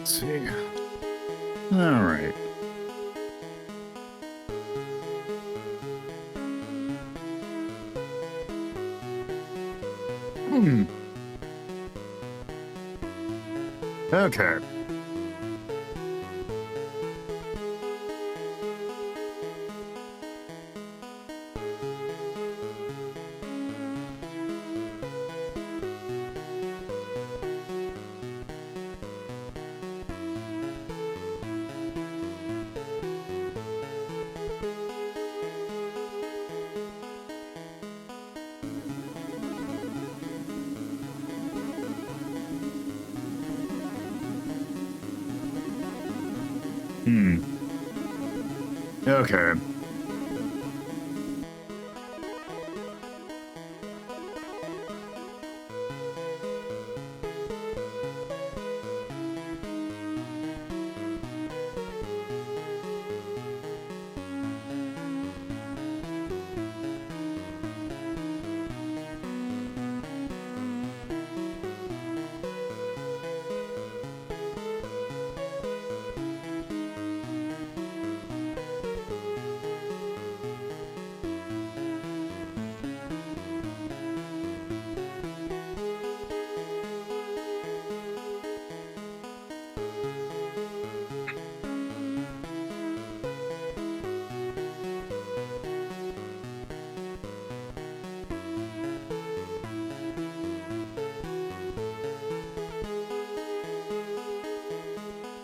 Let's see. All right. Okay. Okay.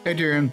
Hey, Darren.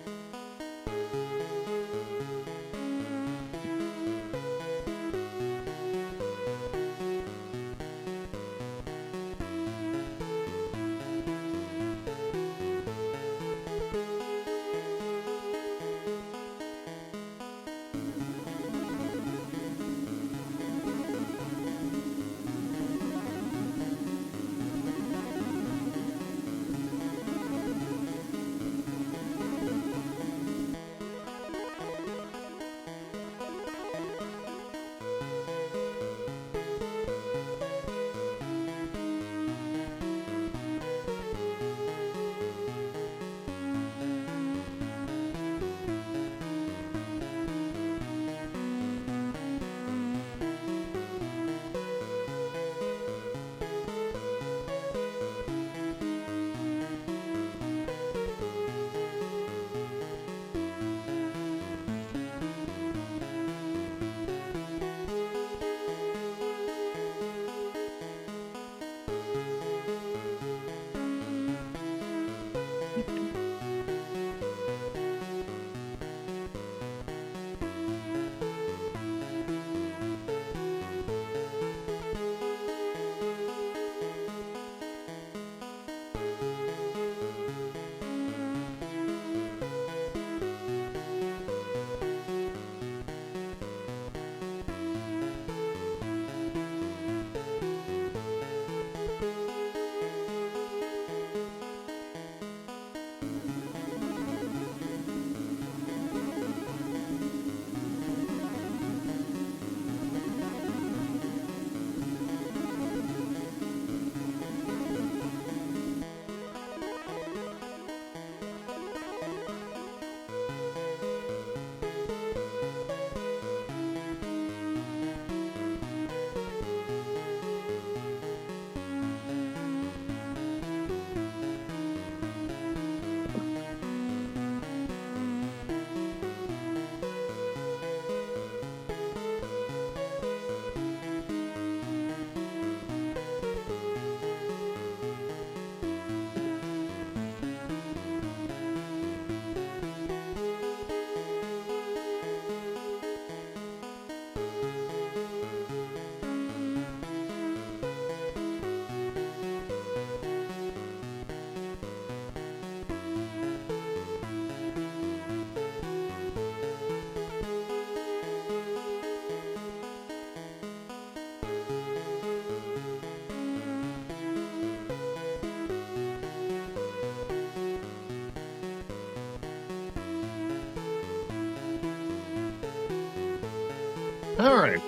All right.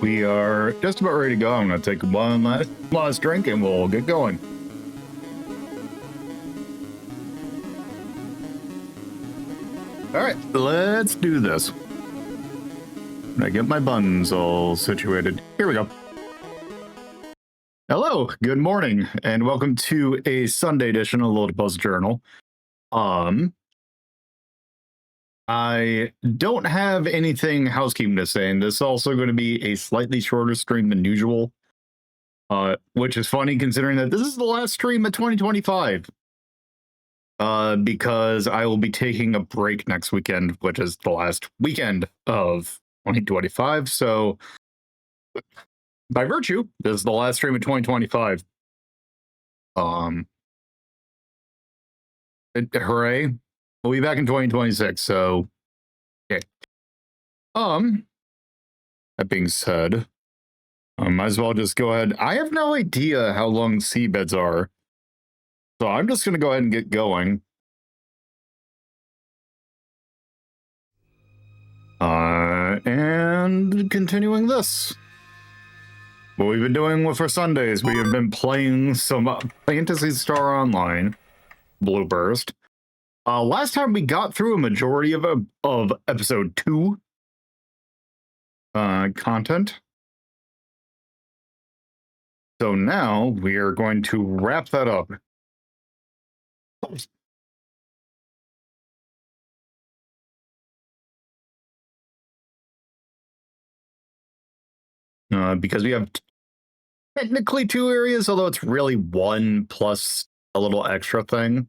We are just about ready to go. I'm going to take one last drink and we'll get going. All right, let's do this. I get my buttons all situated. Here we go. Hello, good morning, and welcome to a Sunday edition of Lolo De Puzlo Journal. I don't have anything housekeeping to say, and this is also going to be a slightly shorter stream than usual, which is funny considering that this is the last stream of 2025. Because I will be taking a break next weekend, which is the last weekend of 2025. So, by virtue, this is the last stream of 2025. Hooray! We'll be back in 2026. So, okay. That being said, might as well just go ahead. I have no idea how long seabeds are, so I'm just going to go ahead and get going. And continuing this. What we've been doing for Sundays, we have been playing some Phantasy Star Online, Blue Burst. Last time we got through a majority of episode 2 content. So now we are going to wrap that up. Because we have technically 2 areas, although it's really 1 plus a little extra thing.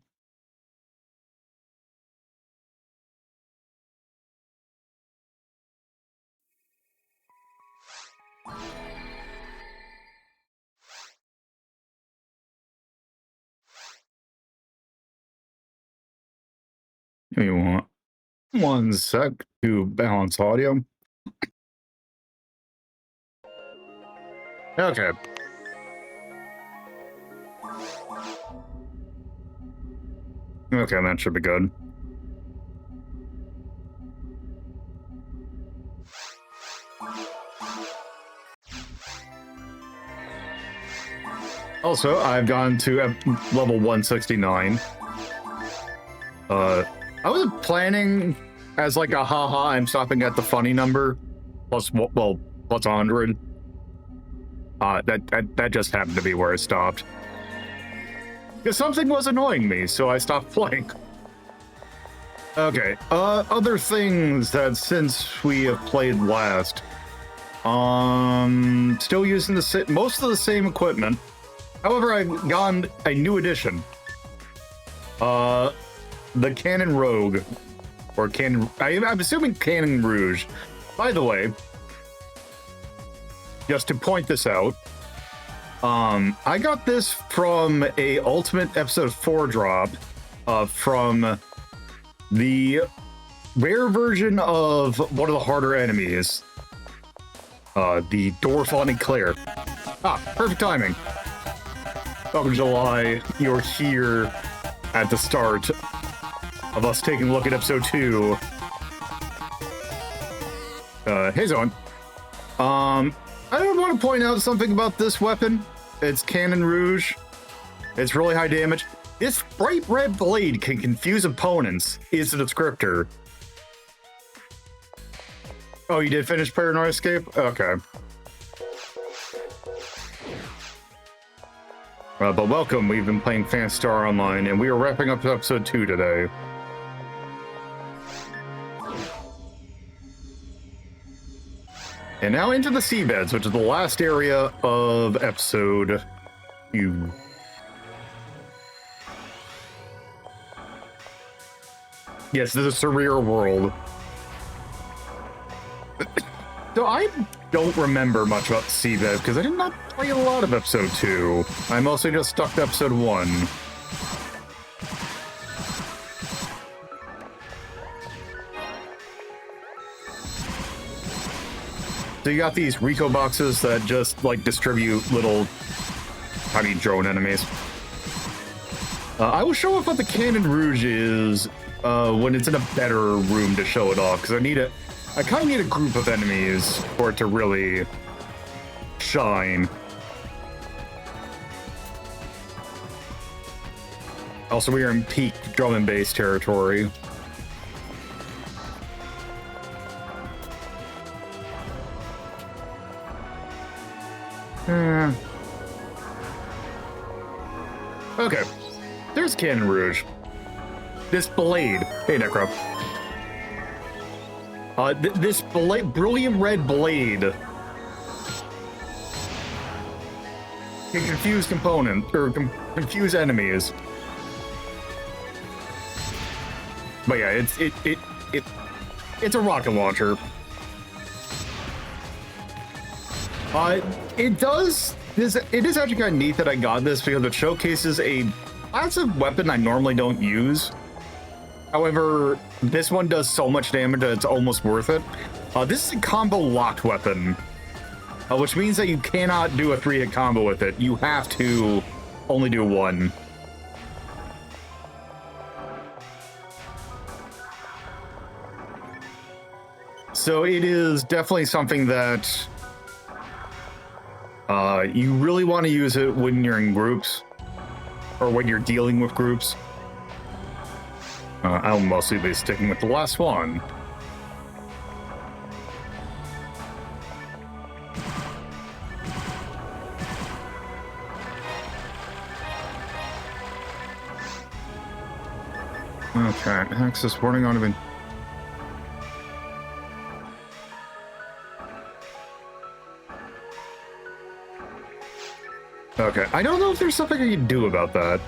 Give me one sec to balance audio. Okay. Okay, that should be good. Also, I've gone to level 169. I was planning as like a haha, I'm stopping at the funny number plus 100. That just happened to be where I stopped. Because something was annoying me, so I stopped playing. Okay, other things that since we have played last. Still using most of the same equipment. However, I've gotten a new addition. The Cannon Rogue. Or Cannon... I'm assuming Cannon Rouge. By the way, just to point this out, I got this from a Ultimate Episode 4 drop from the rare version of one of the harder enemies, the Dwarf Claire. Perfect timing. Welcome, July. You're here at the start of us taking a look at Episode 2. Hey, Zone. I don't want to point out something about this weapon. It's Cannon Rouge. It's really high damage. This bright red blade can confuse opponents, is the descriptor. Oh, you did finish Paranoia Escape? Okay. But welcome, we've been playing Phantasy Star Online, and we are wrapping up episode 2 today. And now into the seabeds, which is the last area of episode 2. Yes, this is a surreal world. So I don't remember much about seabed because I did not play a lot of episode 2. I mostly just stuck to episode 1. So you got these Rico boxes that just like distribute little tiny drone enemies. I will show off what the Cannon Rouge is when it's in a better room to show it off, because I kind of need a group of enemies for it to really shine. Also, we are in peak drum and bass territory. Okay. There's Cannon Rouge. This blade. Hey, Necro. This brilliant red blade can confuse confuse enemies. But yeah, it's a rocket launcher. It is actually kind of neat that I got this because it showcases a passive weapon I normally don't use. However, this one does so much damage that it's almost worth it. This is a combo locked weapon, which means that you cannot do a 3-hit combo with it. You have to only do one. So it is definitely something that you really want to use it when you're in groups or when you're dealing with groups. I'll mostly be sticking with the last one. Okay, access warning on even. Okay, I don't know if there's something I can do about that.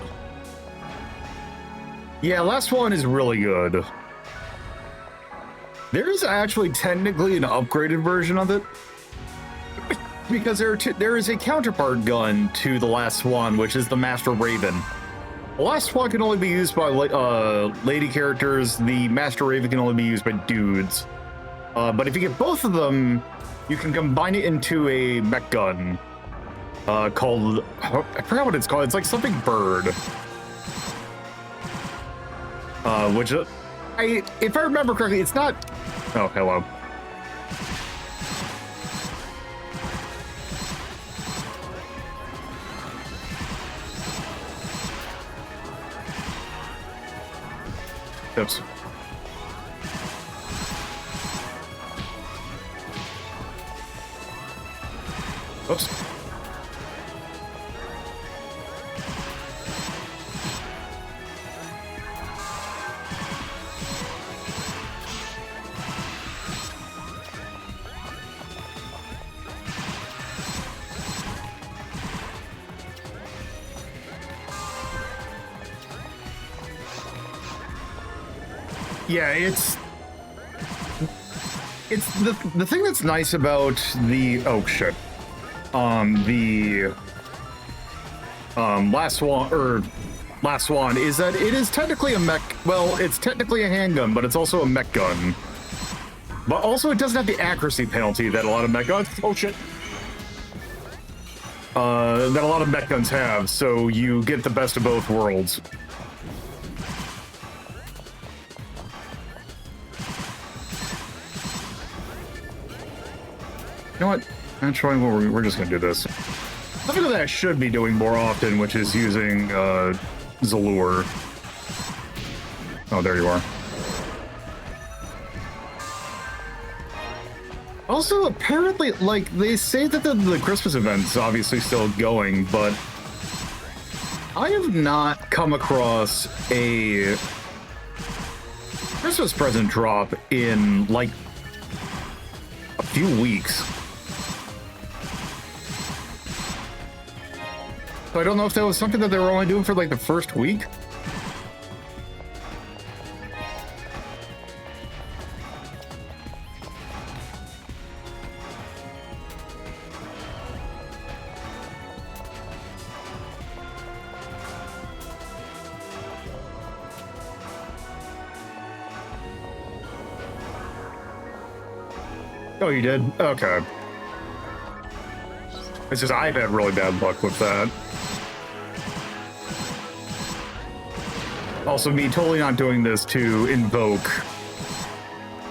Yeah, last one is really good. There is actually technically an upgraded version of it, because there is a counterpart gun to the last one, which is the Master Raven. The last one can only be used by lady characters. The Master Raven can only be used by dudes. But if you get both of them, you can combine it into a mech gun. Called, I forgot what it's called. It's like something bird. Which, if I remember correctly, it's not. Oh, hello. Oops. Oops. Yeah, it's the thing that's nice about the last one is that it is technically a mech. Well, it's technically a handgun, but it's also a mech gun. But also, it doesn't have the accuracy penalty that a lot of mech guns. Oh shit. That a lot of mech guns have, so you get the best of both worlds. You know what? Actually, we're just gonna do this. Something that I should be doing more often, which is using Zalure. Oh, there you are. Also, apparently, like, they say that the Christmas event's obviously still going, but I have not come across a Christmas present drop in, like, a few weeks. So I don't know if that was something that they were only doing for like the first week. Oh, you did? Okay. It's just I've had really bad luck with that. Also, me totally not doing this to invoke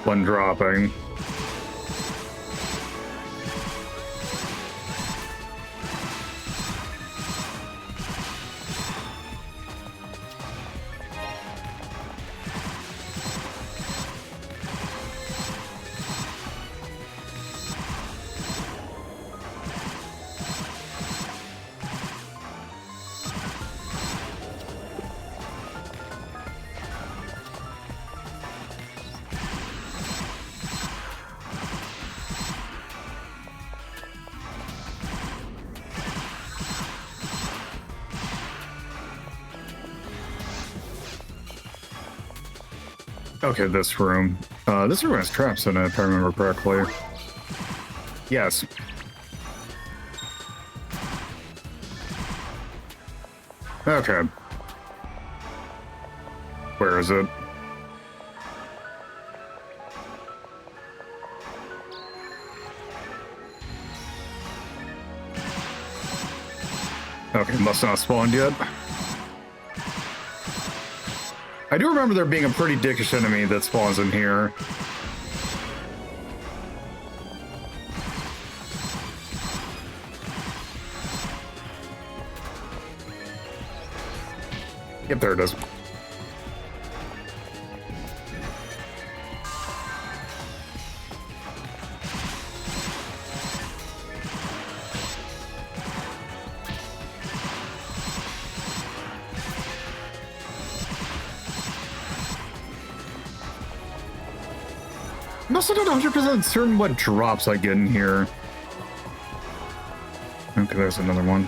when dropping. Okay, this room. This room has traps in it, if I remember correctly. Yes. Okay. Where is it? Okay, must not have spawned yet. I do remember there being a pretty dickish enemy that spawns in here. Yep, there it is. I'm also not 100% certain what drops I get in here. Okay, there's another one.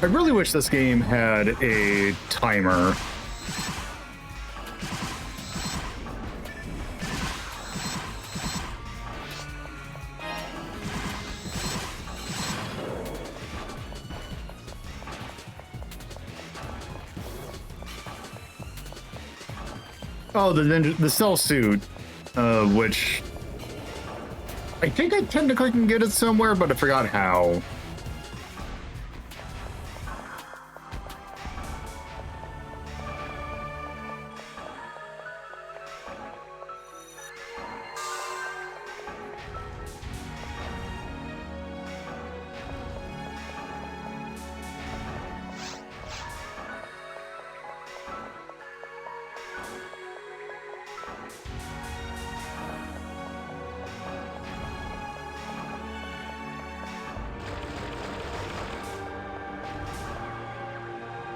I really wish this game had a timer. Oh, the cell suit, which I think I technically can get it somewhere, but I forgot how.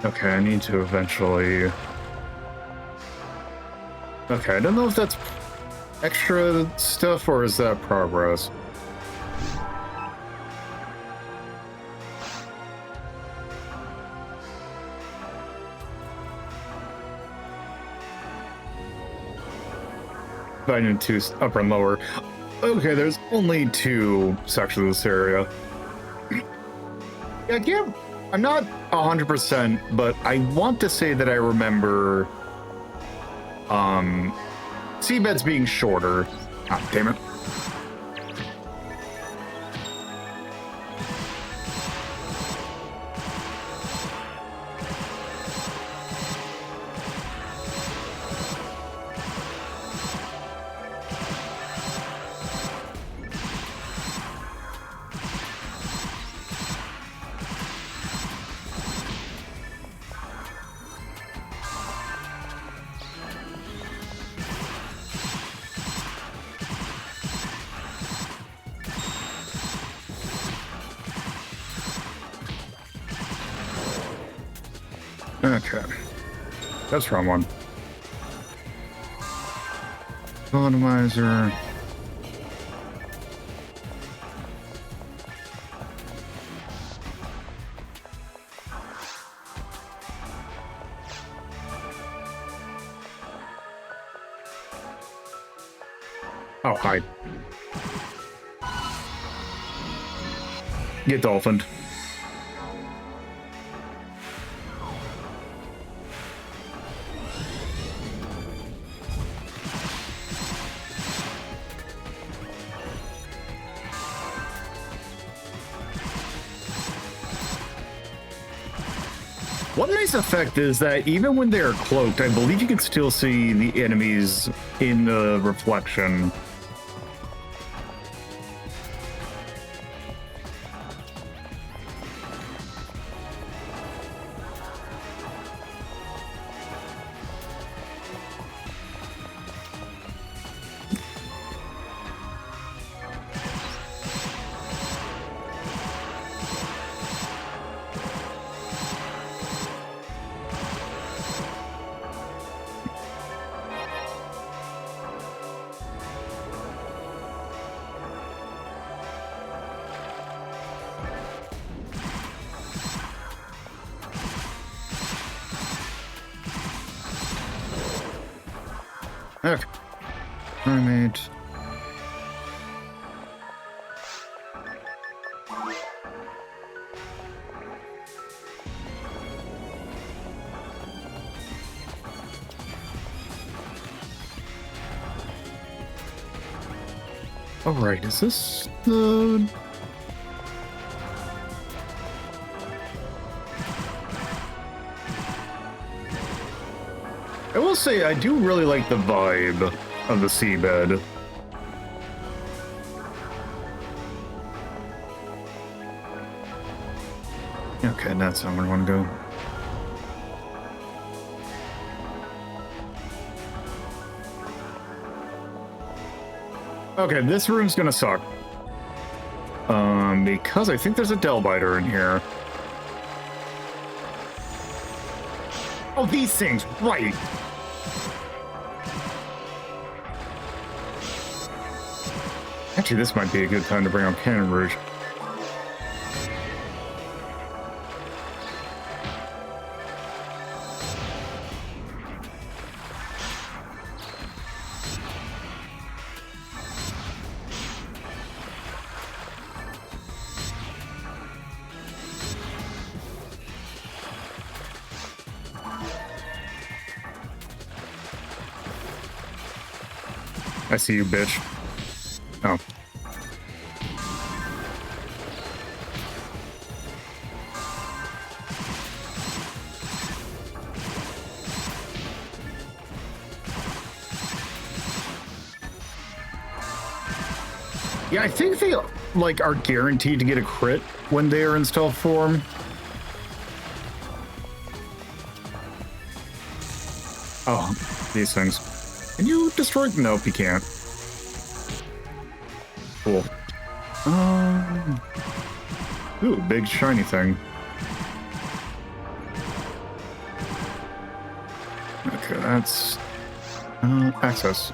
Okay, I need to eventually... Okay, I don't know if that's extra stuff or is that progress. I need two upper and lower. Okay, there's only two sections of this area. Yeah, I can't... I'm not 100%, but I want to say that I remember seabeds being shorter. Ah, damn it. Okay. That's the wrong one. Atomizer. Oh, hi. Get dolphined. One nice effect is that even when they are cloaked, I believe you can still see the enemies in the reflection. Okay. Mermaid. All right, is this the... I will say, I do really like the vibe of the seabed. Okay, that's not where I want to go. Okay, this room's gonna suck. Because I think there's a Delbiter in here. Oh, these things, right. Actually, this might be a good time to bring on Cannon Rouge. I see you, bitch. Oh. Yeah, I think they, like, are guaranteed to get a crit when they are in stealth form. Oh, these things. Can you destroy them? Nope, you can't. Cool. Ooh, big shiny thing. Okay, that's access.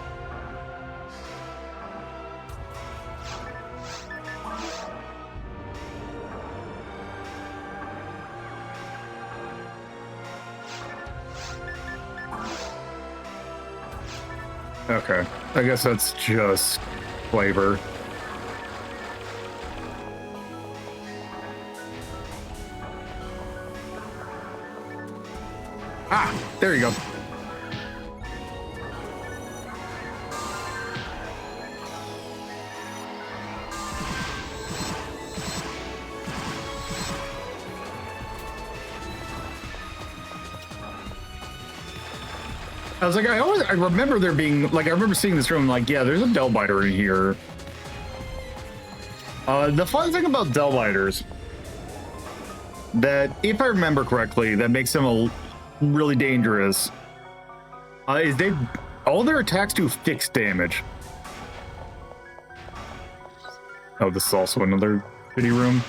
Okay, I guess that's just flavor. Ah, there you go. I was like, I remember there being, like, I remember seeing this room, like, yeah, there's a Delbiter in here. The fun thing about Delbiters, that, if I remember correctly, that makes them really dangerous, is all their attacks do fixed damage. Oh, this is also another pity room.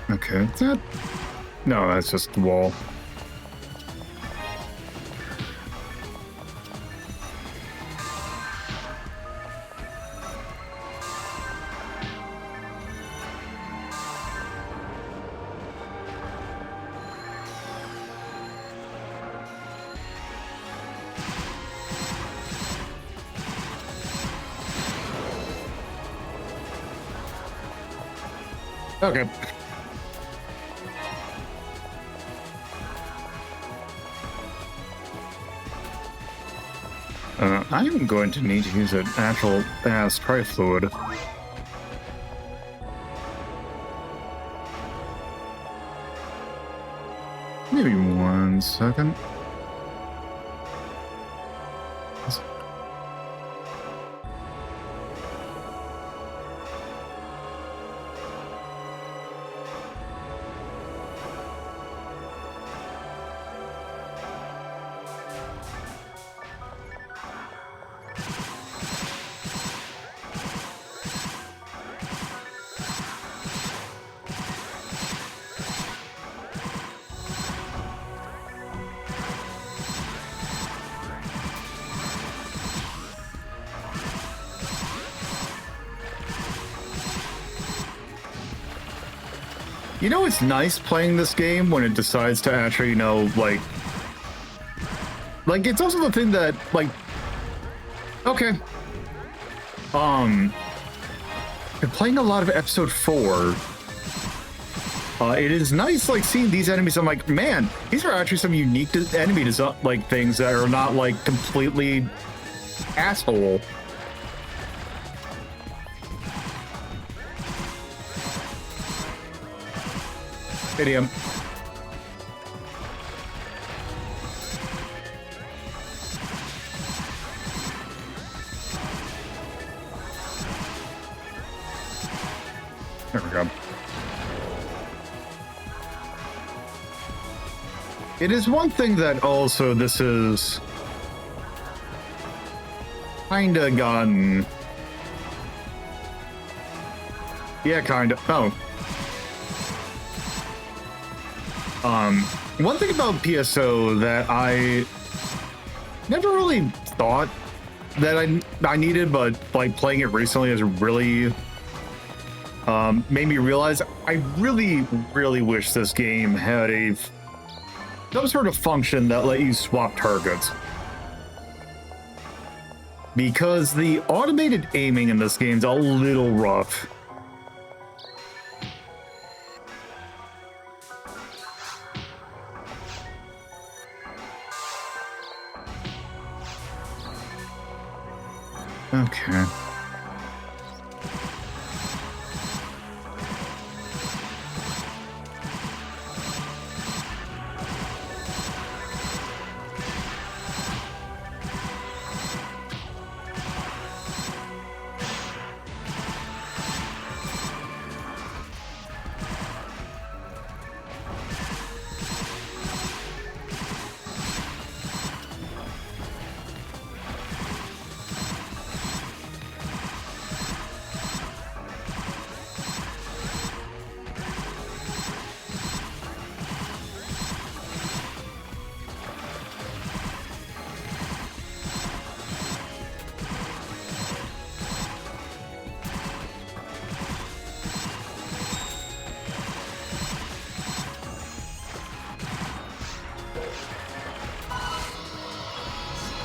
Okay, that... No, that's just the wall. Okay. I'm going to need to use an actual ass Tri-Fluid. Maybe 1 second. You know, it's nice playing this game when it decides to actually, you know, like it's also the thing that, like, okay. Been playing a lot of episode 4. It is nice, like, seeing these enemies. I'm like, man, these are actually some unique enemy design, like, things that are not, like, completely asshole. Hit him. There we go. It is one thing that also this is kinda gotten. Yeah, kinda. Oh. One thing about PSO that I never really thought that I needed, but like playing it recently has really made me realize I really, really wish this game had some sort of function that let you swap targets. Because the automated aiming in this game is a little rough. Okay.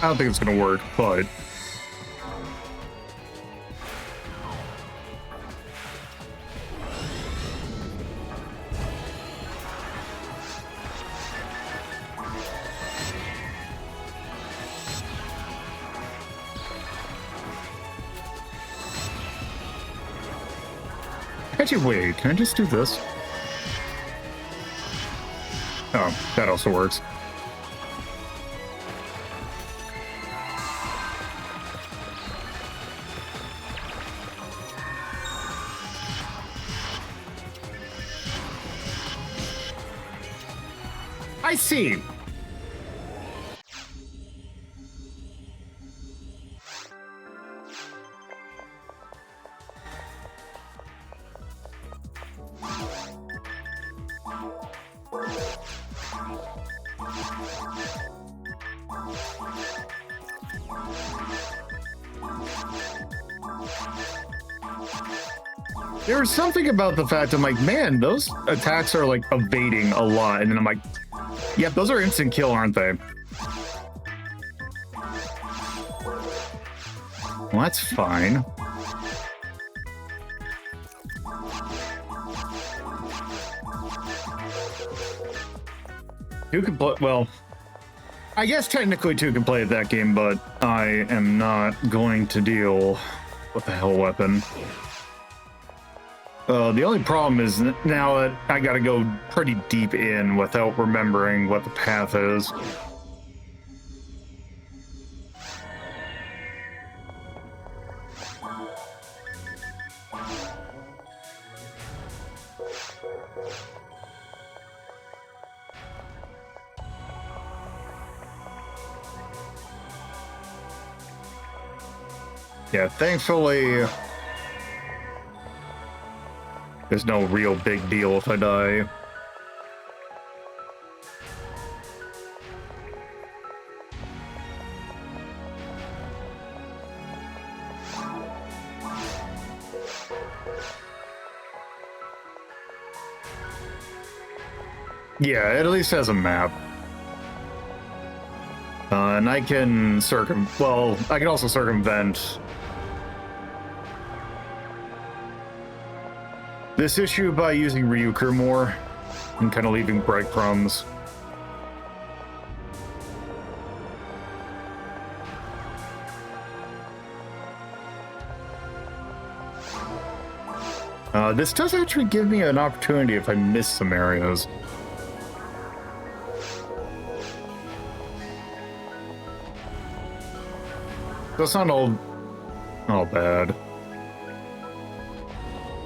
I don't think it's gonna work, but actually, wait, can I just do this? Oh, that also works. I see. There's something about the fact I'm like, man, those attacks are like evading a lot, and then I'm like, yep, those are instant kill, aren't they? Well, that's fine. Two can play, well, I guess technically two can play at that game, but I am not going to deal with the hell weapon. The only problem is now that I gotta go pretty deep in without remembering what the path is. Yeah, thankfully, there's no real big deal if I die. Yeah, it at least has a map. And I can I can also circumvent this issue by using Ryuker more and kind of leaving breadcrumbs. This does actually give me an opportunity if I miss some areas. That's not all bad.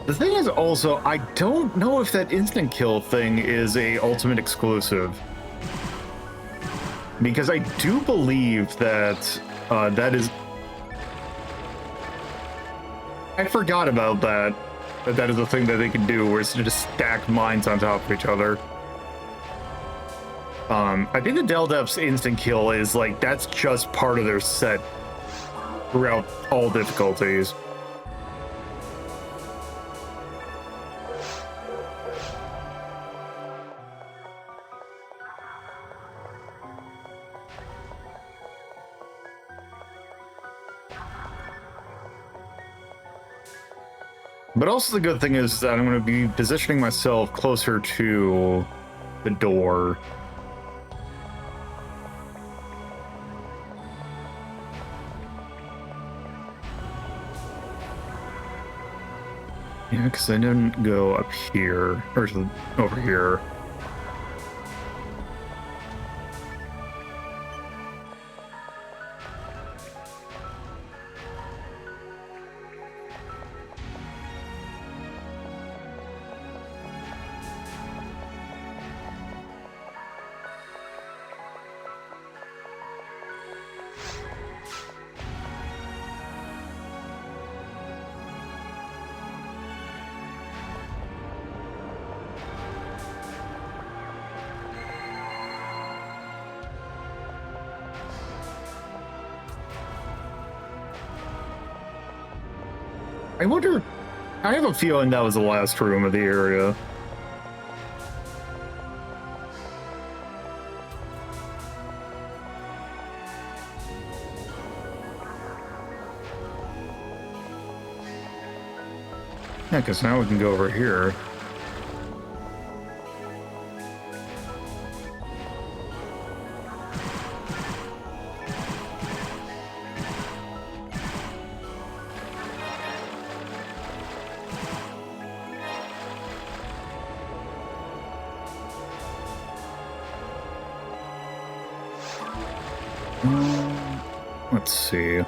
The thing is also, I don't know if that instant kill thing is a ultimate exclusive. Because I do believe that that is... I forgot about that. That is a thing that they can do, where it's to just stack mines on top of each other. I think the Deldep's instant kill is like, that's just part of their set throughout all difficulties. But also the good thing is that I'm going to be positioning myself closer to the door. Yeah, because I didn't go up here, or over here. I wonder, I have a feeling that was the last room of the area. Yeah, because now we can go over here. Let's see.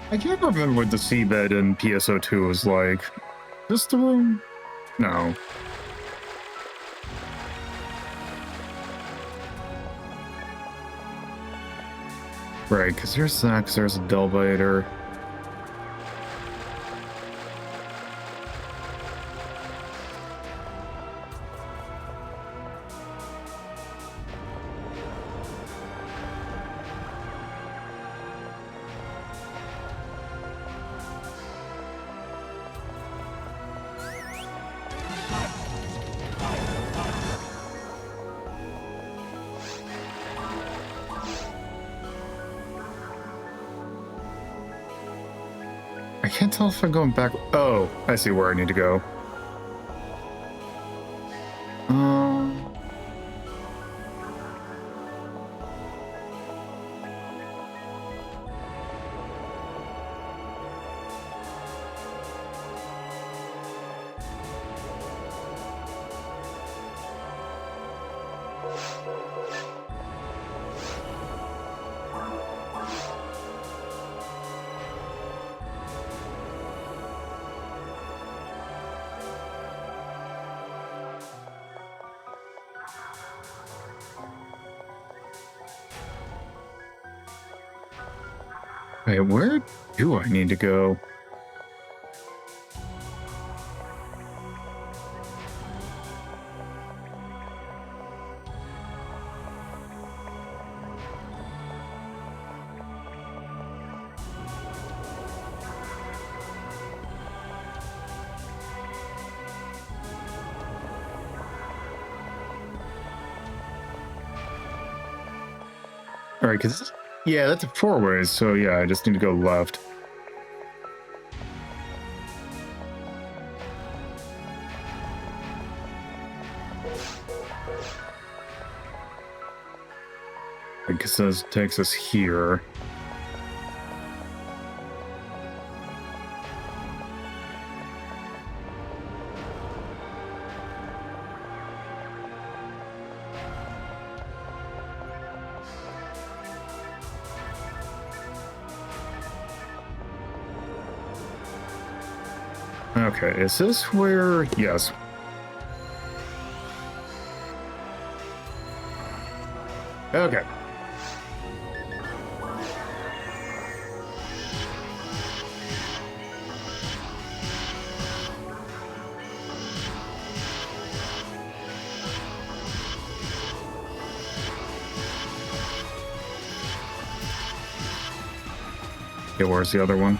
I can't remember what the seabed in PSO2 was like. This the room? No. Right, because there's that, because there's a Delbiter. I can't tell if I'm going back. Oh, I see where I need to go. Wait, where do I need to go? All right, because yeah, that's a 4 ways. So yeah, I just need to go left. I guess this takes us here. Okay, is this where? Yes. Okay. Okay, where's the other one?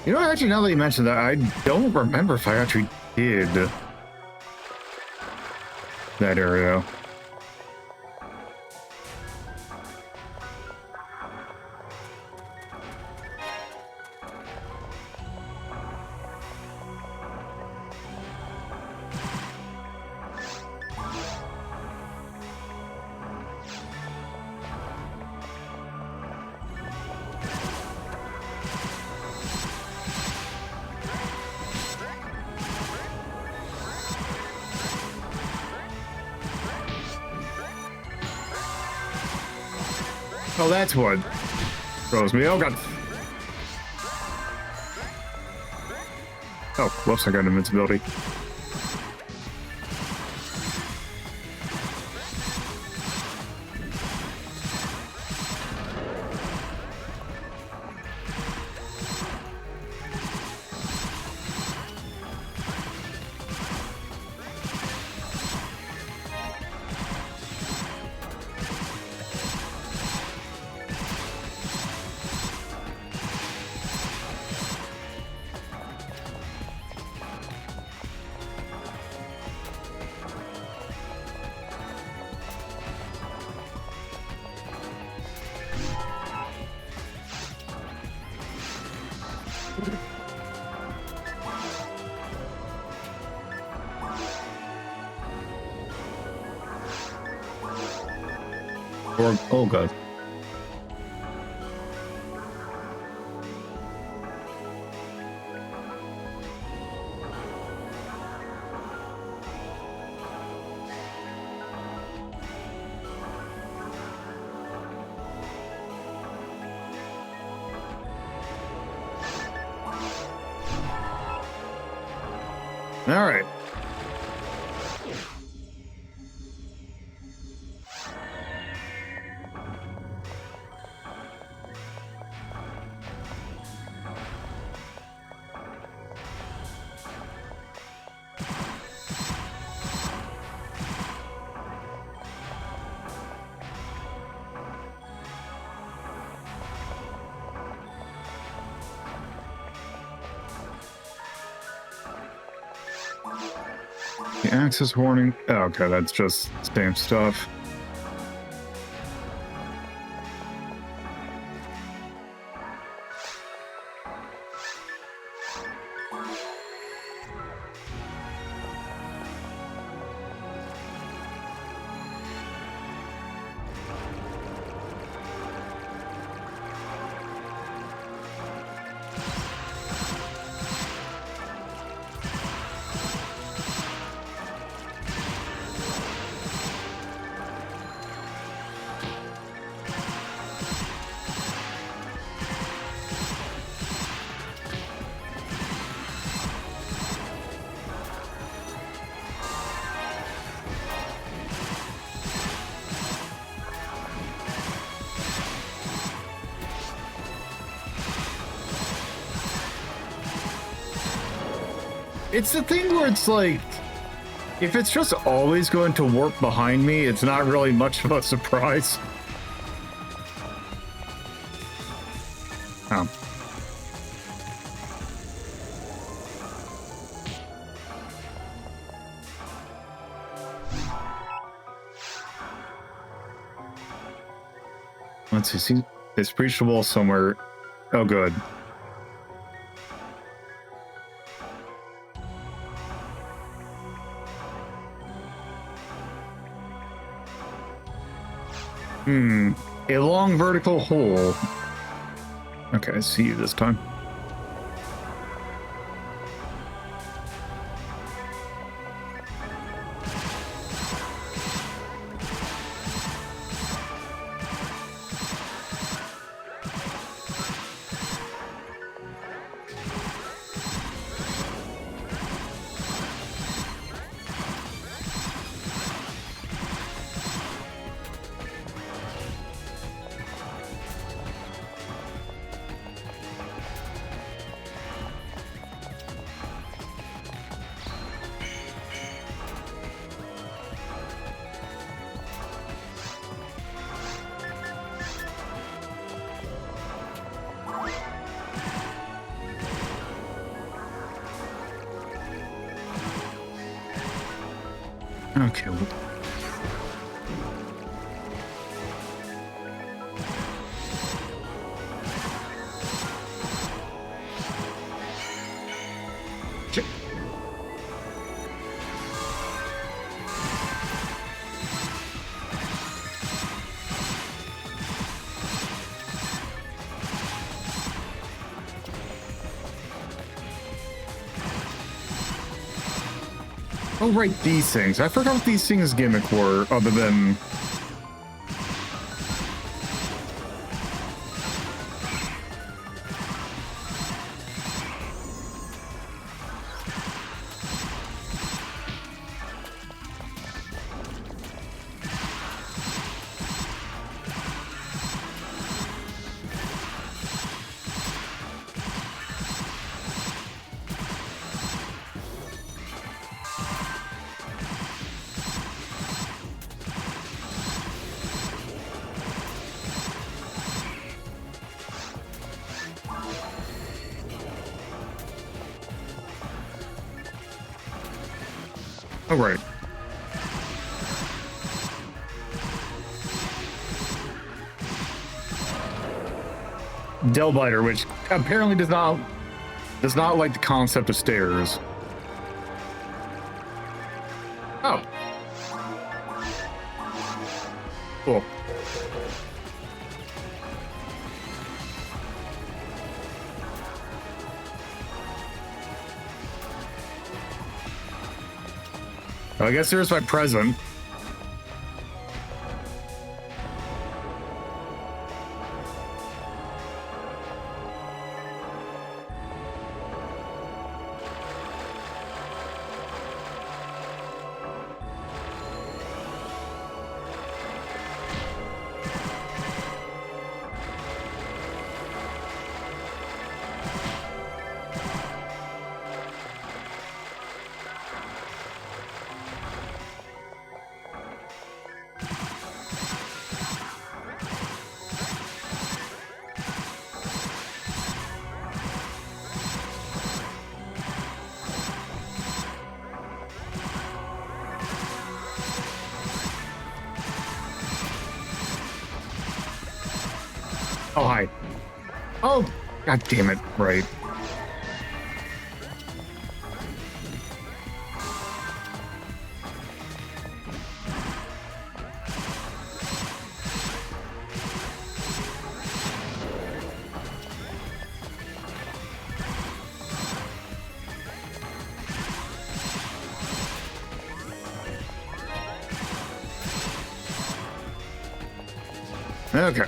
You know, actually, now that you mentioned that, I don't remember if I actually did that area. Oh, that's what throws me. Oh, God. Oh, whoops, I got invincibility. Oh, God. All right. The access warning. Oh, okay, that's just stamp stuff. It's the thing where it's like, if it's just always going to warp behind me, it's not really much of a surprise. Oh. Let's see. It's breachable somewhere. Oh, good. A long vertical hole. Okay, I see you this time. Okay. Oh, right, these things. I forgot what these things' gimmick were, other than... Oh, right. Delbiter, which apparently does not like the concept of stairs. Oh. Cool. I guess there's my present. Oh, hi. Oh, god damn it. Right. Okay.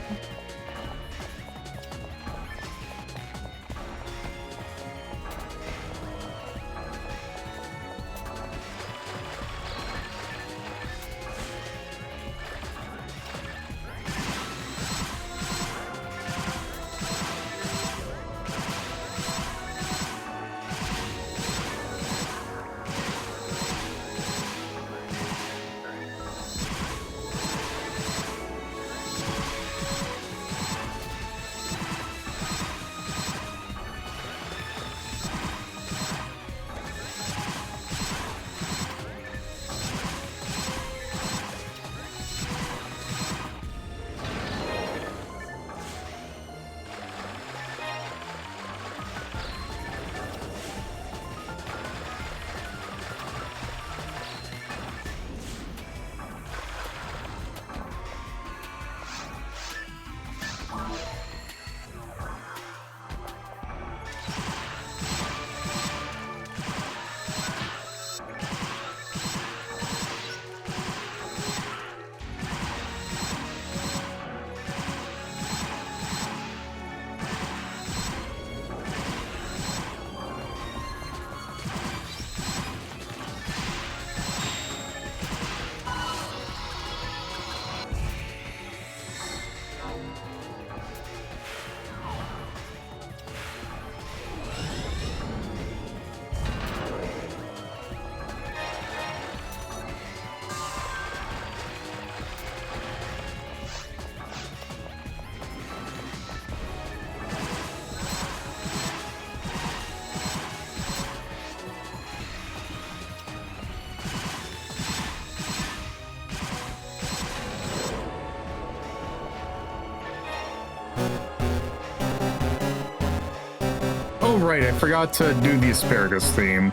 right, I forgot to do the asparagus theme.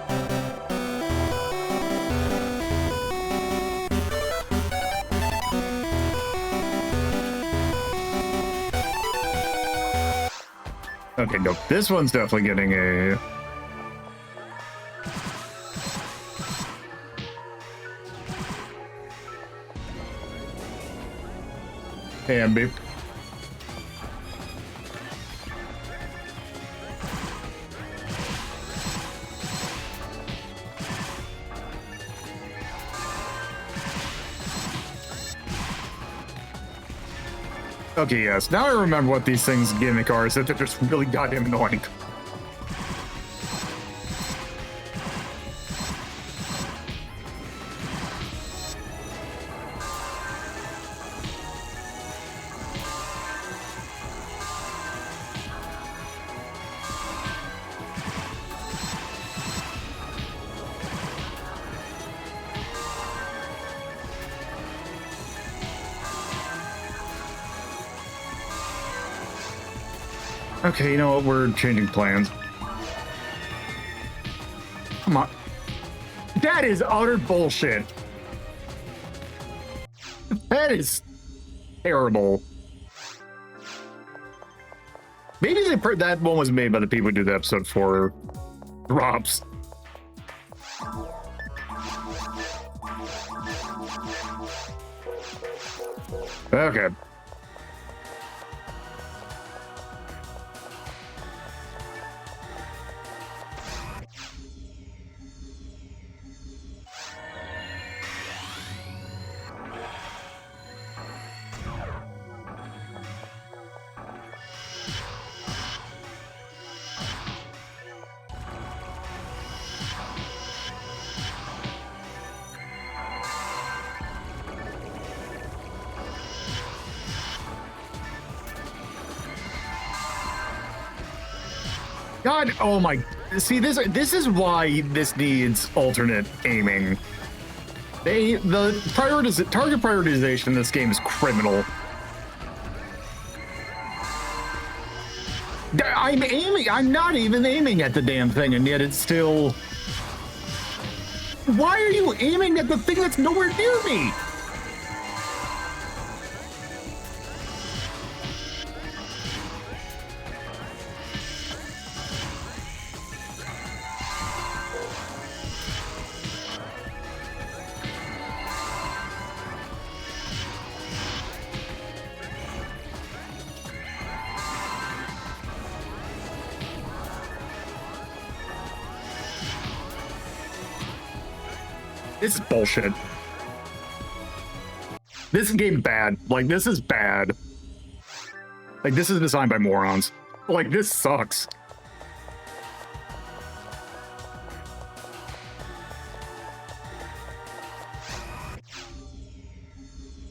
Okay, nope. This one's definitely getting a... Ambi. Okay, yes. Now I remember what these things' gimmick are, is that they're just really goddamn annoying. Okay, you know what? We're changing plans. Come on. That is utter bullshit. That is terrible. Maybe that one was made by the people who do the episode 4 drops. Okay. God, oh my, see, this is why this needs alternate aiming. Target prioritization in this game is criminal. I'm not even aiming at the damn thing, and yet it's still... Why are you aiming at the thing that's nowhere near me? This is bullshit. This game bad. Like, this is bad. Like, this is designed by morons. Like, this sucks.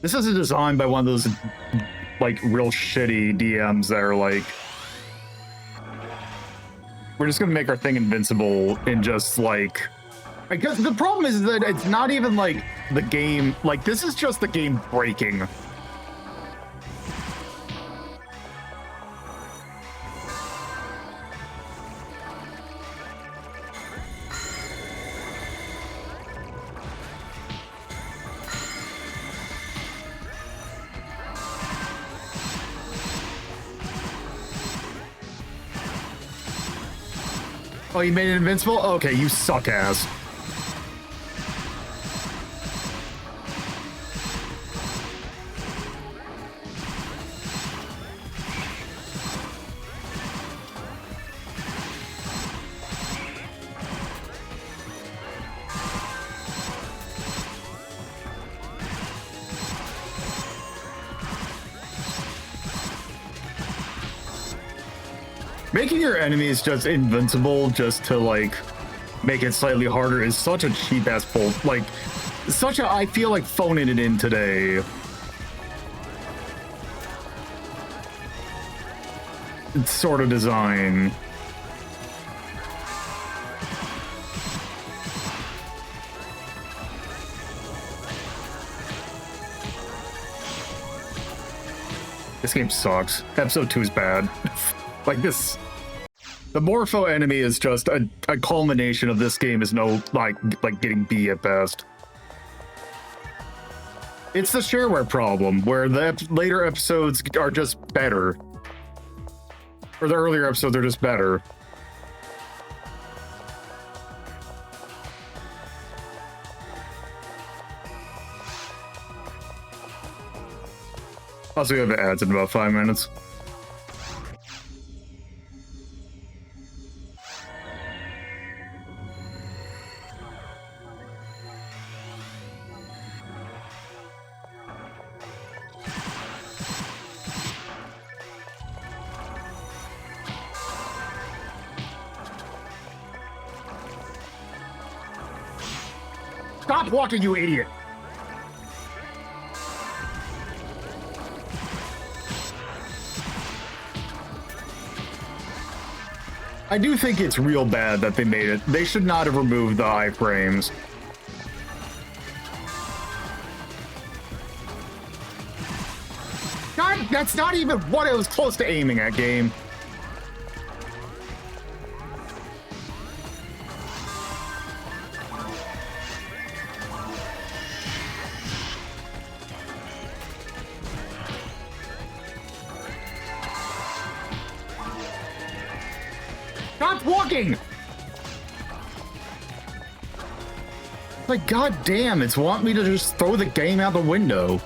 This is designed by one of those, like, real shitty DMs that are like, we're just gonna make our thing invincible and just, like... Because the problem is that it's not even like the game, like this is just the game breaking. Oh, you made it invincible? Okay, you suck ass. Making your enemies just invincible just to, like, make it slightly harder is such a cheap-ass pull. Like, such a, I feel like phoning it in today. It's sort of design. This game sucks. Episode 2 is bad. Like this. The Morpho enemy is just a culmination of this game is no, like getting B at best. It's the shareware problem, where the later episodes are just better. Or the earlier episodes are just better. Also, we have ads in about 5 minutes. Stop walking, you idiot! I do think it's real bad that they made it. They should not have removed the iframes. God, that's not even what I was close to aiming at, game. Stop walking! Like, goddamn, it's want me to just throw the game out the window.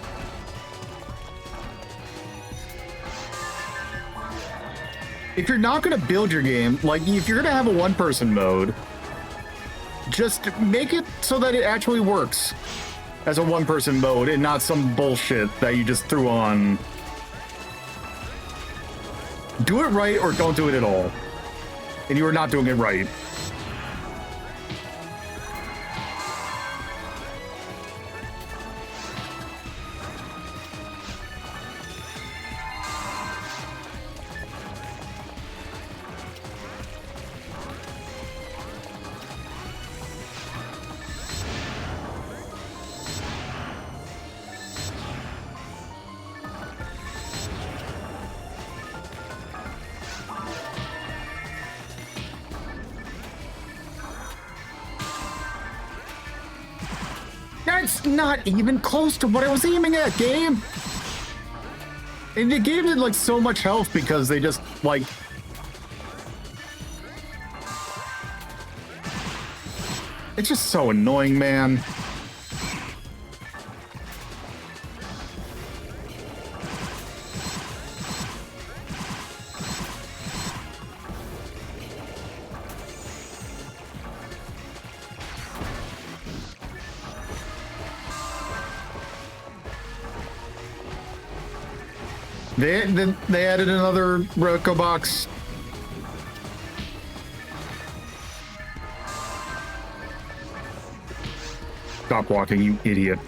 If you're not gonna build your game, like, if you're gonna have a one-person mode, just make it so that it actually works as a one-person mode and not some bullshit that you just threw on. Do it right or don't do it at all. And you are not doing it right. That's not even close to what I was aiming at, game. And the game did like so much health because they just like. It's just so annoying, man. They added another Roco box. Stop walking, you idiot.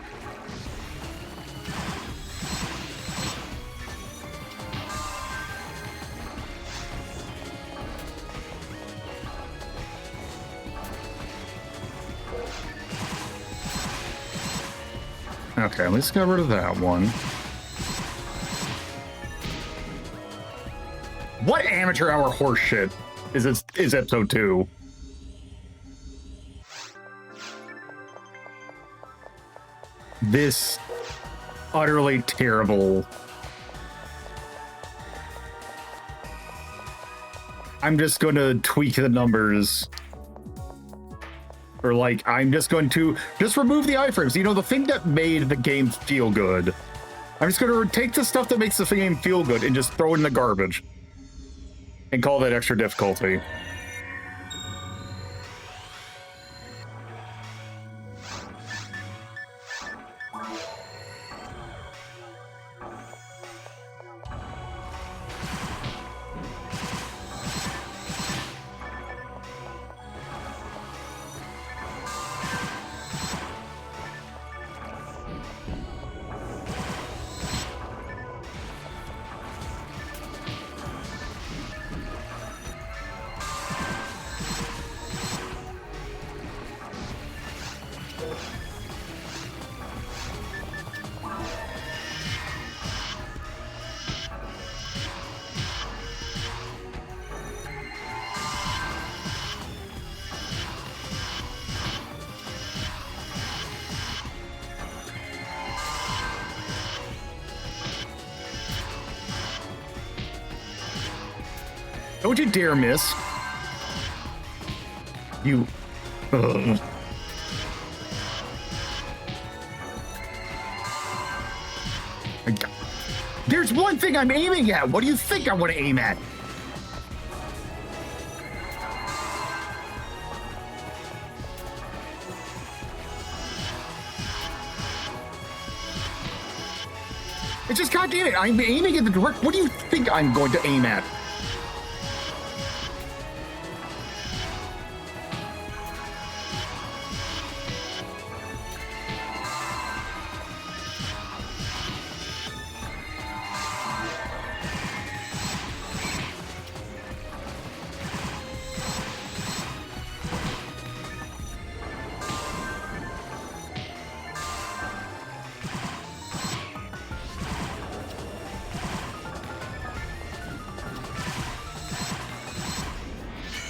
Okay, let's get rid of that one. What amateur hour horseshit is episode 2? This utterly terrible. I'm just going to tweak the numbers. Or like, I'm just going to just remove the iframes. You know, the thing that made the game feel good. I'm just going to take the stuff that makes the game feel good and just throw it in the garbage. And call that extra difficulty. Don't you dare miss. You. Ugh. There's one thing I'm aiming at. What do you think I want to aim at? It's just, goddamn it, I'm aiming at the direct. What do you think I'm going to aim at?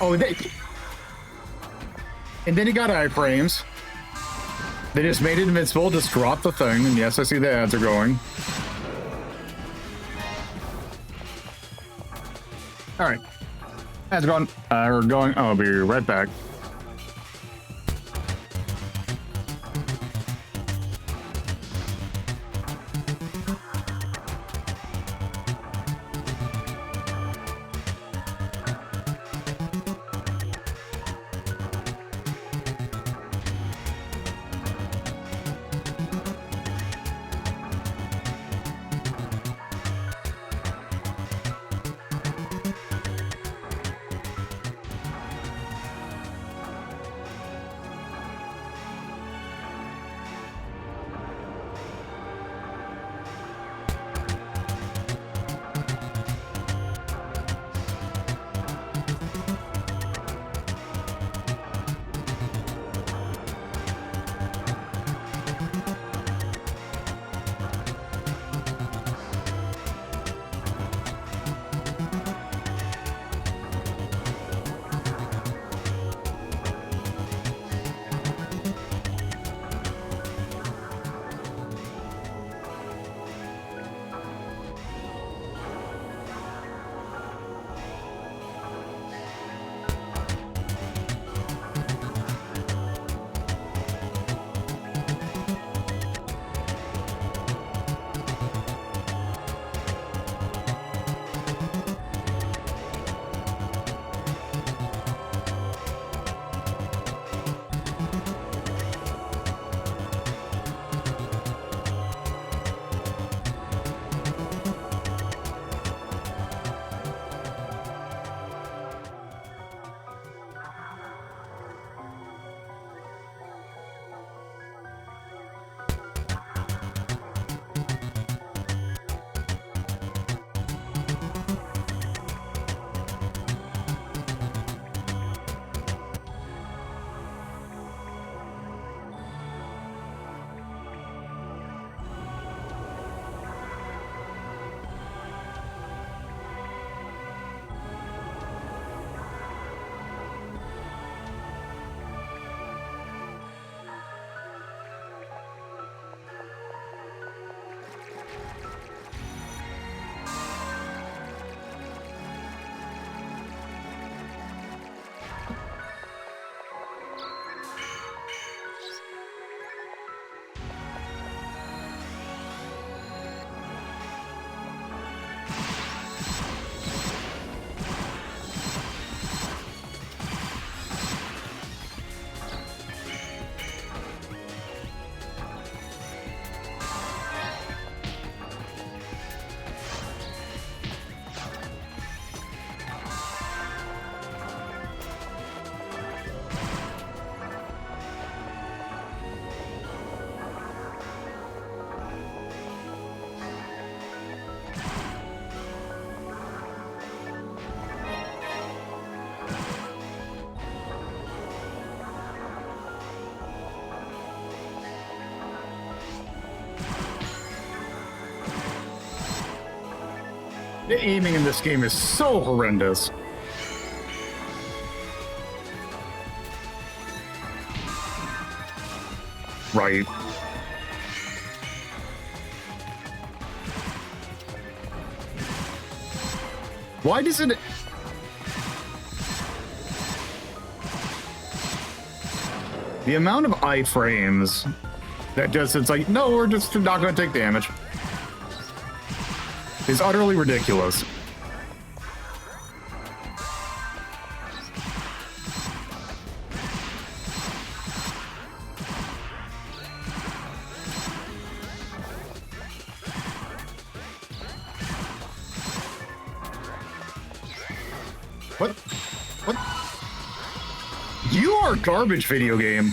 Oh, and then he got iframes. They just made it invincible, just dropped the thing, and yes, I see the ads are going. All right. Ads are going. We're going. I'll be right back. The aiming in this game is so horrendous. Right. Why does it... The amount of iframes that just, it's like, no, we're just not going to take damage, is utterly ridiculous. What? What? You are garbage, video game.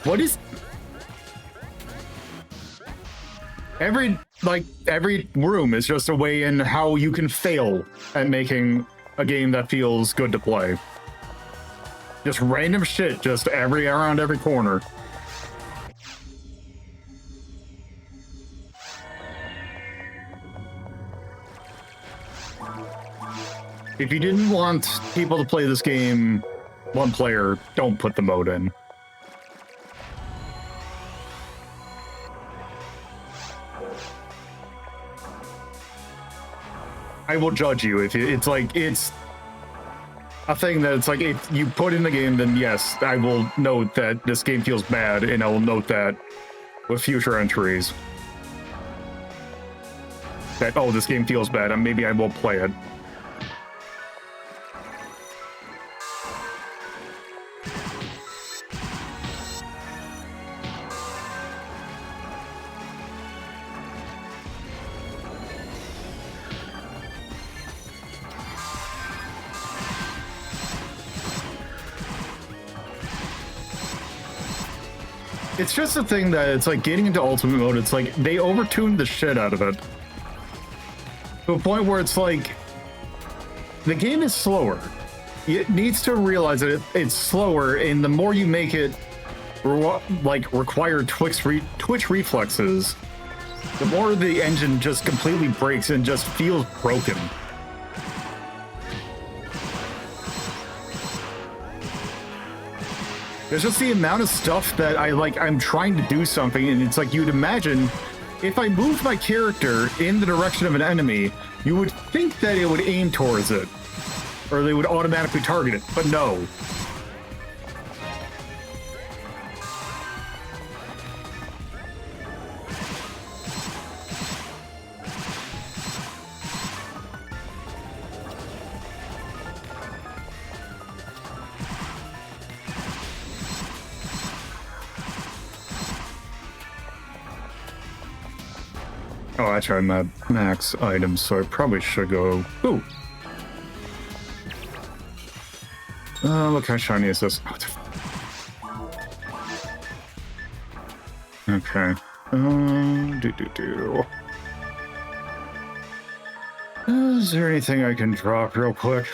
What is... Every room is just a way in how you can fail at making a game that feels good to play. Just random shit, just around every corner. If you didn't want people to play this game one player, don't put the mode in. I will judge you if it's like, it's a thing that it's like, if you put in the game, then yes, I will note that this game feels bad, and I will note that with future entries. That, oh, this game feels bad, and maybe I will play it. It's just a thing that it's like getting into ultimate mode, it's like they overtuned the shit out of it. To a point where it's like the game is slower. It needs to realize that it's slower, and the more you make it require twitch reflexes, the more the engine just completely breaks and just feels broken. There's just the amount of stuff that I'm trying to do something, and it's like, you'd imagine if I moved my character in the direction of an enemy, you would think that it would aim towards it, or they would automatically target it, but no. Oh, actually, I'm at max items, so I probably should go... Ooh! Look how shiny is this. Okay. Is there anything I can drop real quick?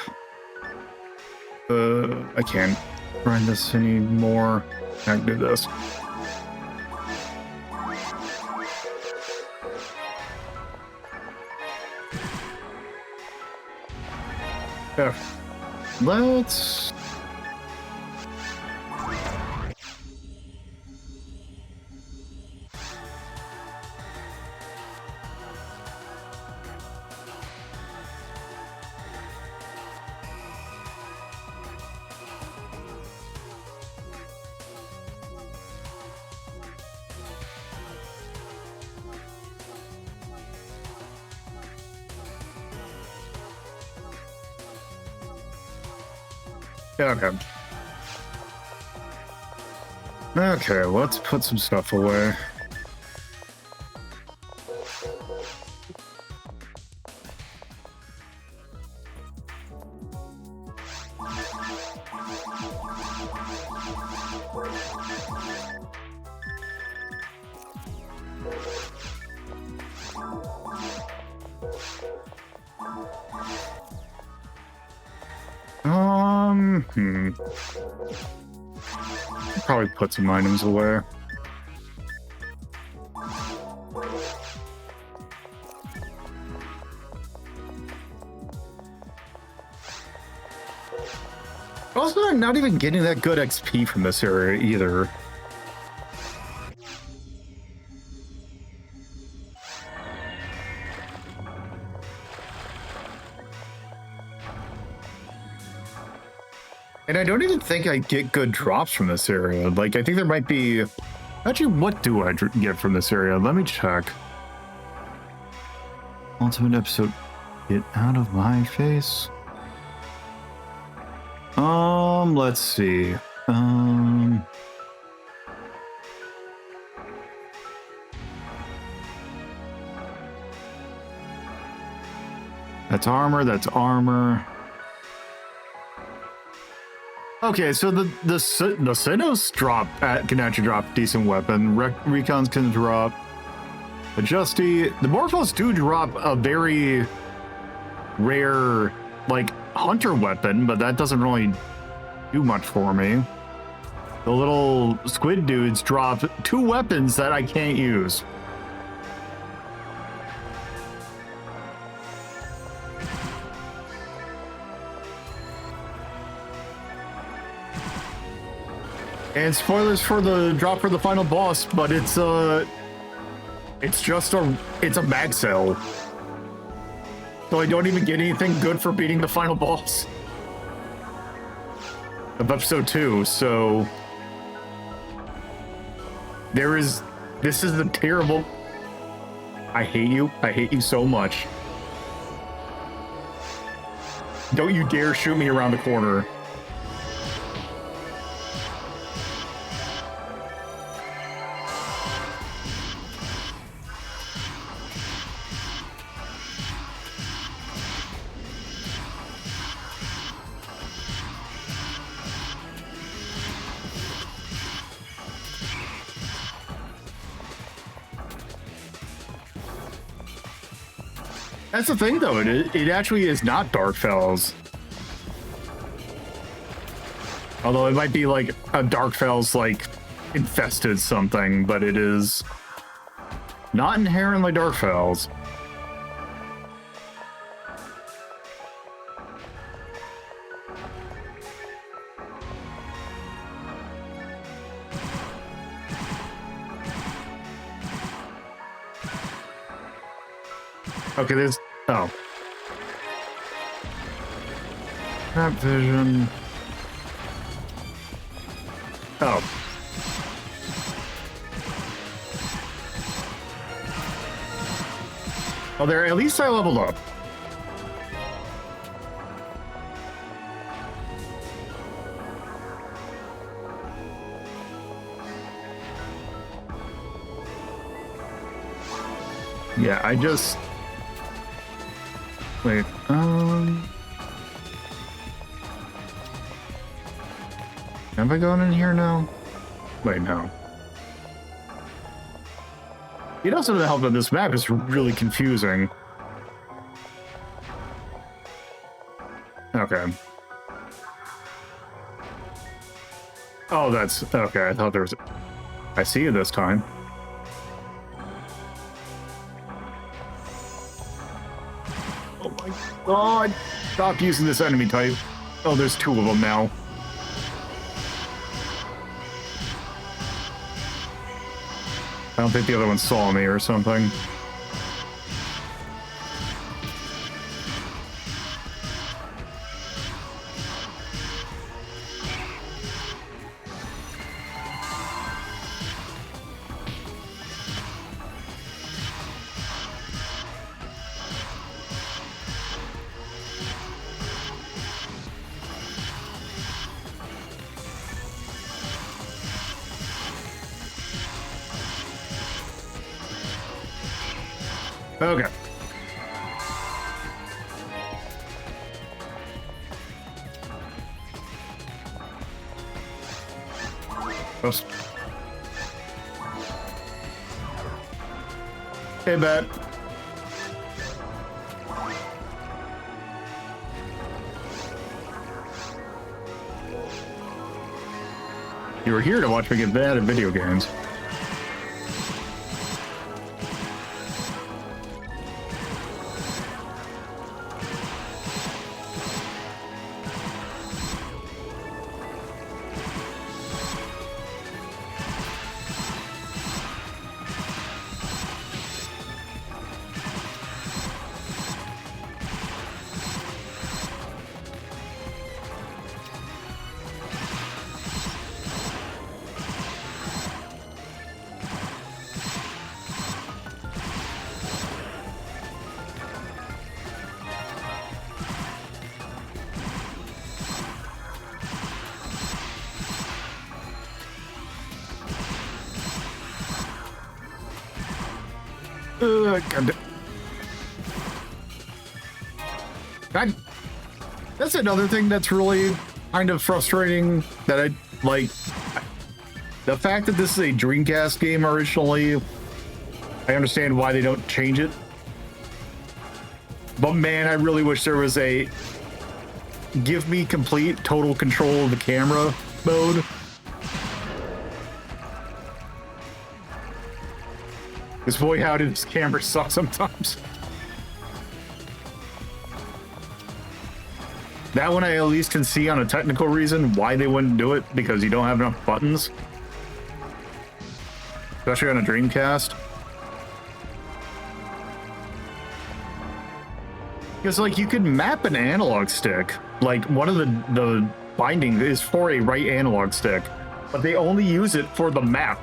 I can't grind this anymore. I can do this. Yeah. Let's... Okay. Okay, let's put some stuff away. Probably put some items away. Also, I'm not even getting that good XP from this area either. And I don't even think I get good drops from this area. Like, I think there might be... Actually, what do I get from this area? Let me check. Ultimate episode. Get out of my face. Let's see. That's armor, that's armor. Okay, so the Sinnohs can actually drop decent weapon. Recons can drop. Adjusty. The Morphos do drop a very rare, like, hunter weapon, but that doesn't really do much for me. The little squid dudes drop 2 weapons that I can't use. And spoilers for the drop for the final boss, but it's a mag cell. So I don't even get anything good for beating the final boss of episode 2, so this is a terrible... I hate you so much. Don't you dare shoot me around the corner. That's the thing, though. It actually is not Dark Fells. Although it might be like a Dark Fells, like, infested something, but it is not inherently Dark Fells. Okay, there's... Oh. Trap vision. Oh. Oh, there. At least I leveled up. Yeah, I just... Wait, have I gone in here now? Wait, no. It also doesn't help that this map is really confusing. Okay. Oh, that's... Okay, I thought there was... I see you this time. Oh my god! Stop using this enemy type. Oh, there's 2 of them now. I don't think the other one saw me or something. Okay. Oops. Hey, Bat. You were here to watch me get bad at video games. God. God. That's another thing that's really kind of frustrating that I like. The fact that this is a Dreamcast game originally, I understand why they don't change it. But man, I really wish there was a give me complete total control of the camera mode. Because boy, how did this camera suck sometimes. That one I at least can see on a technical reason why they wouldn't do it, because you don't have enough buttons. Especially on a Dreamcast. Because, like, you could map an analog stick. Like, one of the bindings is for a right analog stick, but they only use it for the map.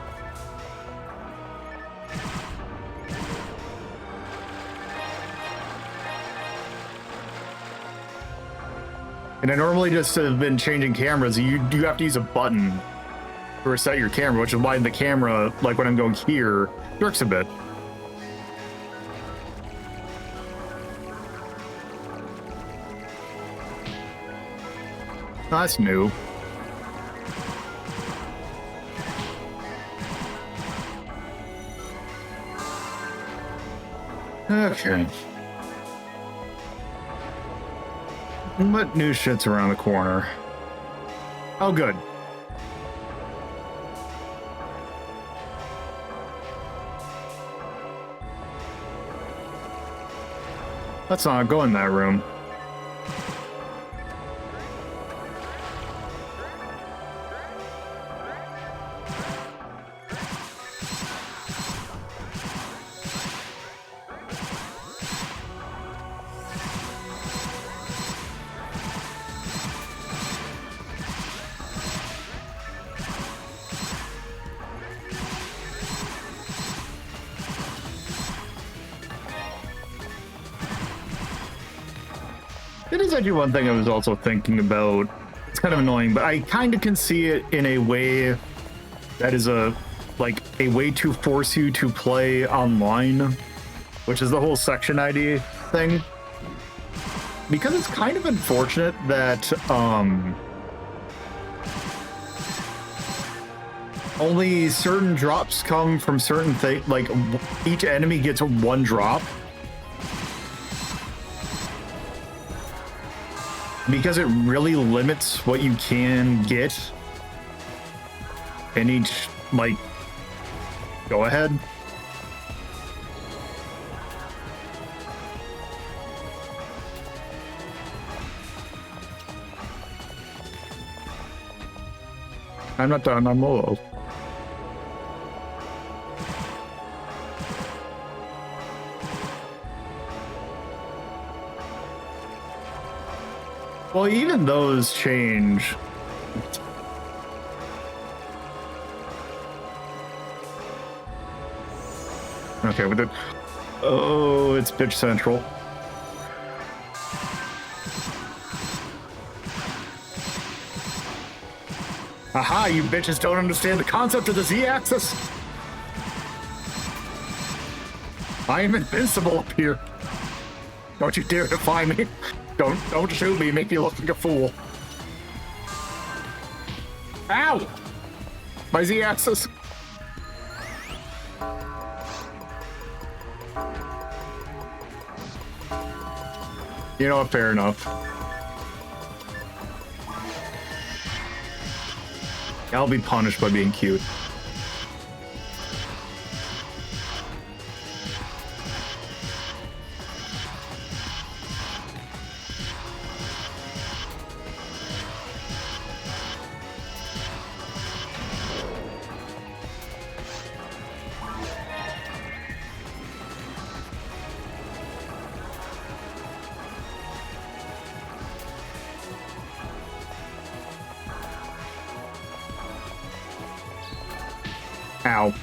And I normally just have been changing cameras. You have to use a button to reset your camera, which is why the camera, like when I'm going here, jerks a bit. Oh, that's new. Okay. What new shit's around the corner? Oh, good. Let's not go in that room. It is actually one thing I was also thinking about. It's kind of annoying, but I kind of can see it in a way that is a way to force you to play online, which is the whole section ID thing. Because it's kind of unfortunate that only certain drops come from certain things. Like, each enemy gets one drop. Because it really limits what you can get in each, like, go ahead. I'm not done, I'm Lolo. Well, even those change. Okay, with it. Oh, it's bitch central. Aha, you bitches don't understand the concept of the Z-axis. I am invincible up here. Don't you dare defy me. Don't shoot me, make me look like a fool. Ow! My Z-axis. You know what, fair enough. I'll be punished by being cute. Ow.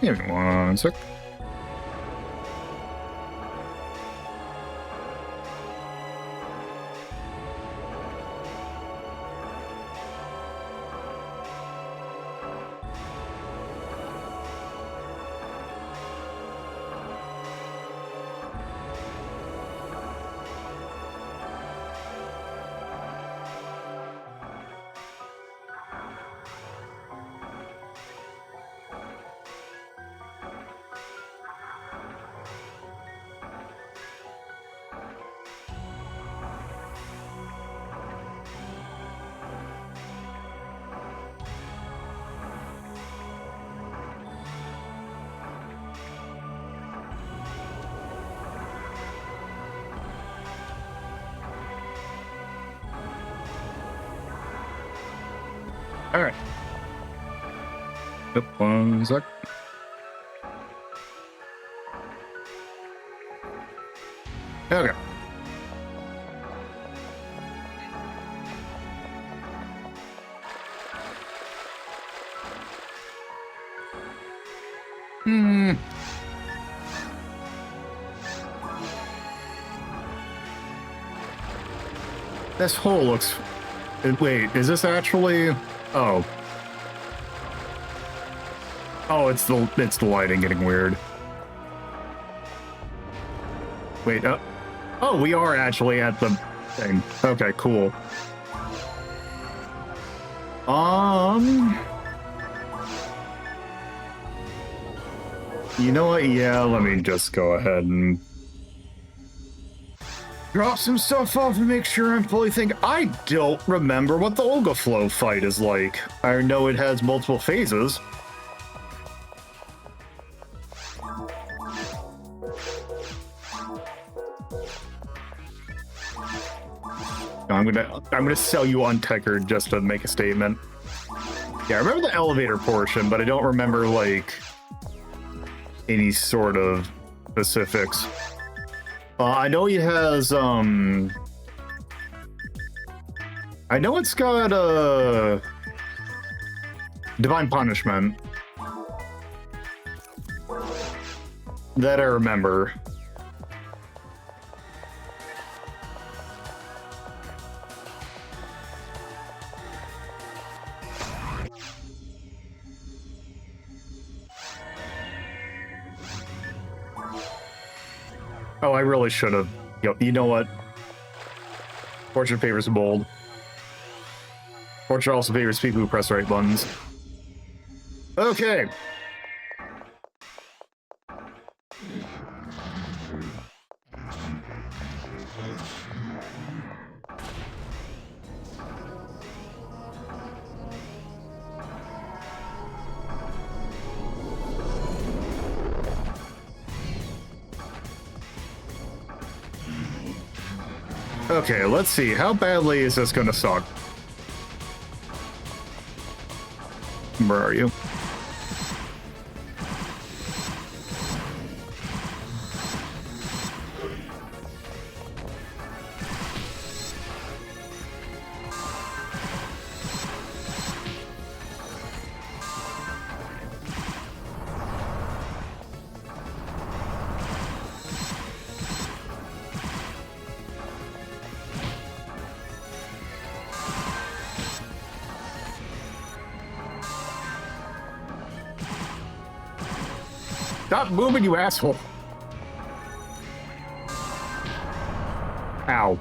Give me 1 sec. All right. Yep, 1 sec. Okay. This hole looks... Wait, is this actually... Oh. Oh, it's the lighting getting weird. Wait, oh, we are actually at the thing. Okay, cool. You know what? Yeah, let me just go ahead and drop some stuff off and make sure I'm fully thinking. I don't remember what the Olga Flow fight is like. I know it has multiple phases. I'm gonna sell you on Tecker just to make a statement. Yeah, I remember the elevator portion, but I don't remember like any sort of specifics. I know he has I know it's got Divine Punishment that I remember. Oh, I really should have. You know what? Fortune favors the bold. Fortune also favors people who press the right buttons. Okay. Okay, let's see. How badly is this gonna suck? Where are you? Stop moving, you asshole. Ow.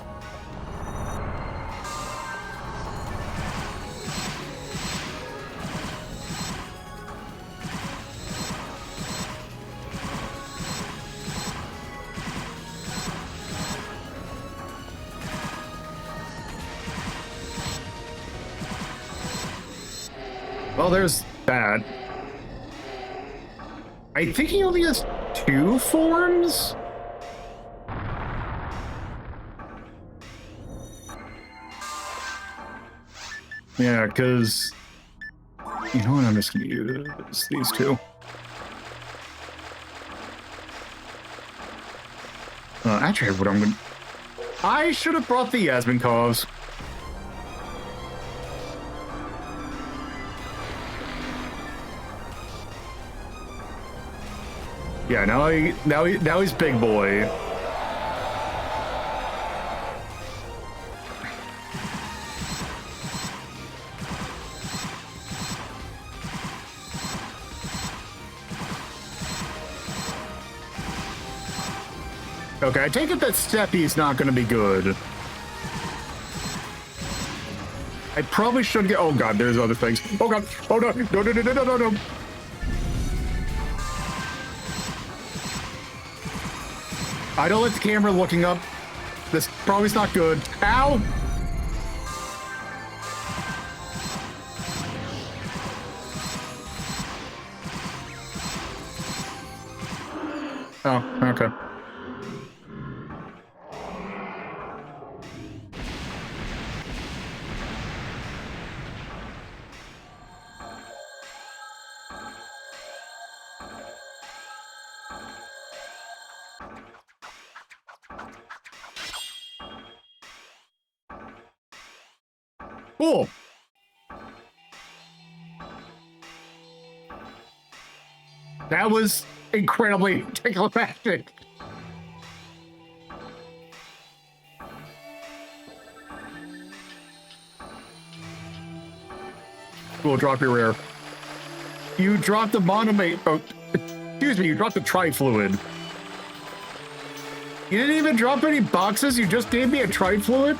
Well, there's that. I think he only has 2 forms? Yeah, because... You know what? I'm just going to use these 2. Actually, what I'm going to... I should have brought the Yasmin Cause. Yeah, now he's big boy. Okay, I take it that Steppy's not going to be good. I probably should get... Oh god, there's other things. Oh god, oh no, no. I don't like the camera looking up. This probably is not good. Ow! Oh, okay. Cool. That was incredibly anticlimactic. Cool, drop your rare. You dropped the monomate. Oh, excuse me, you dropped the tri-fluid. You didn't even drop any boxes, you just gave me a tri-fluid?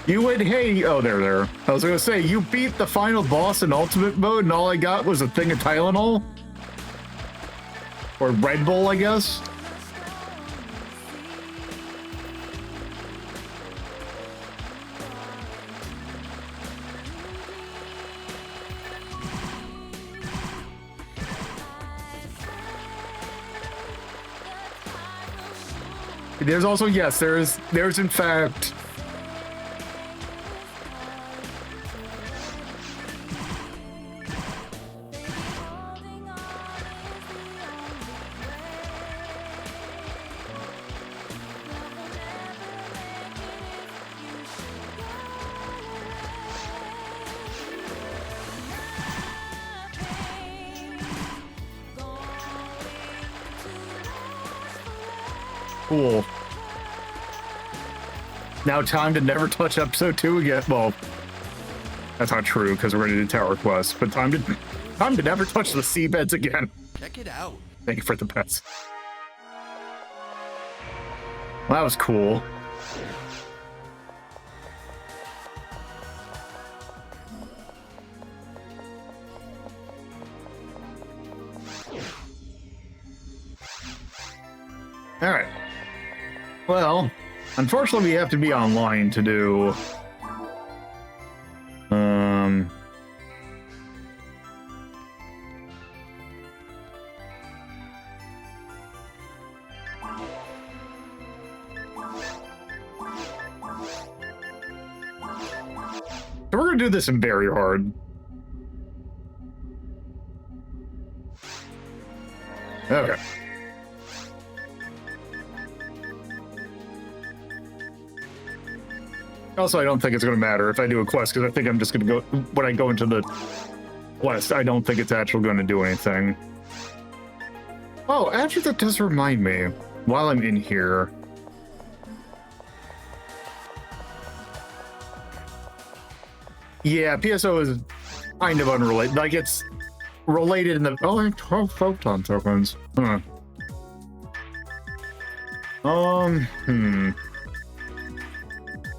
You went, hey, oh, there. I was gonna say, you beat the final boss in ultimate mode and all I got was a thing of Tylenol? Or Red Bull, I guess? There's also, yes, there's in fact... Cool. Now time to never touch episode 2 again. Well, that's not true because we're going to do Tower Quest, but time to never touch the seabeds again. Check it out. Thank you for the pets. Well, that was cool. All right. Well, unfortunately, we have to be online to do. So we're gonna do this in very hard. Okay. Also, I don't think it's going to matter if I do a quest, because I think I'm just going to go... When I go into the quest, I don't think it's actually going to do anything. Oh, actually, that does remind me, while I'm in here... Yeah, PSO is kind of unrelated. Like, it's related in the... Oh, I have 12 photon tokens. Huh.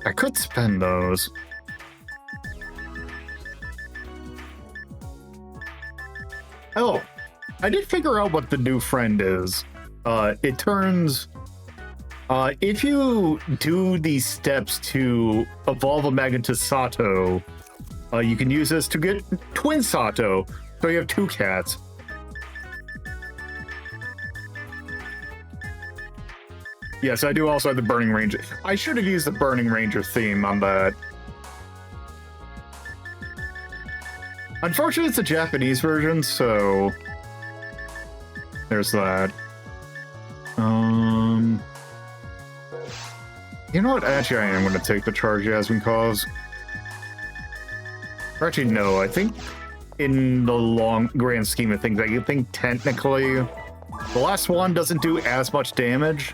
I could spend those. Oh, I did figure out what the new friend is. It turns... if you do these steps to evolve a magnet to Sato, you can use this to get twin Sato. So you have 2 cats. Yes, I do also have the Burning Ranger. I should have used the Burning Ranger theme on that. Unfortunately, it's a Japanese version, so... There's that. You know what? Actually, I am going to take the charge Yasmin calls. Or actually, no. I think in the long grand scheme of things, I think technically the last one doesn't do as much damage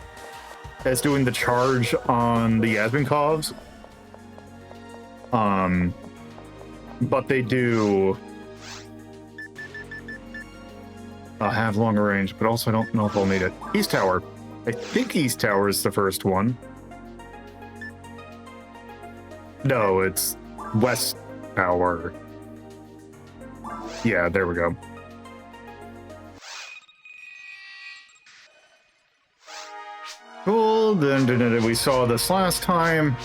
as doing the charge on the Yasminkovs. But they do have longer range, but also I don't know if I'll need it. East Tower. I think East Tower is the first one. No, it's West Tower. Yeah, there we go. Cool, then we saw this last time.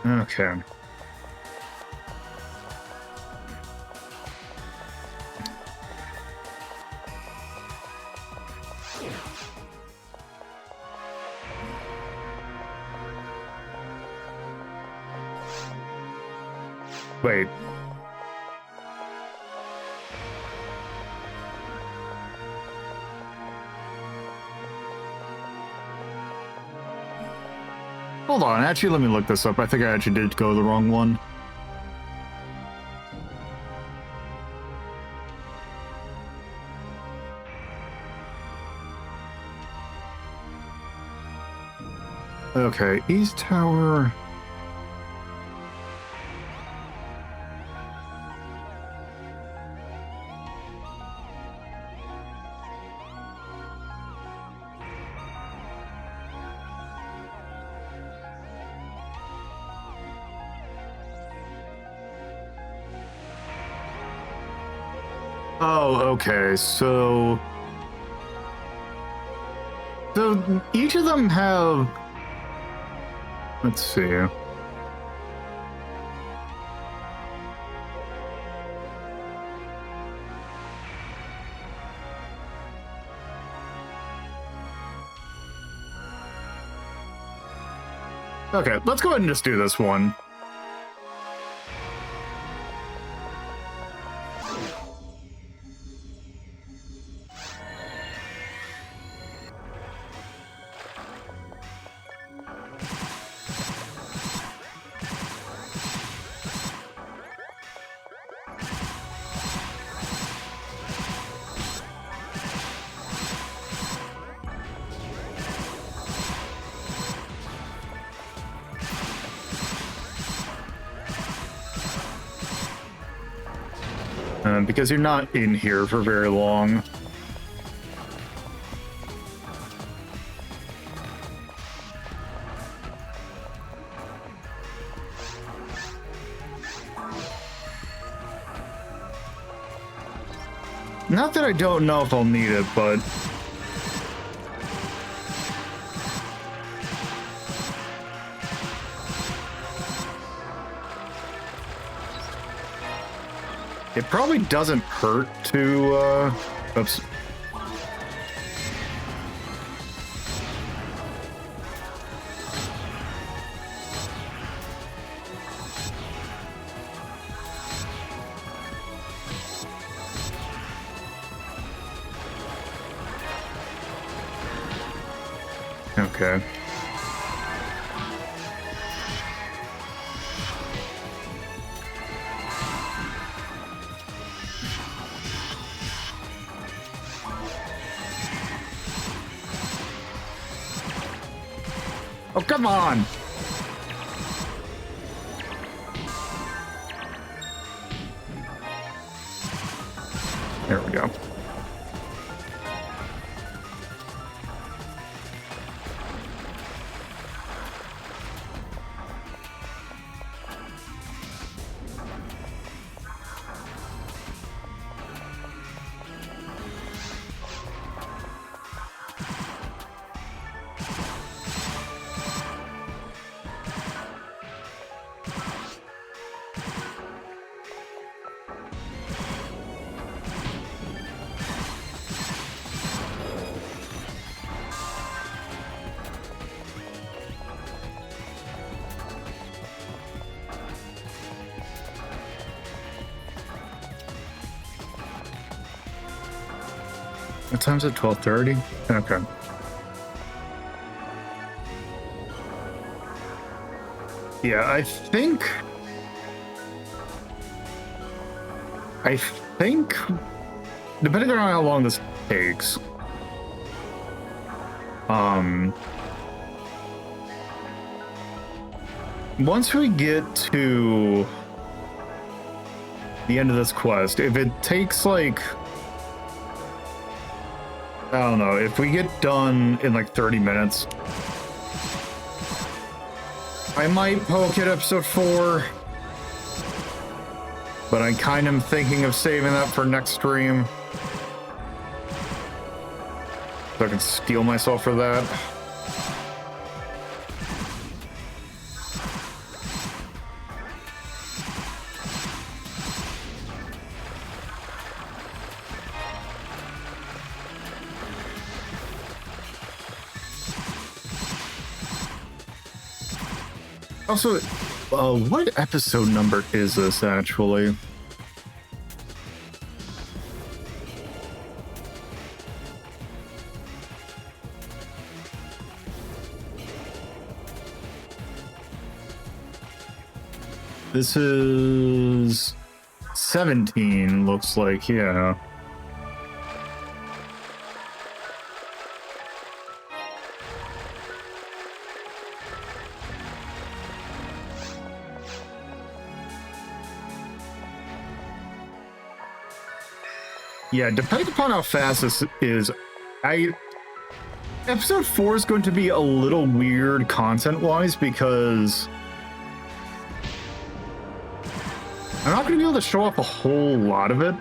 Okay. Wait. hold on. Actually, let me look this up. I think I actually did go the wrong one. Okay, East Tower. Oh, okay. So each of them have. Let's see. Okay, let's go ahead and just do this one. Because you're not in here for very long. Not that I don't know if I'll need it, but it probably doesn't hurt to, oops. Okay. Oh, come on! There we go. What time's it? 12:30? Okay. Yeah, I think, depending on how long this takes, once we get to the end of this quest, if it takes like, I don't know, if we get done in like 30 minutes, I might poke at episode 4, but I kind of am thinking of saving that for next stream, so I can steel myself for that. Also, what episode number is this actually? This is 17, looks like, yeah. Yeah, depending upon how fast this is, episode 4 is going to be a little weird content-wise because I'm not going to be able to show off a whole lot of it.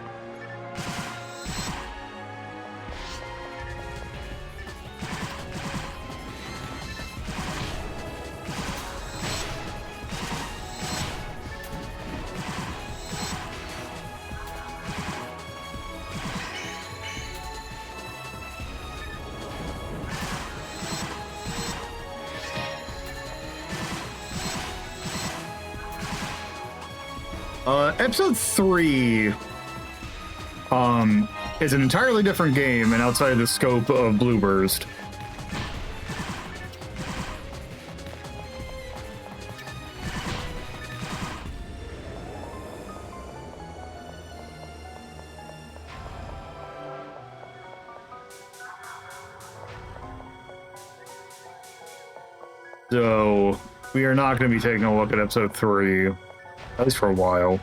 Episode 3 is an entirely different game and outside the scope of Blueburst. So we are not going to be taking a look at episode 3, at least for a while.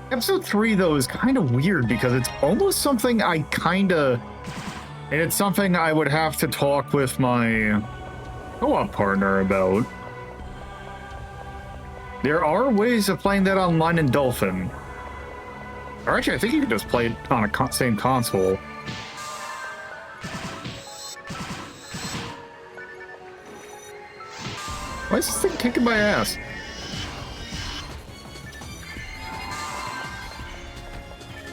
Episode 3, though, is kind of weird because it's almost something and it's something I would have to talk with my co-op partner about. There are ways of playing that online in Dolphin. Or actually, I think you can just play it on a same console. Why is this thing kicking my ass?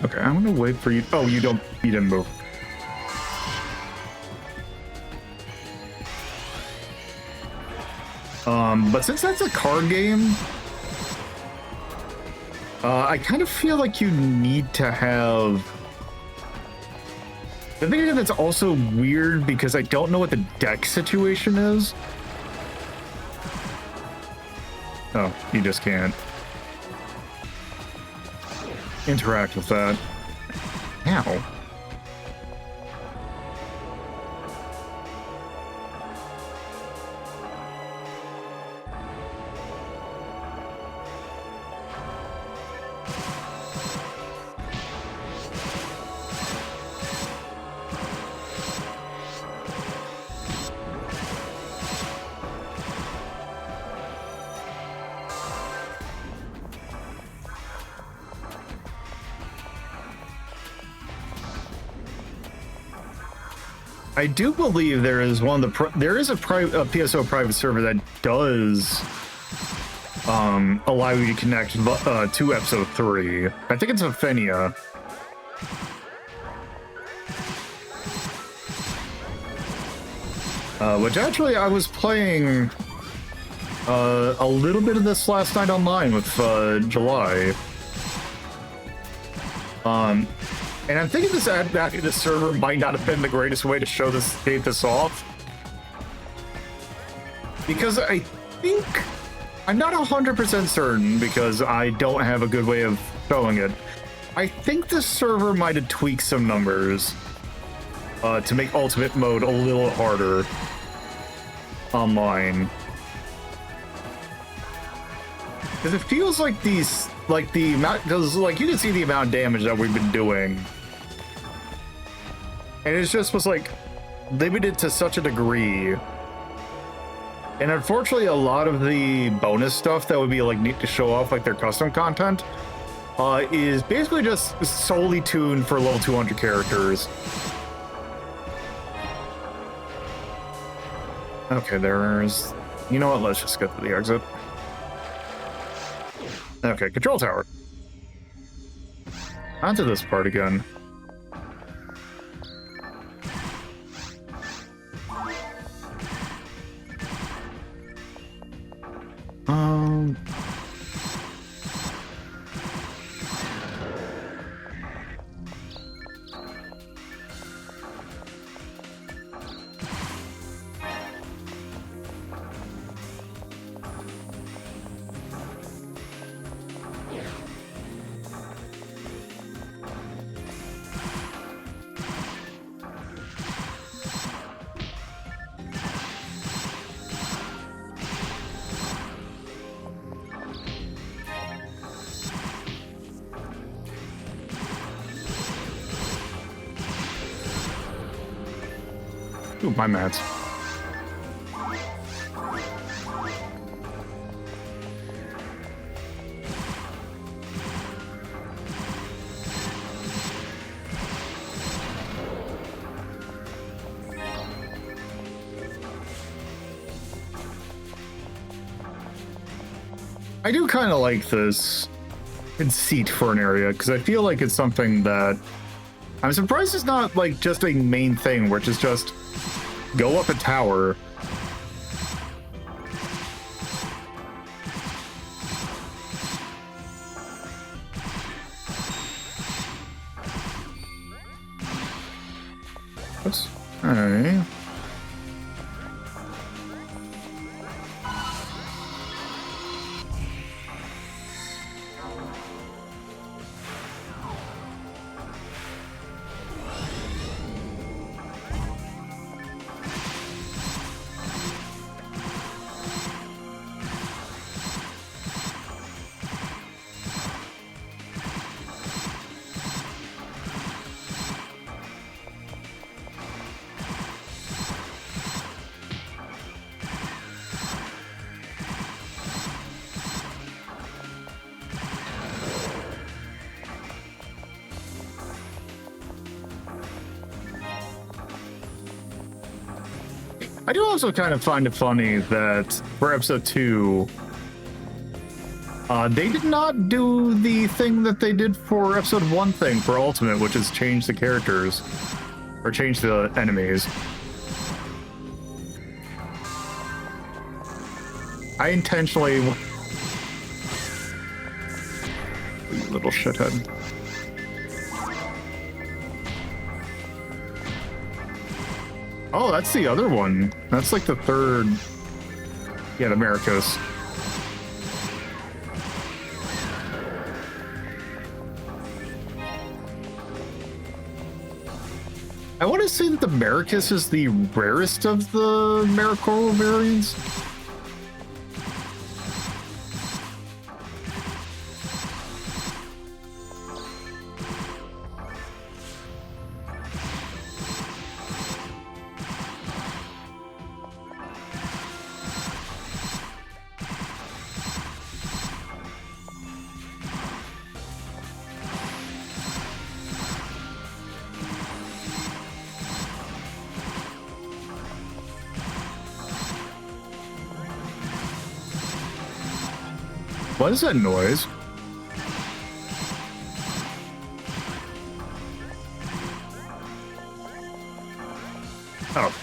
Okay, I'm gonna wait for you. Oh, you didn't move. But since that's a card game, I kind of feel like you need to have... The thing is, that's also weird because I don't know what the deck situation is. Oh, you just can't interact with that. Ow. I do believe there is a PSO private server that does allow you to connect to episode 3. I think it's Aphenia. Which actually I was playing a little bit of this last night online with July. And I'm thinking this server might not have been the greatest way to show this off. Because I'm not 100% certain because I don't have a good way of showing it. I think the server might have tweaked some numbers to make ultimate mode a little harder online. Because it feels like you can see the amount of damage that we've been doing. And it just was like limited to such a degree. And unfortunately, a lot of the bonus stuff that would be like neat to show off, like their custom content, is basically just solely tuned for level 200 characters. Okay, you know what, let's just get to the exit. Okay, control tower. Onto this part again. Ooh, my mats. I do kind of like this conceit for an area, because I feel like it's something that I'm surprised it's not like just a main thing, which is just go up a tower. Oops. All right. I do also kind of find it funny that for episode 2, they did not do the thing that they did for episode 1 thing for Ultimate, which is change the characters, or change the enemies. I intentionally... You little shithead. Oh, that's the other one. That's like the third. Yeah, the Maracos. I want to say that the Maracus is the rarest of the Maracoro variants. What is that noise? Oh.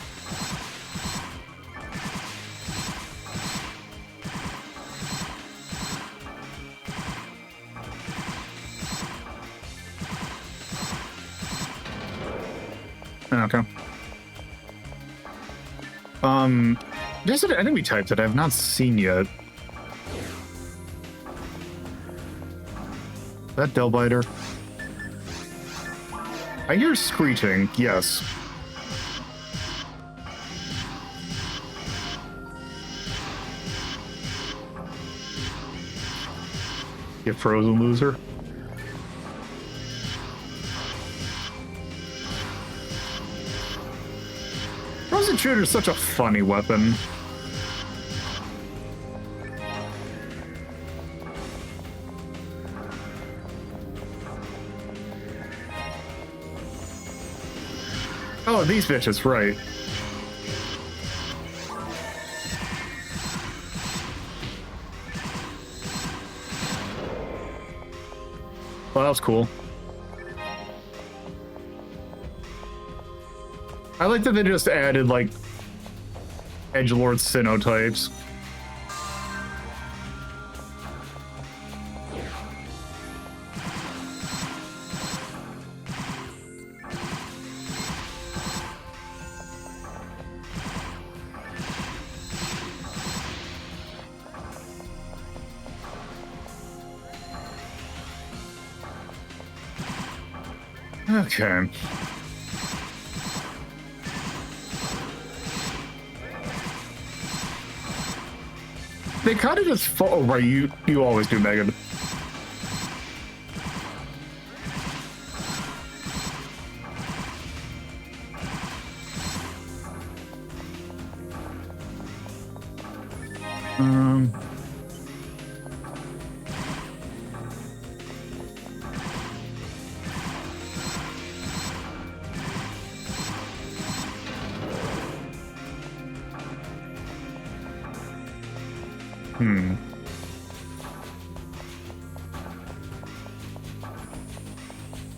Okay. There's an enemy type that I've not seen yet. That Delbiter. I hear screeching, yes. Get frozen, loser. Frozen shooter is such a funny weapon. Oh, these bitches, right. Well, that was cool. I like that they just added, like, Edgelord Sinnoh types. Okay. They kind of just fall. Oh, right, you always do, Megan. Um.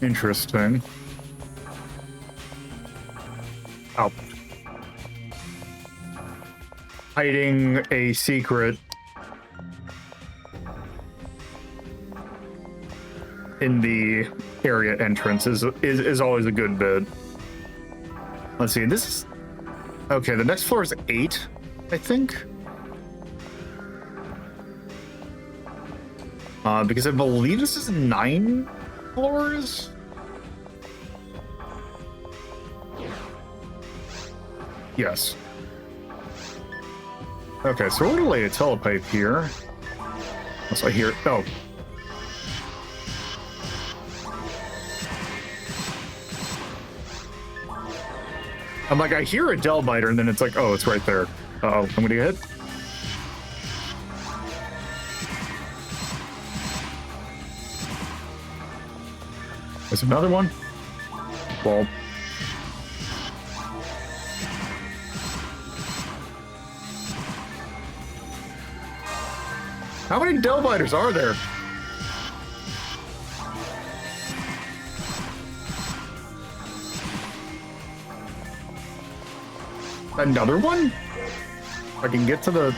Interesting. Oh. Hiding a secret in the area entrance is always a good bit. Let's see, this is... Okay, the next floor is 8, I think. Because I believe this is 9 floors? Yes. Okay, so we're gonna lay a telepipe here. Unless I hear... Oh. I'm like, I hear a Delbiter, and then it's like, oh, it's right there. Uh-oh, I'm gonna get hit. There's another one. Well. How many Delbiters are there? Another one? I can get to the...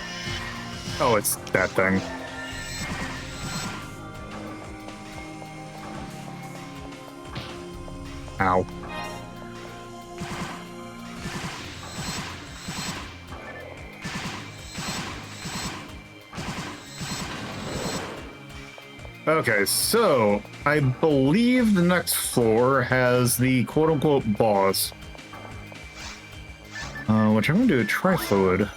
Oh, it's that thing. Ow. Okay, so I believe the next floor has the quote-unquote boss. Which I'm going to do a Trifluid.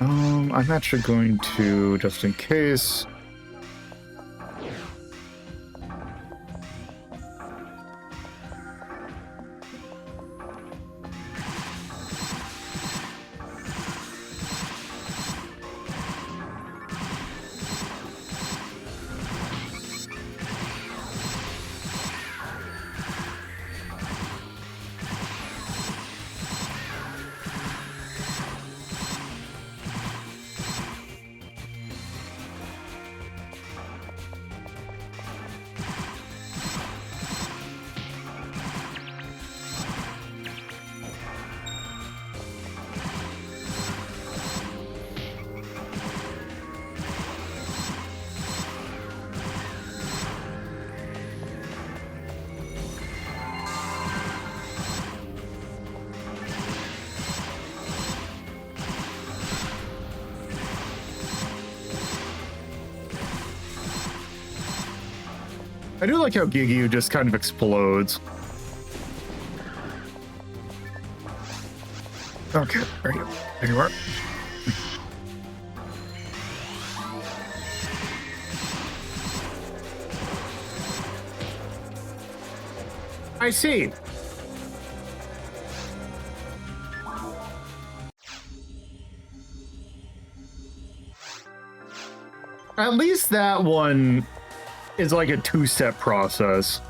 I'm actually going to, just in case... I do like how Gigyu just kind of explodes. Okay, there you are. I see. At least that one is like a 2-step process.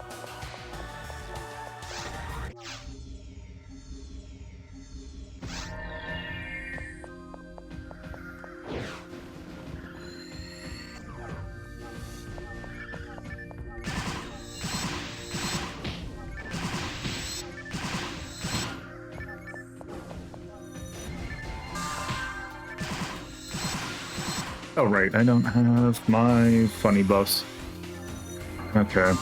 Oh, right, I don't have my funny buffs. Okay.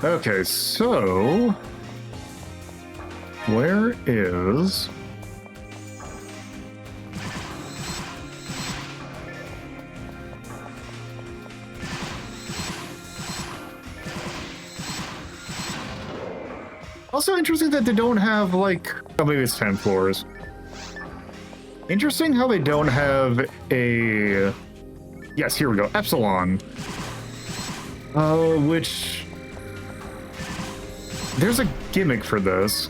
Okay, so... Where is... Also interesting that they don't have, like... Oh, maybe it's 10 floors. Interesting how they don't have a... Yes, here we go. Epsilon. Which... there's a gimmick for this.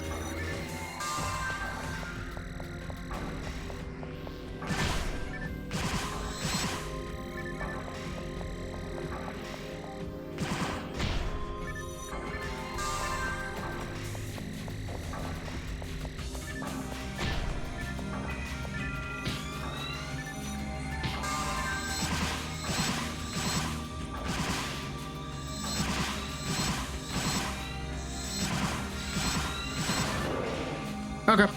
Okay.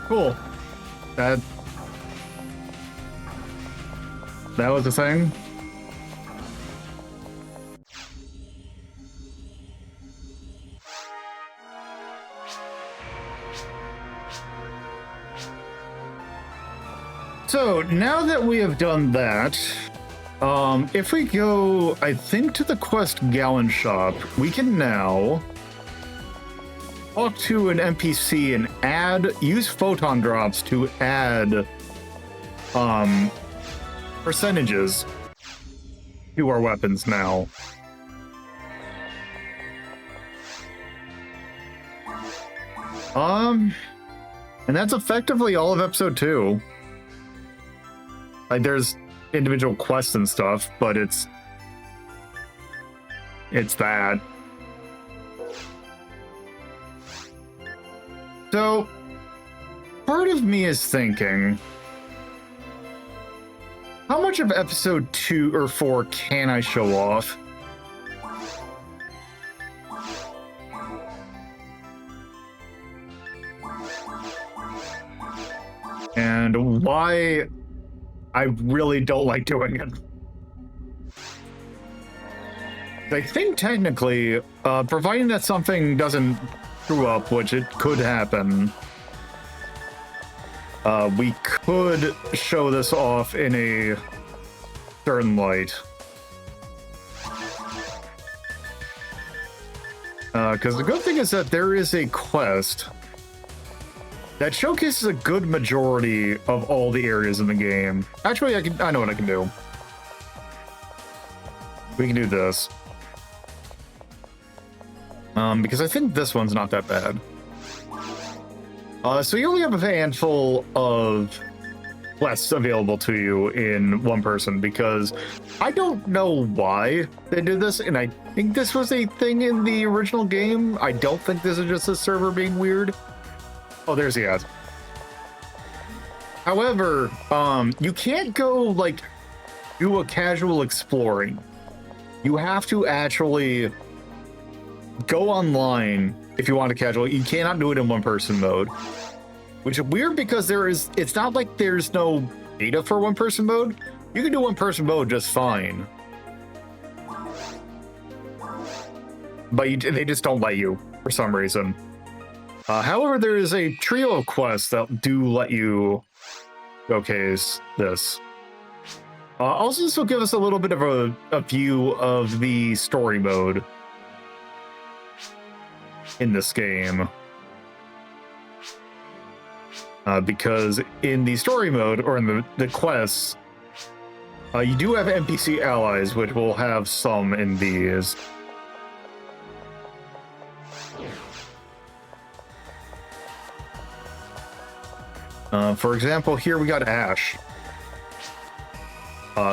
Cool. That was the thing. So now that we have done that, if we go, I think, to the quest gallon shop, we can now talk to an NPC and use photon drops to add percentages to our weapons now. And that's effectively all of episode 2. Like, there's individual quests and stuff, but it's that. So part of me is thinking, how much of episode 2 or 4 can I show off? And why I really don't like doing it. I think technically, providing that something doesn't screw up, which it could happen, we could show this off in a certain light. Because the good thing is that there is a quest that showcases a good majority of all the areas in the game. Actually, I know what I can do. We can do this. Because I think this one's not that bad. So you only have a handful of quests available to you in one person, because I don't know why they did this, and I think this was a thing in the original game. I don't think this is just a server being weird. Oh, there's the ad. However, you can't go, like, do a casual exploring. You have to actually go online if you want to casual. You cannot do it in one-person mode. Which is weird, because it's not like there's no data for one-person mode. You can do one-person mode just fine. But they just don't let you, for some reason. However, there is a trio of quests that do let you showcase this. Also, this will give us a little bit of a view of the story mode in this game. Because in the story mode, or in the quests, you do have NPC allies, which will have some in these. For example, here we got Ash,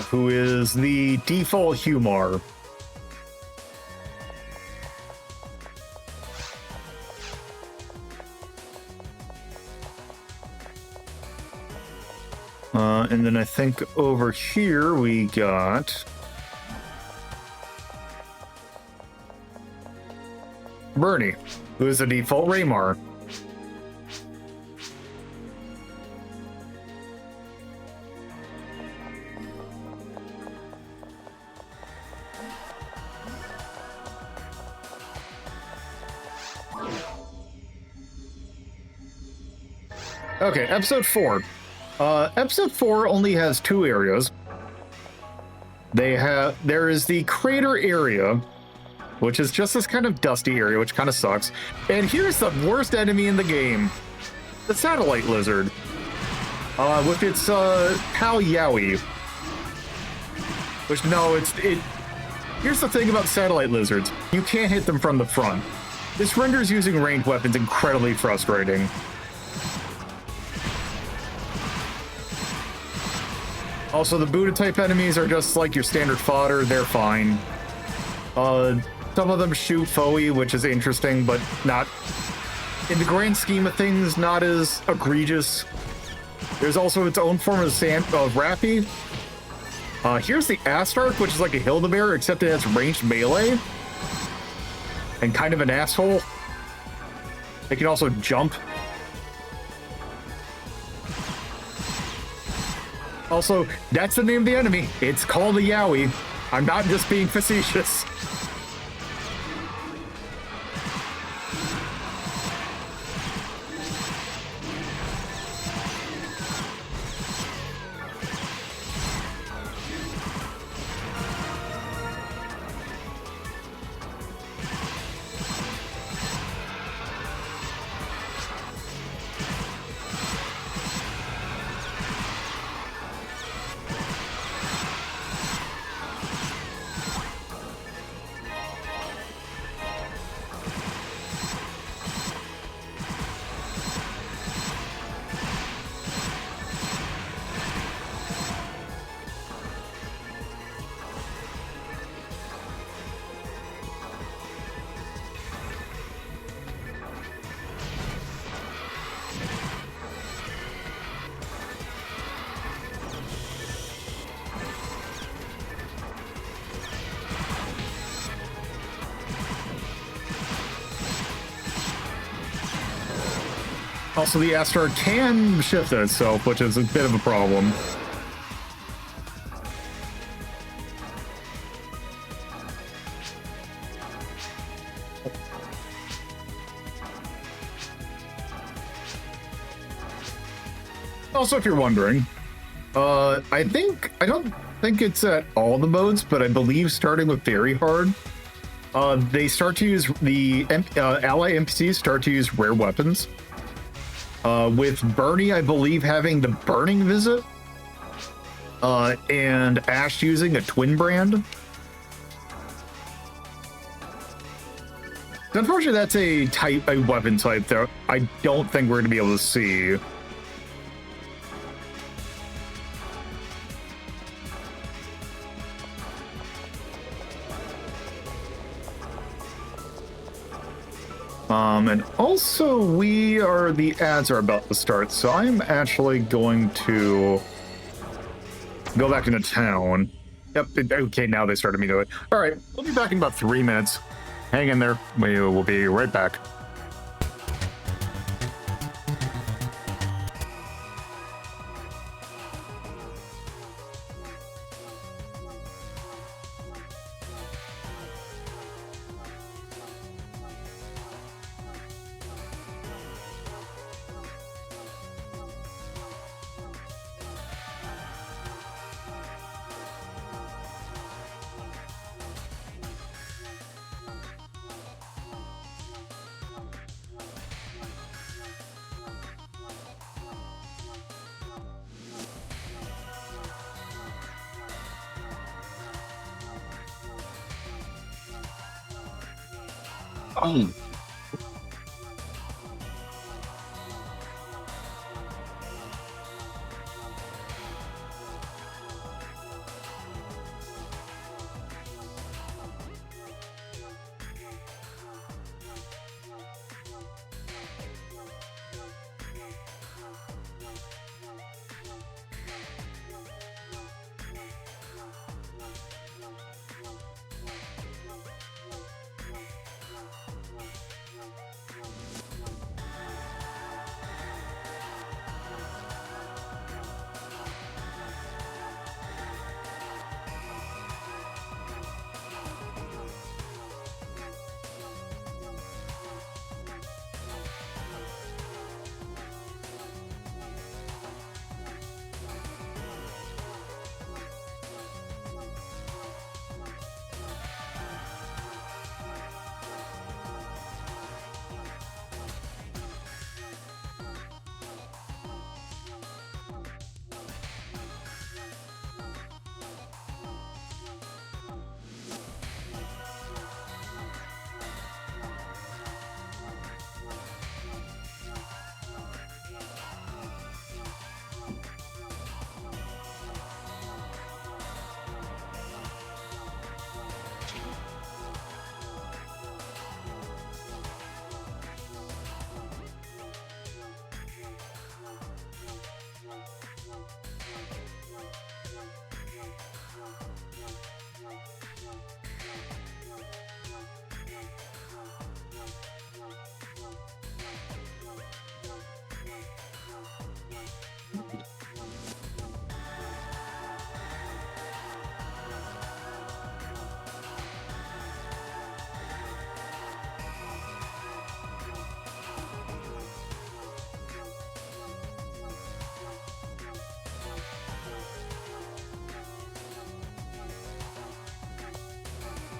who is the default Humar. And then I think over here we got Bernie, who is the default Raymar. Okay, episode 4. Episode 4 only has 2 areas. There is the crater area, which is just this kind of dusty area, which kind of sucks. And here's the worst enemy in the game, the satellite lizard, with its pal Yowie. Which, no, Here's the thing about satellite lizards. You can't hit them from the front. This renders using ranged weapons incredibly frustrating. Also, the Buddha-type enemies are just like your standard fodder. They're fine. Some of them shoot foe, which is interesting, but not, in the grand scheme of things, not as egregious. There's also its own form of Rappy. Here's the Astark, which is like a Hildebeer, except it has ranged melee. And kind of an asshole. It can also jump. Also, that's the name of the enemy. It's called a Yowie. I'm not just being facetious. Also, the Astar can shift itself, which is a bit of a problem. Also, if you're wondering, I don't think it's at all the modes, but I believe starting with very hard, they start to use the ally NPCs start to use rare weapons. With Bernie, I believe, having the Burning Visit, and Ash using a Twin Brand. Unfortunately, that's a weapon type that I don't think we're going to be able to see. And also the ads are about to start, so I'm actually going to go back into town. Yep, okay, now they started me to it. All right, we'll be back in about 3 minutes. Hang in there, we will be right back.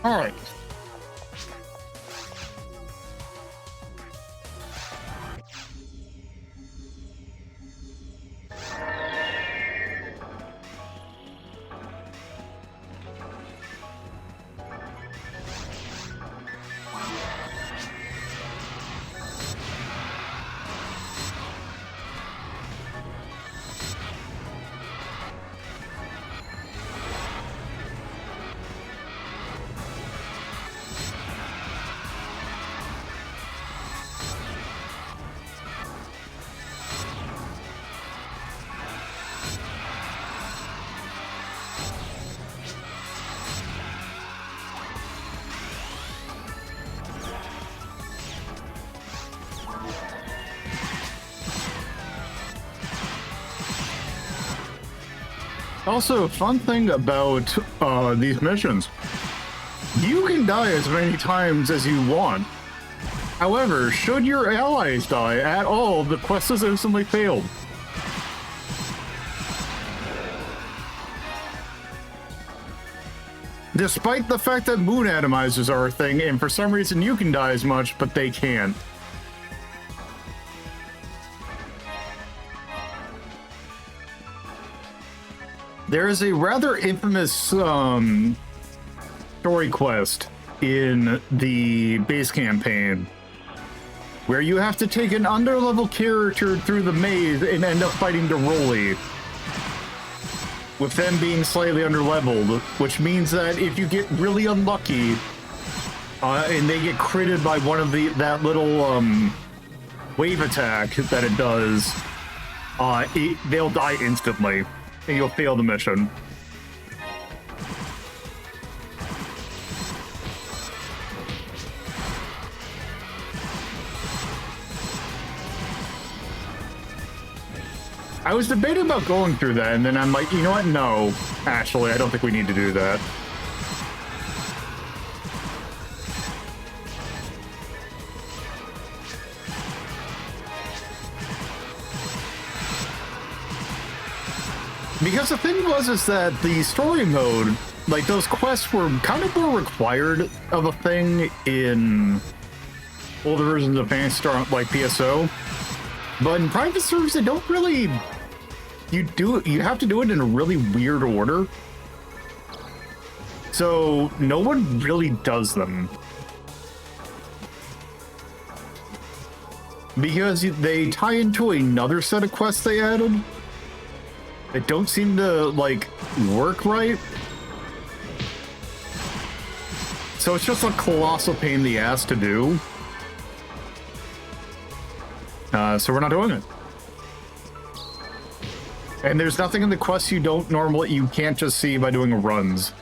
All right. Also, fun thing about these missions, you can die as many times as you want. However, should your allies die at all, the quest is instantly failed. Despite the fact that moon atomizers are a thing, and for some reason you can die as much, but they can't. There is a rather infamous story quest in the base campaign where you have to take an underlevel character through the maze and end up fighting the Rolly, with them being slightly underleveled, which means that if you get really unlucky and they get critted by one of that little wave attack that it does, they'll die instantly. And you'll fail the mission. I was debating about going through that, and then I'm like, you know what? No, actually, I don't think we need to do that. Because the thing is that the story mode, like those quests were kind of more required of a thing in older versions of Phantasy Star, like PSO. But in private servers, they don't really, you have to do it in a really weird order. So no one really does them. Because they tie into another set of quests they added. They don't seem to, like, work right. So it's just a colossal pain in the ass to do. So we're not doing it. And there's nothing in the quests you can't just see by doing runs.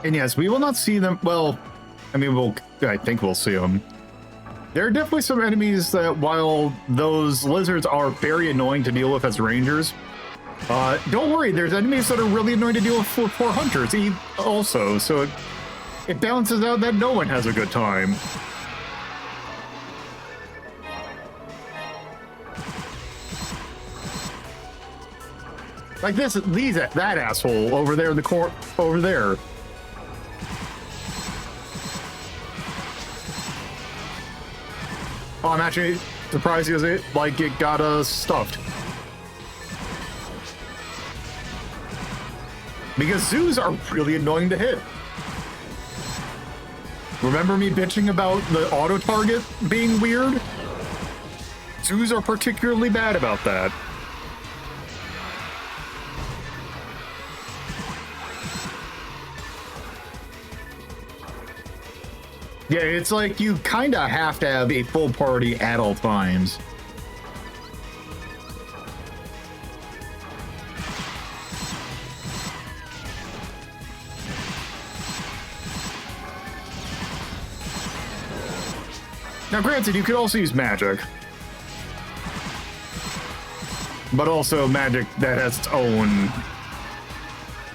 And yes, we will not see them. Well, I mean, I think we'll see them. There are definitely some enemies that, while those lizards are very annoying to deal with as rangers, don't worry, there's enemies that are really annoying to deal with for hunters also, so it balances out that no one has a good time. Like that asshole over there in the corner, over there. Oh, I'm actually surprised because it got us stuffed. Because zoos are really annoying to hit. Remember me bitching about the auto target being weird? Zoos are particularly bad about that. Yeah, it's like you kind of have to have a full party at all times. Now, granted, you could also use magic. But also magic that has its own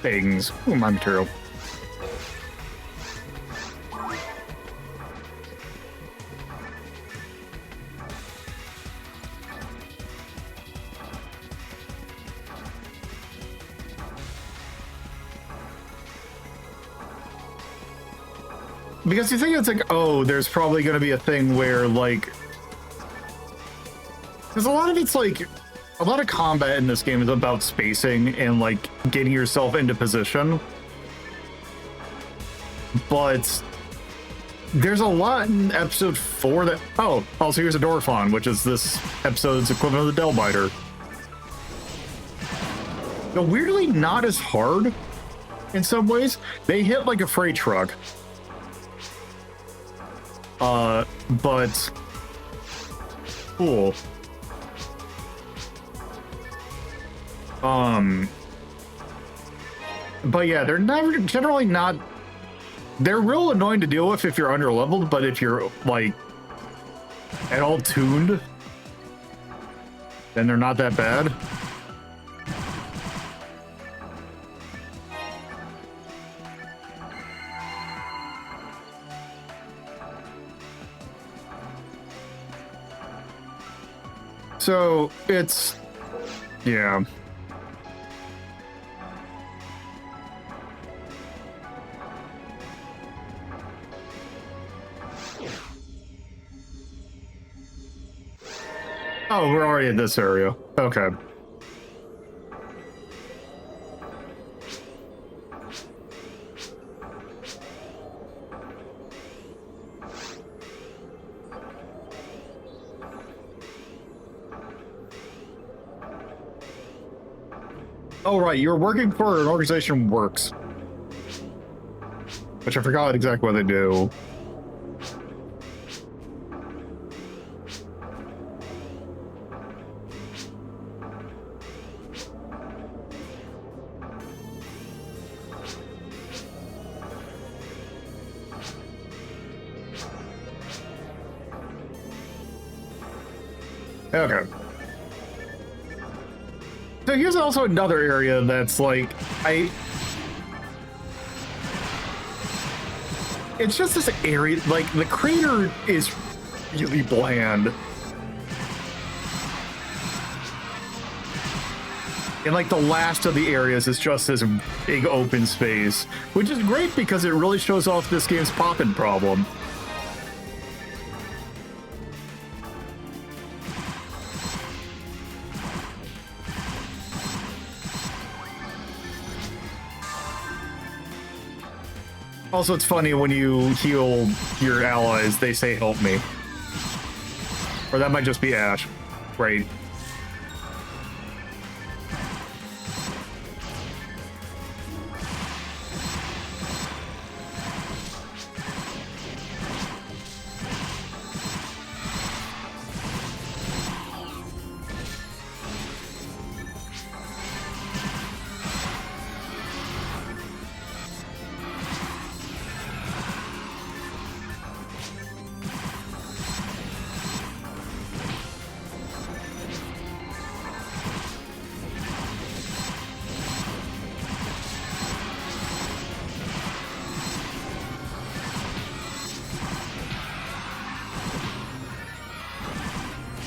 things. Ooh, my material. Because you think it's like, oh, there's probably going to be a thing where, like... Because a lot of it's, like... A lot of combat in this game is about spacing and, like, getting yourself into position. But... There's a lot in episode 4 that... Oh, also here's a Dorphon, which is this episode's equivalent of the Delbiter. But weirdly not as hard in some ways. They hit like a freight truck. But cool. But yeah, they're never generally not. They're real annoying to deal with if you're under leveled, but if you're like at all tuned, then they're not that bad. So it's, yeah. Oh, we're already in this area. Okay. Oh, right, you're working for an organization Works. Which I forgot exactly what they do. Okay. So here's also another area that's like, it's just this area, like the crater is really bland. And like the last of the areas is just this big open space, which is great because it really shows off this game's poppin' problem. Also, it's funny when you heal your allies, they say, help me. Or that might just be Ash. Great.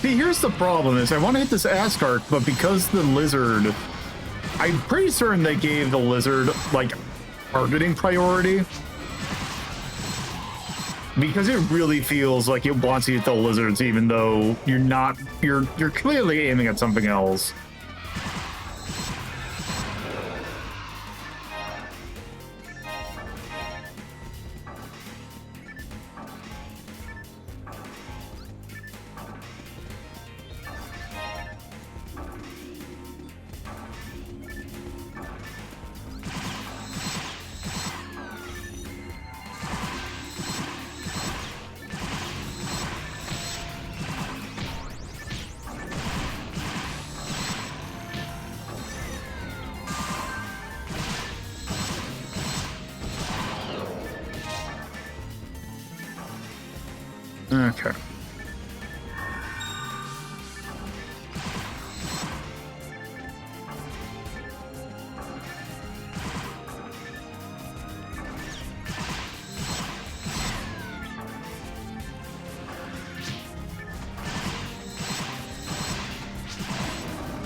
See, here's the problem is I want to hit this Asgard, but because the lizard, I'm pretty certain they gave the lizard like targeting priority. Because it really feels like it wants you to hit the lizards even though you're not, you're clearly aiming at something else. Okay.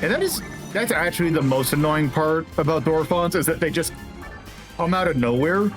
And that's actually the most annoying part about Dorphons, is that they just come out of nowhere.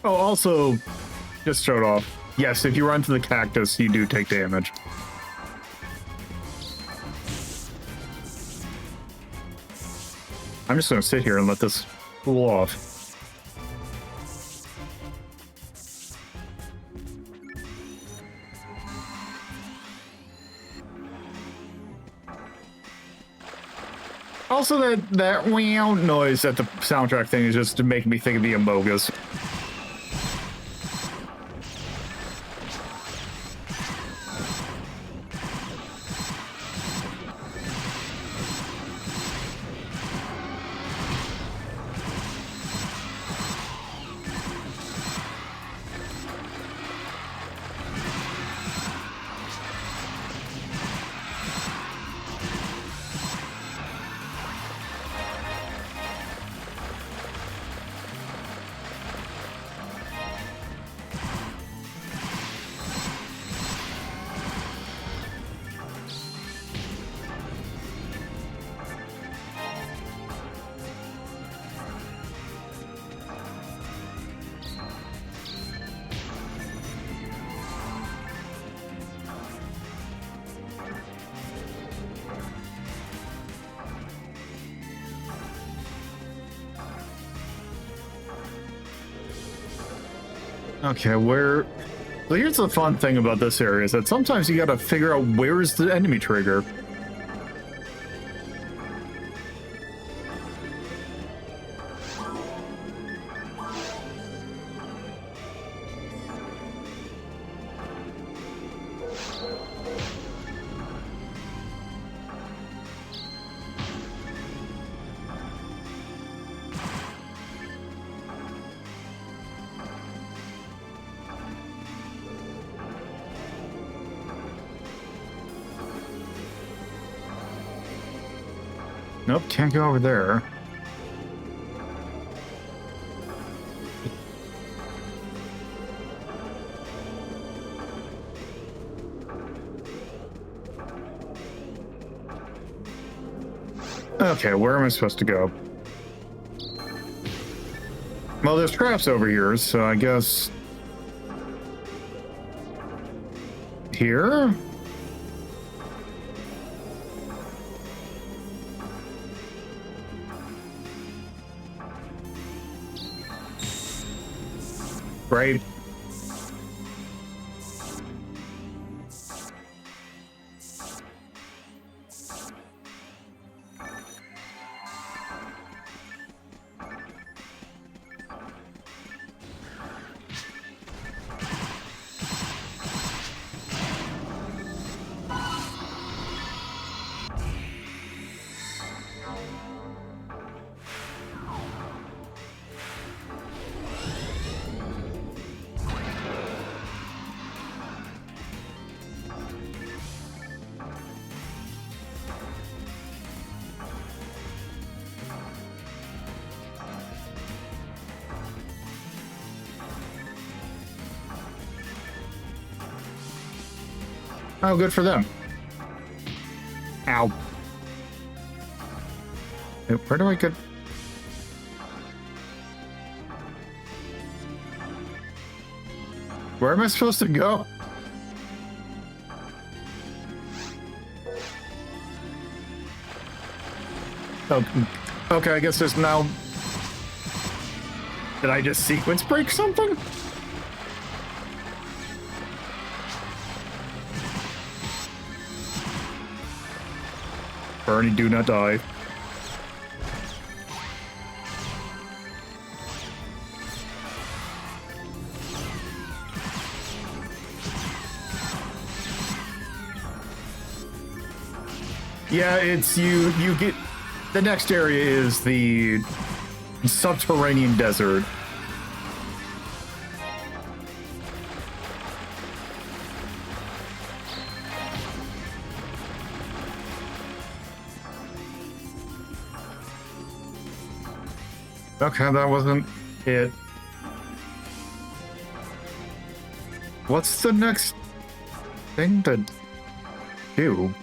Oh, also, just showed off. Yes, if you run to the cactus, you do take damage. I'm just gonna sit here and let this cool off. Also, that meow noise at the soundtrack thing is just to make me think of the Amogus. Okay, so here's the fun thing about this area is that sometimes you gotta figure out where's the enemy trigger. Nope, can't go over there. Okay, where am I supposed to go? Well, there's traps over here, so I guess... here? Right. Oh, good for them. Ow. Where do I get... Where am I supposed to go? Oh, okay, I guess there's now... Did I just sequence break something? Bernie, do not die. Yeah, it's you get the next area is the subterranean desert. Okay, that wasn't it. What's the next thing to do?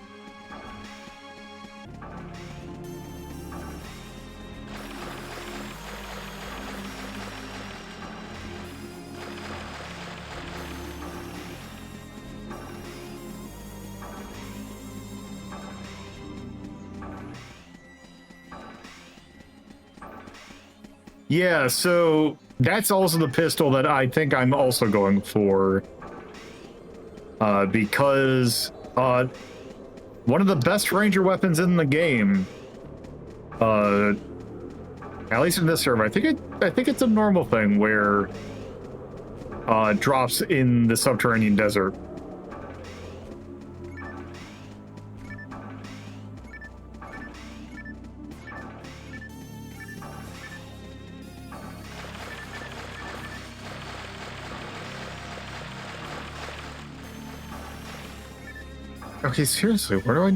Yeah, so that's also the pistol that I think I'm also going for. Because one of the best ranger weapons in the game, at least in this server, I think it's a normal thing where drops in the subterranean desert. Okay, seriously, where do I...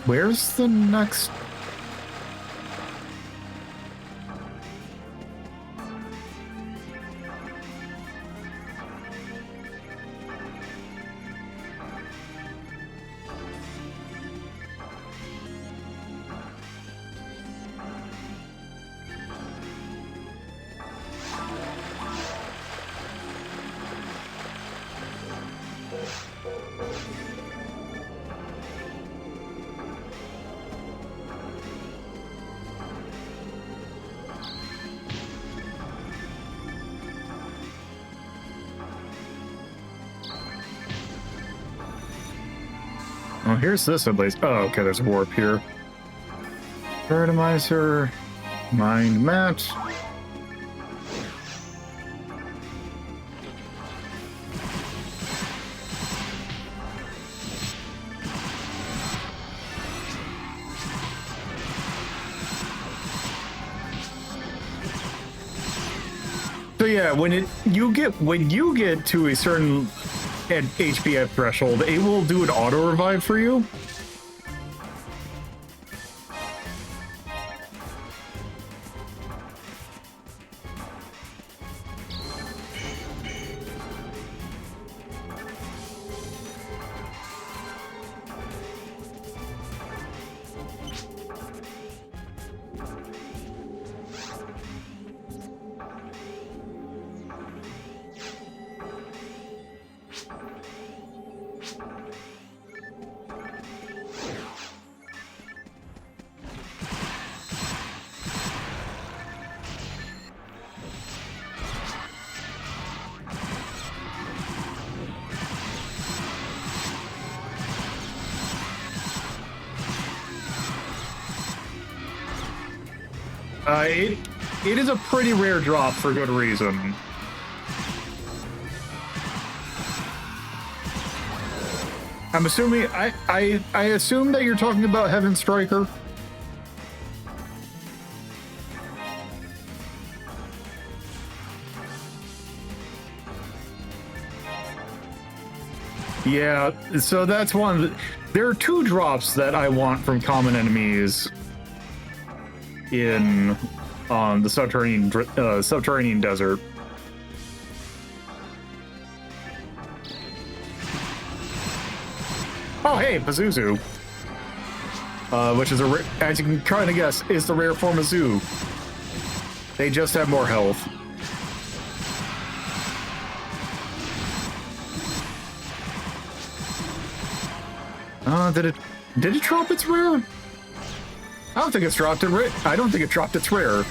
Where's the next... Oh, here's this at least. Oh, okay, there's a warp here. Randomizer, mind match. So yeah, when you get to a certain HP threshold, it will do an auto revive for you. It is a pretty rare drop for good reason. I'm assuming I assume that you're talking about Heaven Striker. Yeah, so that's one. There are two drops that I want from common enemies in the subterranean desert. Oh, hey, Pazuzu. Which is as you can kind of guess, is the rare form of Zoo. They just have more health. Did it drop its rare? I don't think it's dropped it rare. I don't think it dropped its rare.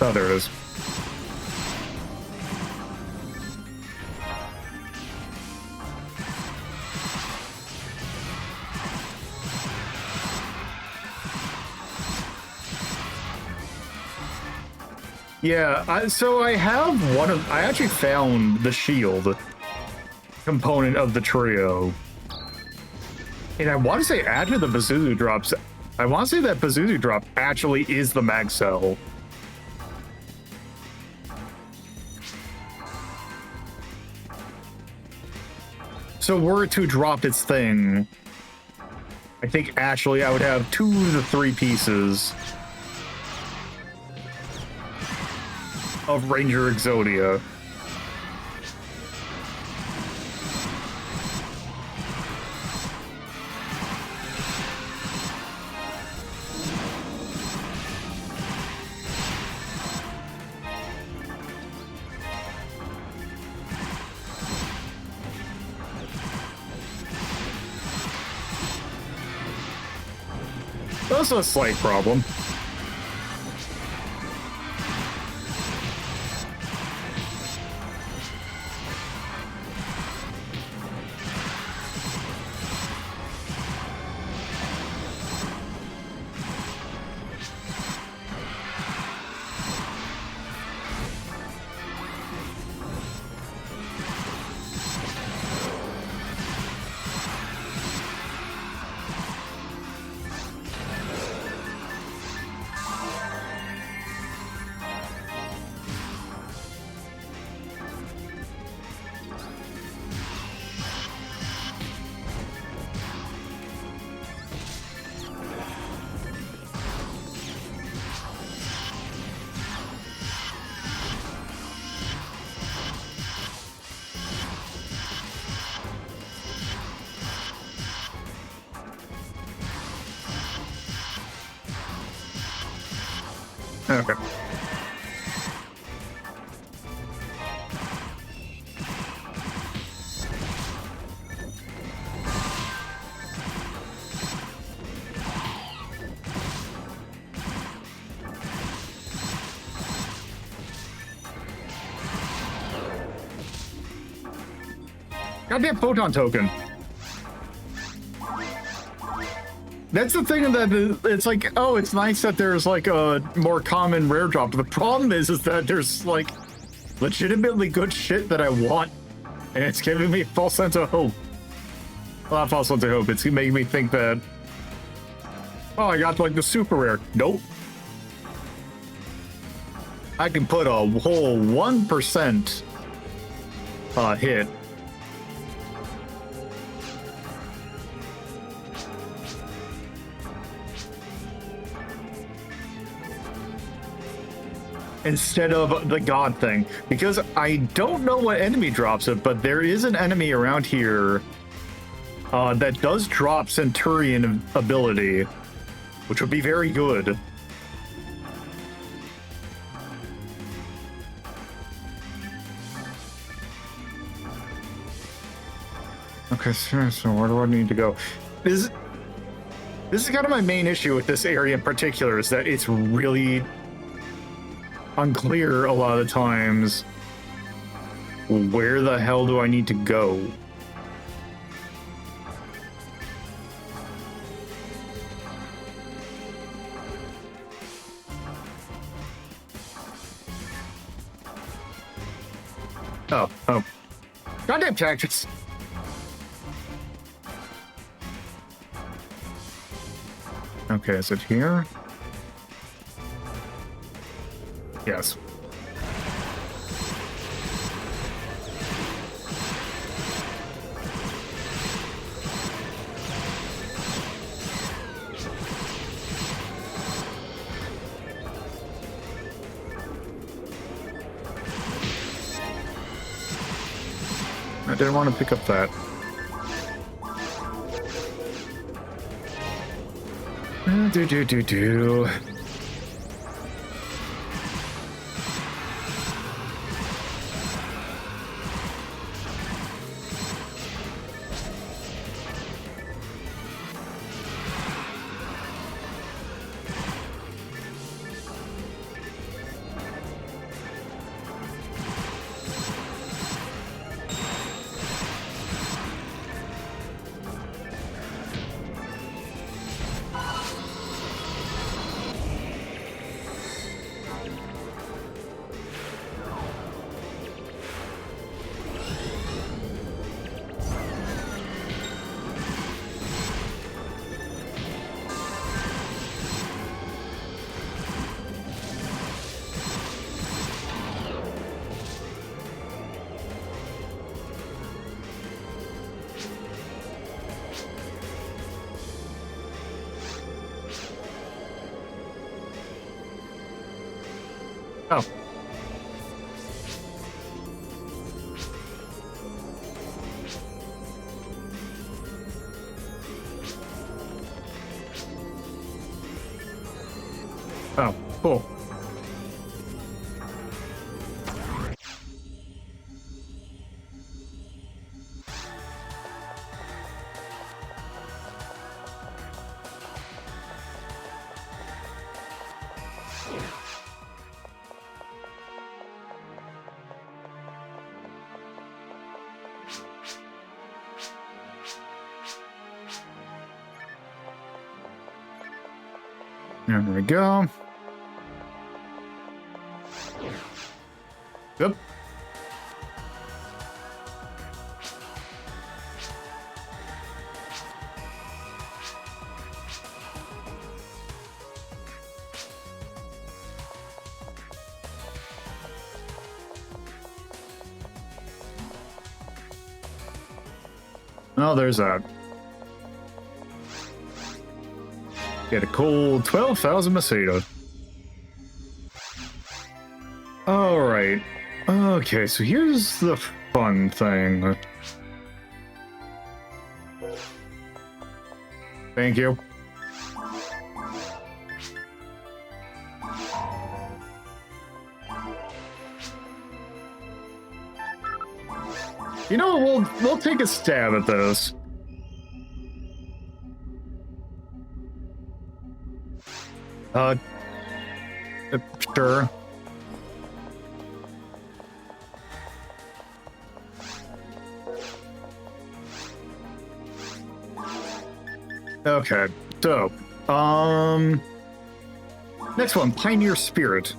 Oh, there it is. Yeah, so I have one of... I actually found the shield component of the trio. And I want to say after the Pazuzu drops, I want to say that Pazuzu drop actually is the mag cell. So were it to drop its thing, I think actually I would have 2 of the 3 pieces of Ranger Exodia. That's a slight problem. Okay. Goddamn photon token. That's the thing that it's like, oh, it's nice that there's like a more common rare drop. The problem is that there's like legitimately good shit that I want, and it's giving me a false sense of hope. Well, not false sense of hope. It's making me think that, oh, I got like the super rare. Nope. I can put a whole 1% hit. Instead of the god thing, because I don't know what enemy drops it, but there is an enemy around here that does drop Centurion ability, which would be very good. Okay, so where do I need to go? This is kind of my main issue with this area in particular, is that it's really unclear a lot of the times. Where the hell do I need to go? Oh. Goddamn tactics. Okay, is it here? Yes. I didn't want to pick up that. Do. Oh. Oh, cool. There we go. Yep. Oh, there's that. Get a cool 12,000 Macedo. All right. Okay, so here's the fun thing. Thank you. You know, we'll take a stab at this. Sure. Okay, so, next one, Pioneer Spirit.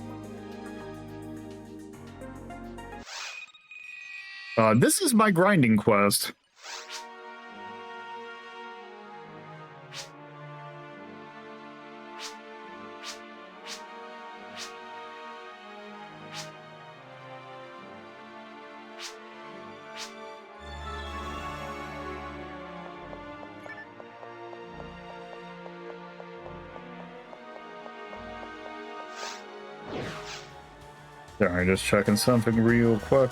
This is my grinding quest. Sorry, just checking something real quick.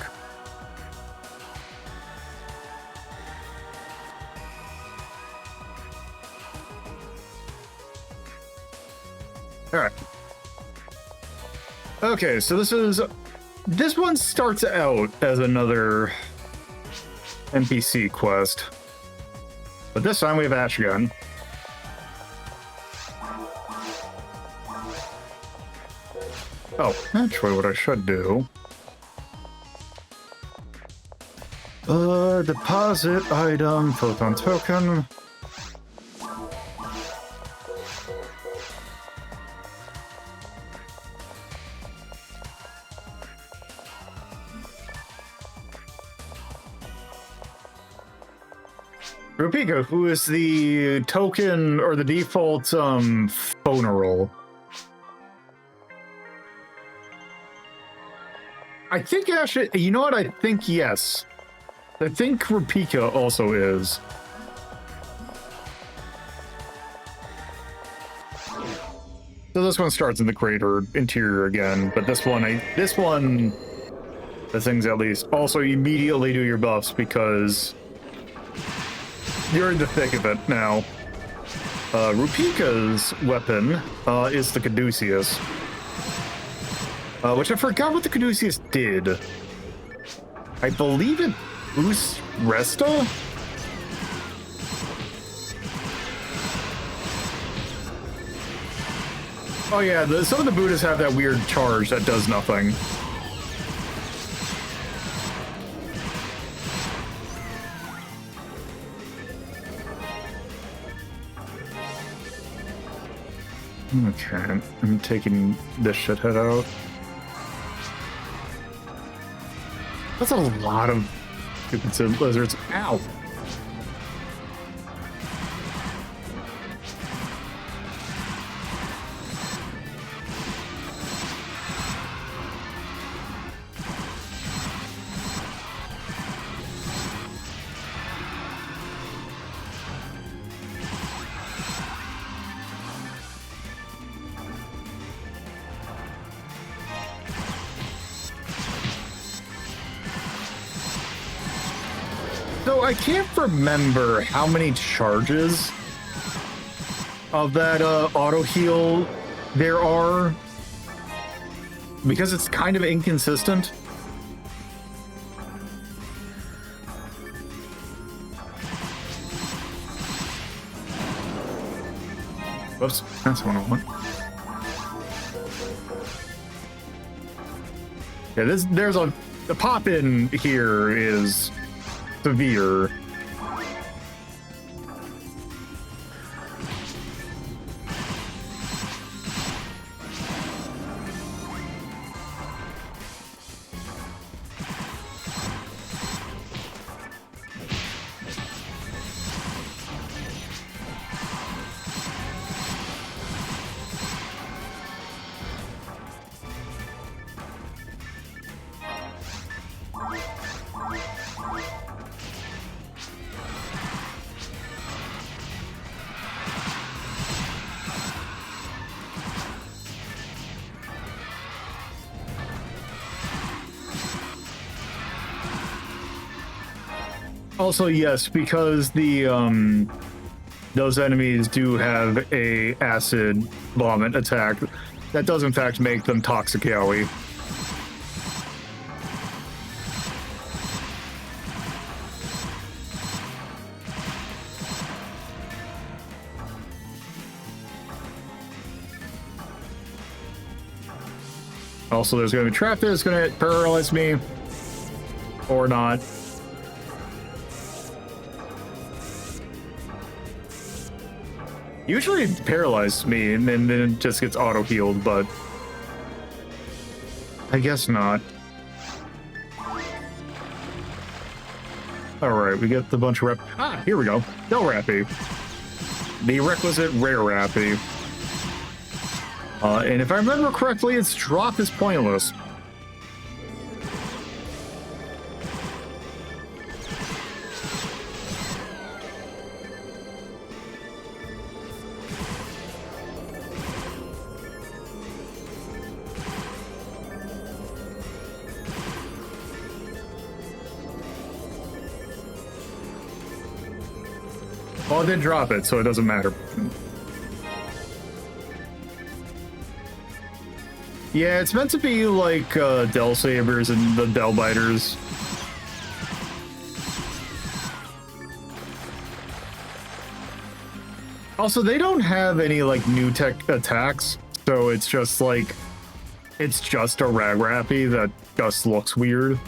Alright. Okay, so this one starts out as another NPC quest. But this time we have Ash again. Oh, actually what I should do. Deposit item, photon token. Rupika, who is the token or the default funeral. I think actually, you know what? I think yes. I think Rupika also is. So this one starts in the crater interior again, but this one, the things at least. Also, immediately do your buffs because you're in the thick of it now. Rupika's weapon is the Caduceus. Which I forgot what the Caduceus did. I believe it boosts Resta? Oh yeah, some of the Buddhas have that weird charge that does nothing. Okay, I'm taking this shithead out. That's a lot of stupid lizards. Ow! So I can't remember how many charges of that auto heal there are, because it's kind of inconsistent. Whoops, that's what I want. Yeah, there's the pop in here is severe. Also, yes, because the those enemies do have a acid vomit attack, that does in fact make them toxic yaoi. Also, there's going to be a trap there that's going to paralyze me, or not. Usually it paralyzes me and then it just gets auto healed, but I guess not. Alright, we get the bunch of here we go. Del Rappy. The requisite rare Rappy. And if I remember correctly, its drop is pointless. Well, I didn't drop it, so it doesn't matter. Yeah, it's meant to be like Del Sabers and the Del Biters. Also, they don't have any like new tech attacks, so it's just like it's just a Rag Rappy that just looks weird.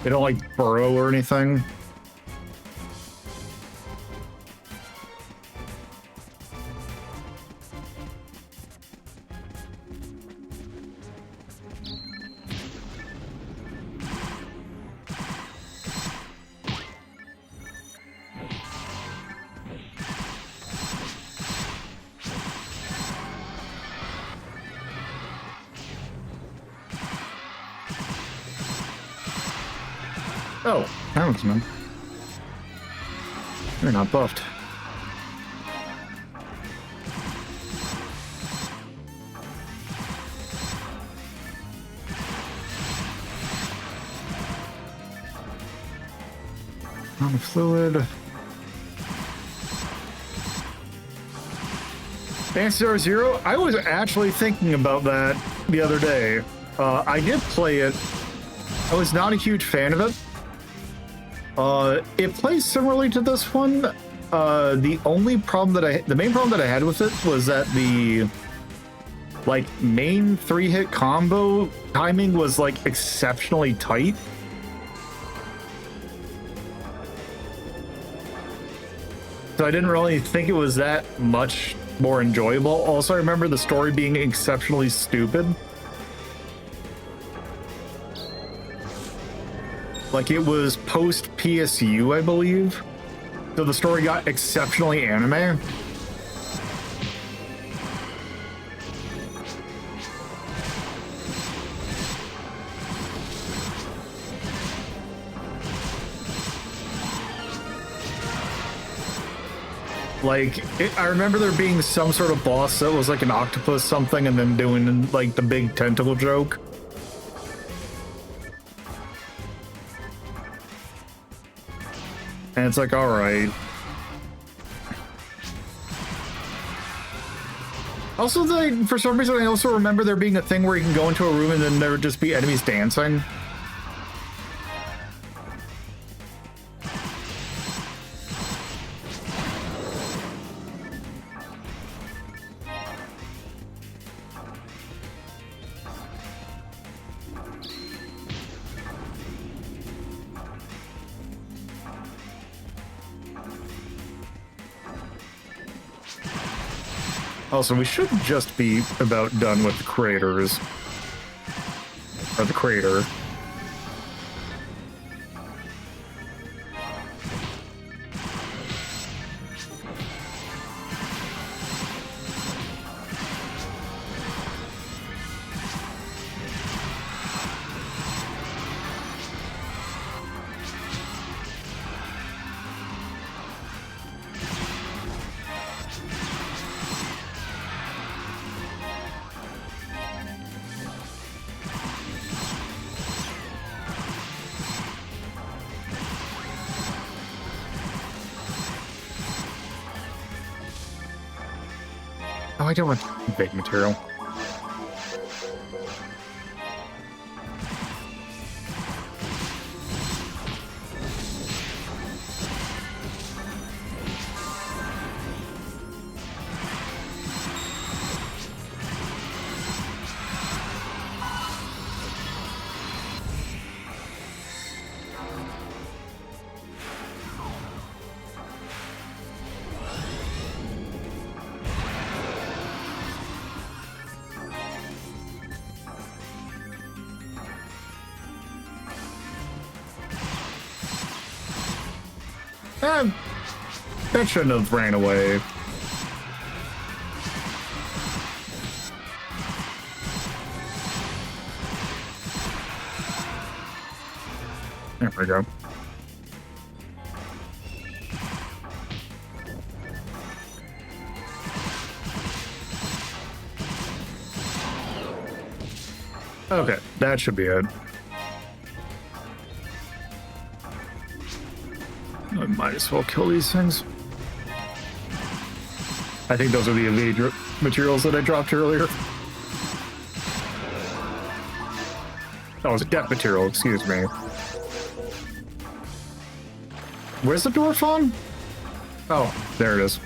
They don't like burrow or anything. Oh, talisman. You're not buffed. On the fluid. Phantasy 0, I was actually thinking about that the other day. I did play it. I was not a huge fan of it. It plays similarly to this one. The main problem that I had with it was that the like main 3-hit combo timing was like exceptionally tight. So I didn't really think it was that much more enjoyable. Also, I remember the story being exceptionally stupid. Like, it was post PSU, I believe. So the story got exceptionally anime. Like, I remember there being some sort of boss that was like an octopus something and then doing like the big tentacle joke. And it's like, all right. Also, for some reason, I also remember there being a thing where you can go into a room and then there would just be enemies dancing. Also, we should just be about done with the craters. Or the crater. Oh, I don't want big material. That shouldn't have ran away. There we go. Okay, that should be it. I might as well kill these things. I think those are the evade materials that I dropped earlier. Oh, it's a death material, excuse me. Where's the dwarf on? Oh, there it is.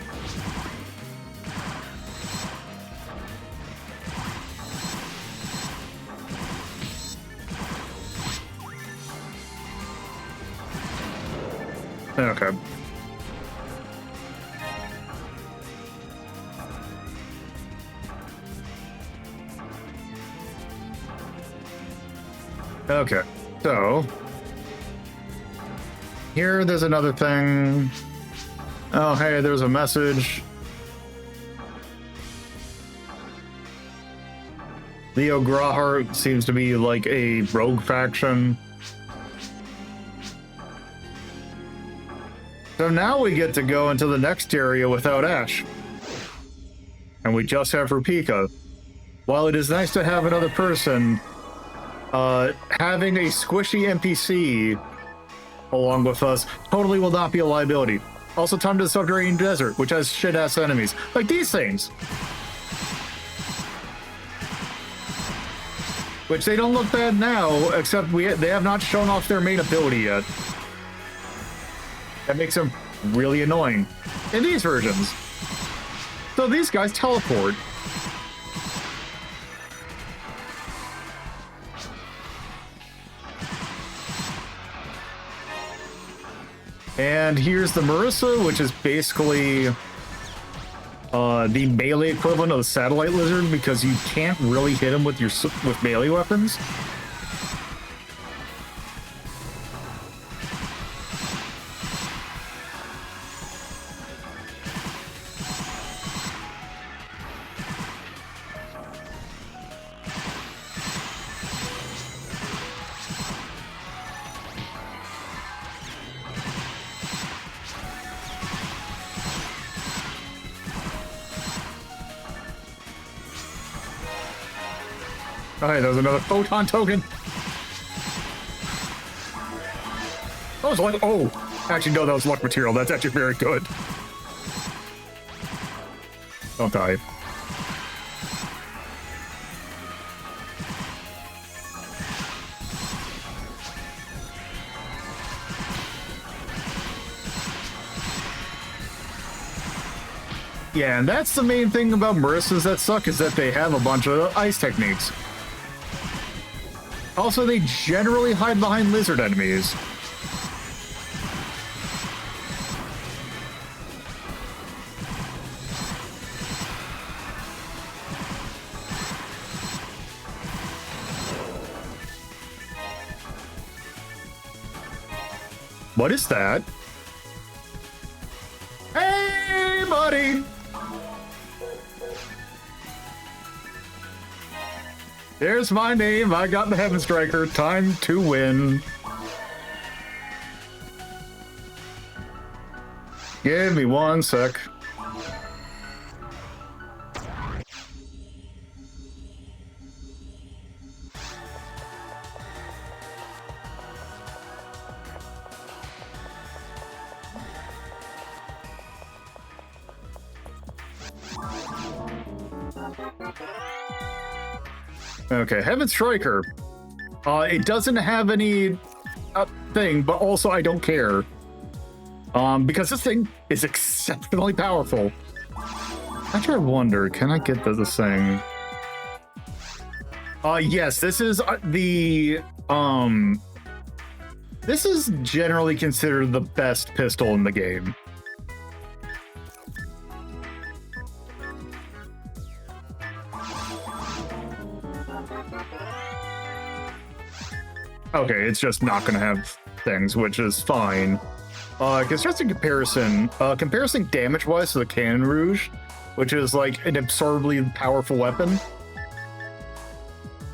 Okay. Okay, so there's another thing. Oh, hey, there's a message. Leo Grahart seems to be like a rogue faction. So now we get to go into the next area without Ash. And we just have Rupika. While it is nice to have another person, having a squishy NPC along with us totally will not be a liability. Also, time to the subterranean desert, which has shit-ass enemies. Like these things. Which they don't look bad now, except they have not shown off their main ability yet. That makes them really annoying in these versions. So these guys teleport. And here's the Marissa, which is basically the melee equivalent of the satellite lizard, because you can't really hit him with melee weapons. Oh, hey, there's another photon token. I was like, oh. Actually, no, that was luck material. That's actually very good. Don't die. Yeah, and that's the main thing about Maristas that suck, is that they have a bunch of ice techniques. Also, they generally hide behind lizard enemies. What is that? Hey, buddy! There's my name. I got the Heaven Striker. Time to win. Give me 1 sec. Okay, Heaven Striker. It doesn't have any thing, but also I don't care. Because this thing is exceptionally powerful. Actually, I wonder, can I get this thing? Yes, this is this is generally considered the best pistol in the game. Okay, it's just not going to have things, which is fine. Because just in comparison, damage-wise to the Cannon Rouge, which is like an absurdly powerful weapon,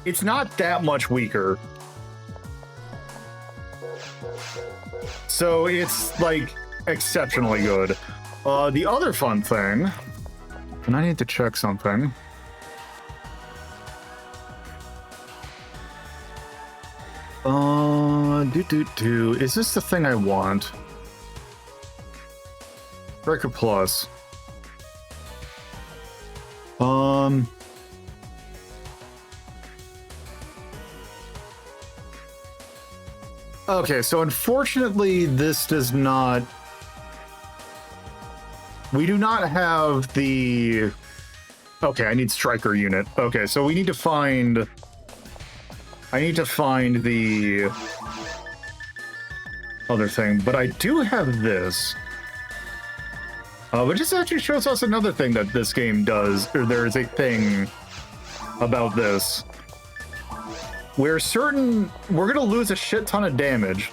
it's not that much weaker. So it's like exceptionally good. The other fun thing, and I need to check something. Is this the thing I want? Striker Plus. Okay, so unfortunately, this does not... We do not have the... Okay, I need Striker Unit. Okay, so we need to find... I need to find the other thing, but I do have this. Which just actually shows us another thing that this game does, or there is a thing about this. Where we're gonna lose a shit ton of damage.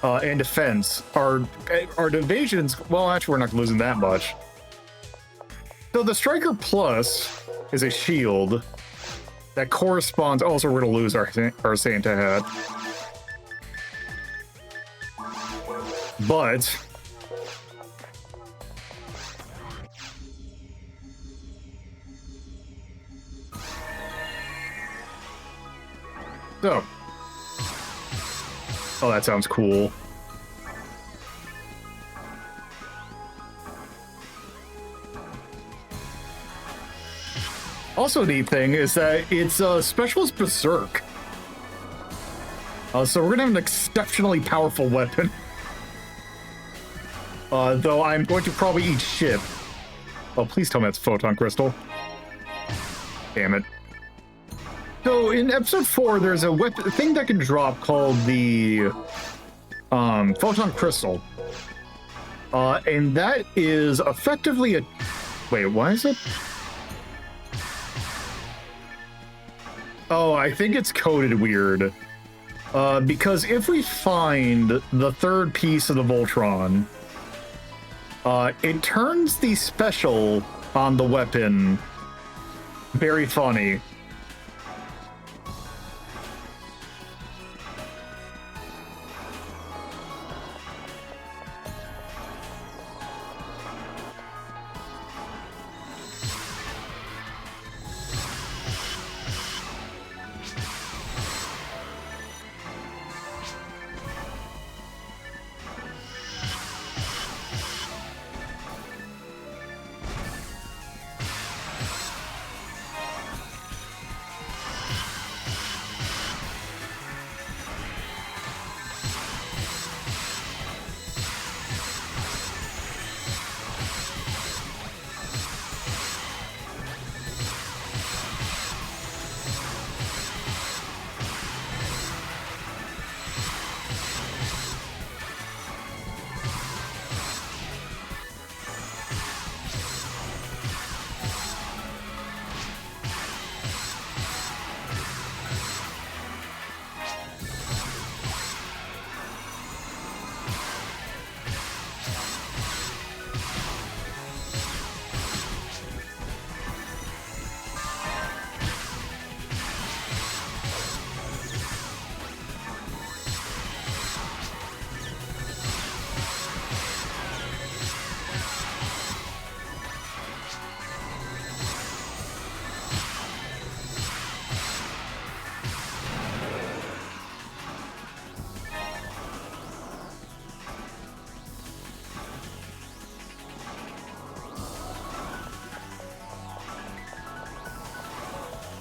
And defense. Our evasions, well, actually we're not losing that much. So the Striker Plus is a shield that corresponds. Also, we're gonna lose our Santa hat, but so. Oh, that sounds cool. Also, neat thing is that it's Specialist Berserk. So we're gonna have an exceptionally powerful weapon. Though I'm going to probably eat shit. Oh, please tell me that's Photon Crystal. Damn it. So in episode 4, there's a thing that can drop called the Photon Crystal. And that is effectively a... Wait, why is it? Oh, I think it's coded weird. Because if we find the third piece of the Voltron, it turns the special on the weapon very funny.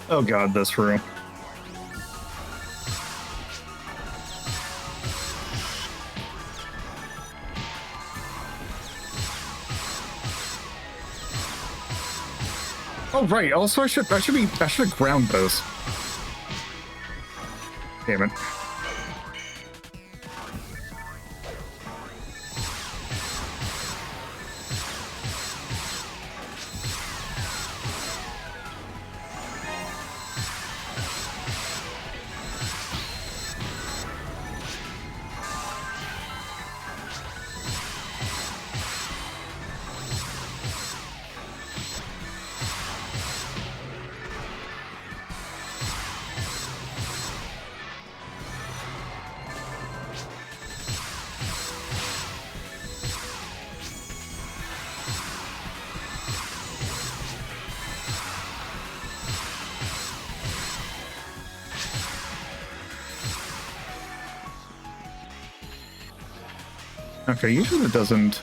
Oh god, this room. Oh right. Also, I should have ground those. Damn it. Okay, usually it doesn't.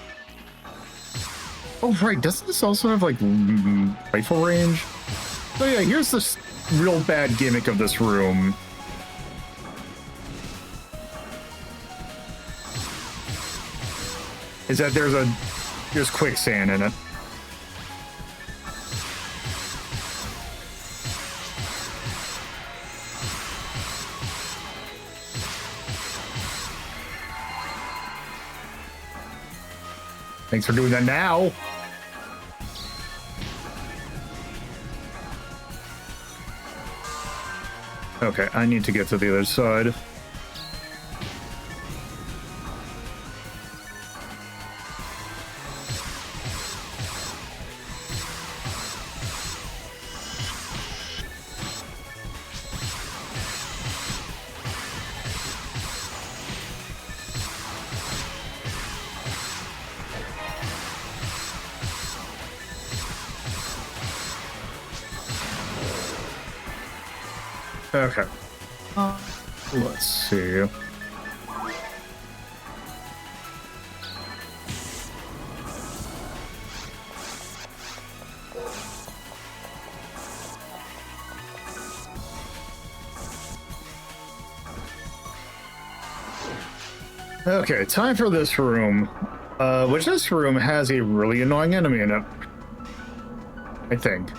Oh, right. Doesn't this also have, like, rifle range? So, yeah, here's this real bad gimmick of this room. Is that there's quicksand in it. Thanks for doing that now. Okay, I need to get to the other side. Okay. Let's see. Okay, time for this room. Which this room has a really annoying enemy in it. I think.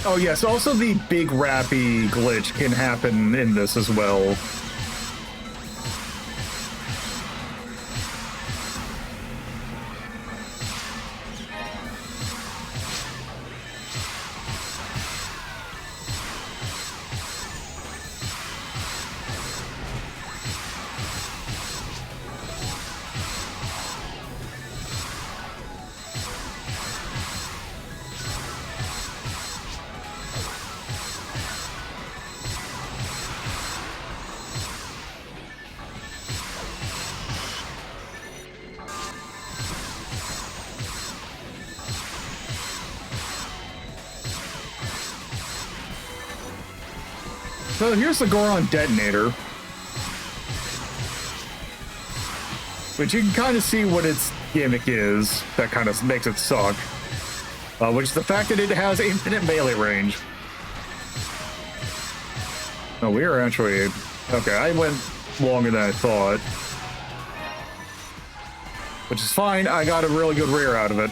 Oh yes, also the big rappy glitch can happen in this as well. So here's the Goron detonator, which you can kind of see what its gimmick is. That kind of makes it suck, which is the fact that it has infinite melee range. Oh, we are actually... Okay, I went longer than I thought. Which is fine, I got a really good rear out of it.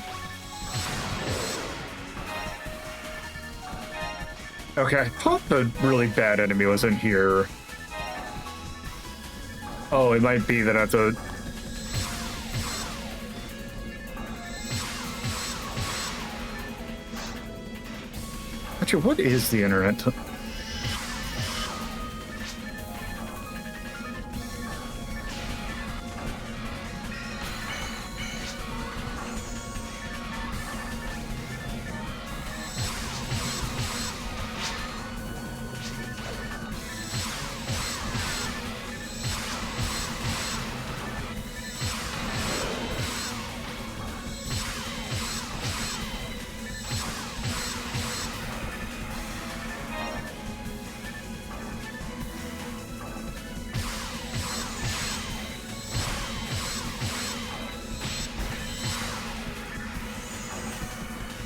Okay, I thought the really bad enemy was in here. Oh, it might be that I have to... Actually, what is the internet?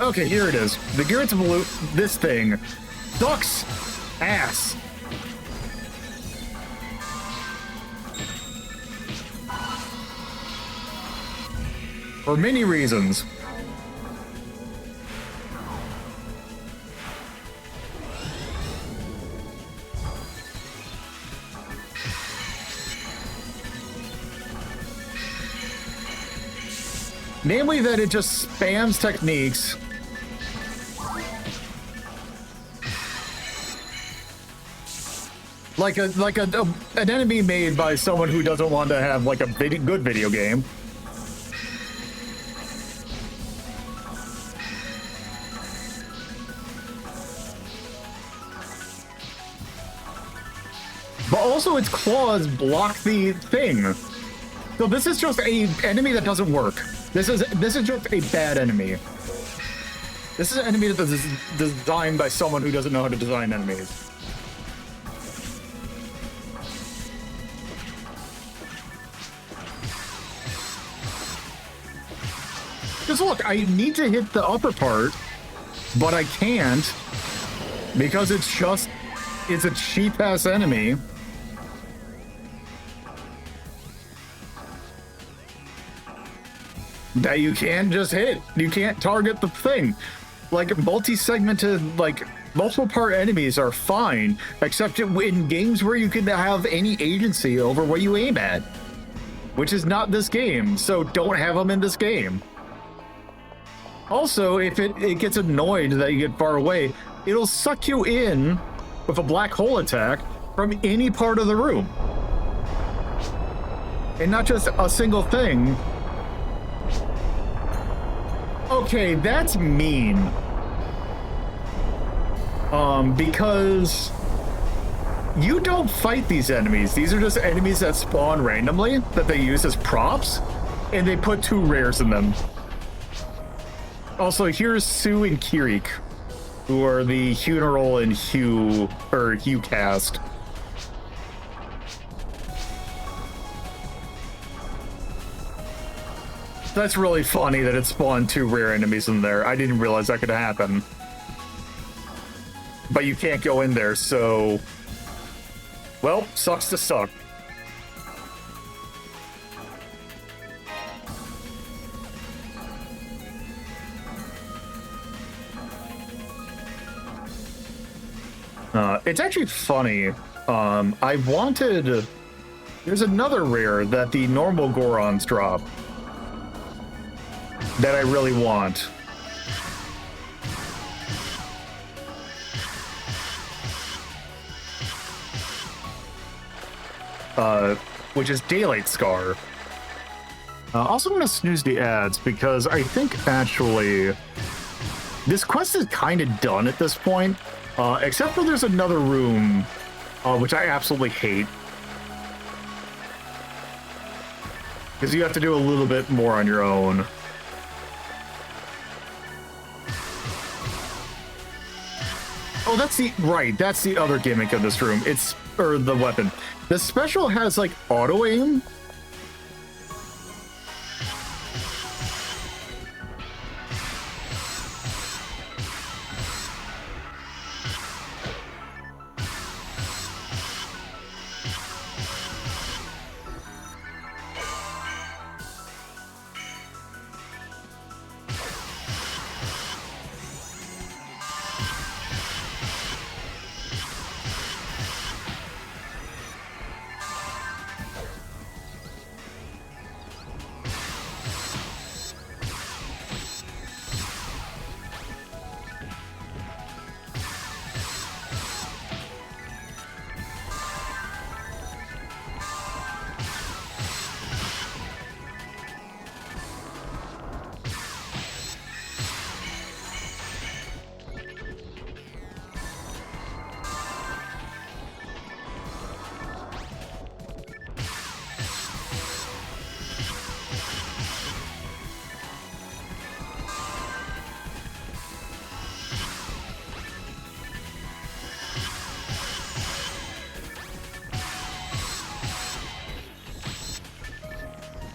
Okay, here it is. The Gears of this thing sucks ass. For many reasons. Namely that it just spams techniques. Like an enemy made by someone who doesn't want to have like a good video game. But also its claws block the thing. So this is just a enemy that doesn't work. This is just a bad enemy. This is an enemy that is designed by someone who doesn't know how to design enemies. Just look, I need to hit the upper part, but I can't because it's a cheap-ass enemy. That you can't just hit. You can't target the thing. Like, multi-segmented, like, multiple-part enemies are fine, except in games where you can have any agency over what you aim at. Which is not this game, so don't have them in this game. Also, if it gets annoyed that you get far away, it'll suck you in with a black hole attack from any part of the room. And not just a single thing. Okay, that's mean. Because you don't fight these enemies. These are just enemies that spawn randomly that they use as props, and they put 2 rares in them. Also, here's Sue and Kirik, who are the Funeral and Hugh cast. That's really funny that it spawned 2 rare enemies in there. I didn't realize that could happen. But you can't go in there, so... Well, sucks to suck. It's actually funny. There's another rare that the normal Gorons drop that I really want. Which is Daylight Scar. Also, I'm gonna snooze the ads because I think actually this quest is kind of done at this point, except for there's another room, which I absolutely hate. Because you have to do a little bit more on your own. Oh, that's the other gimmick of this room. Or the weapon. The special has like auto aim.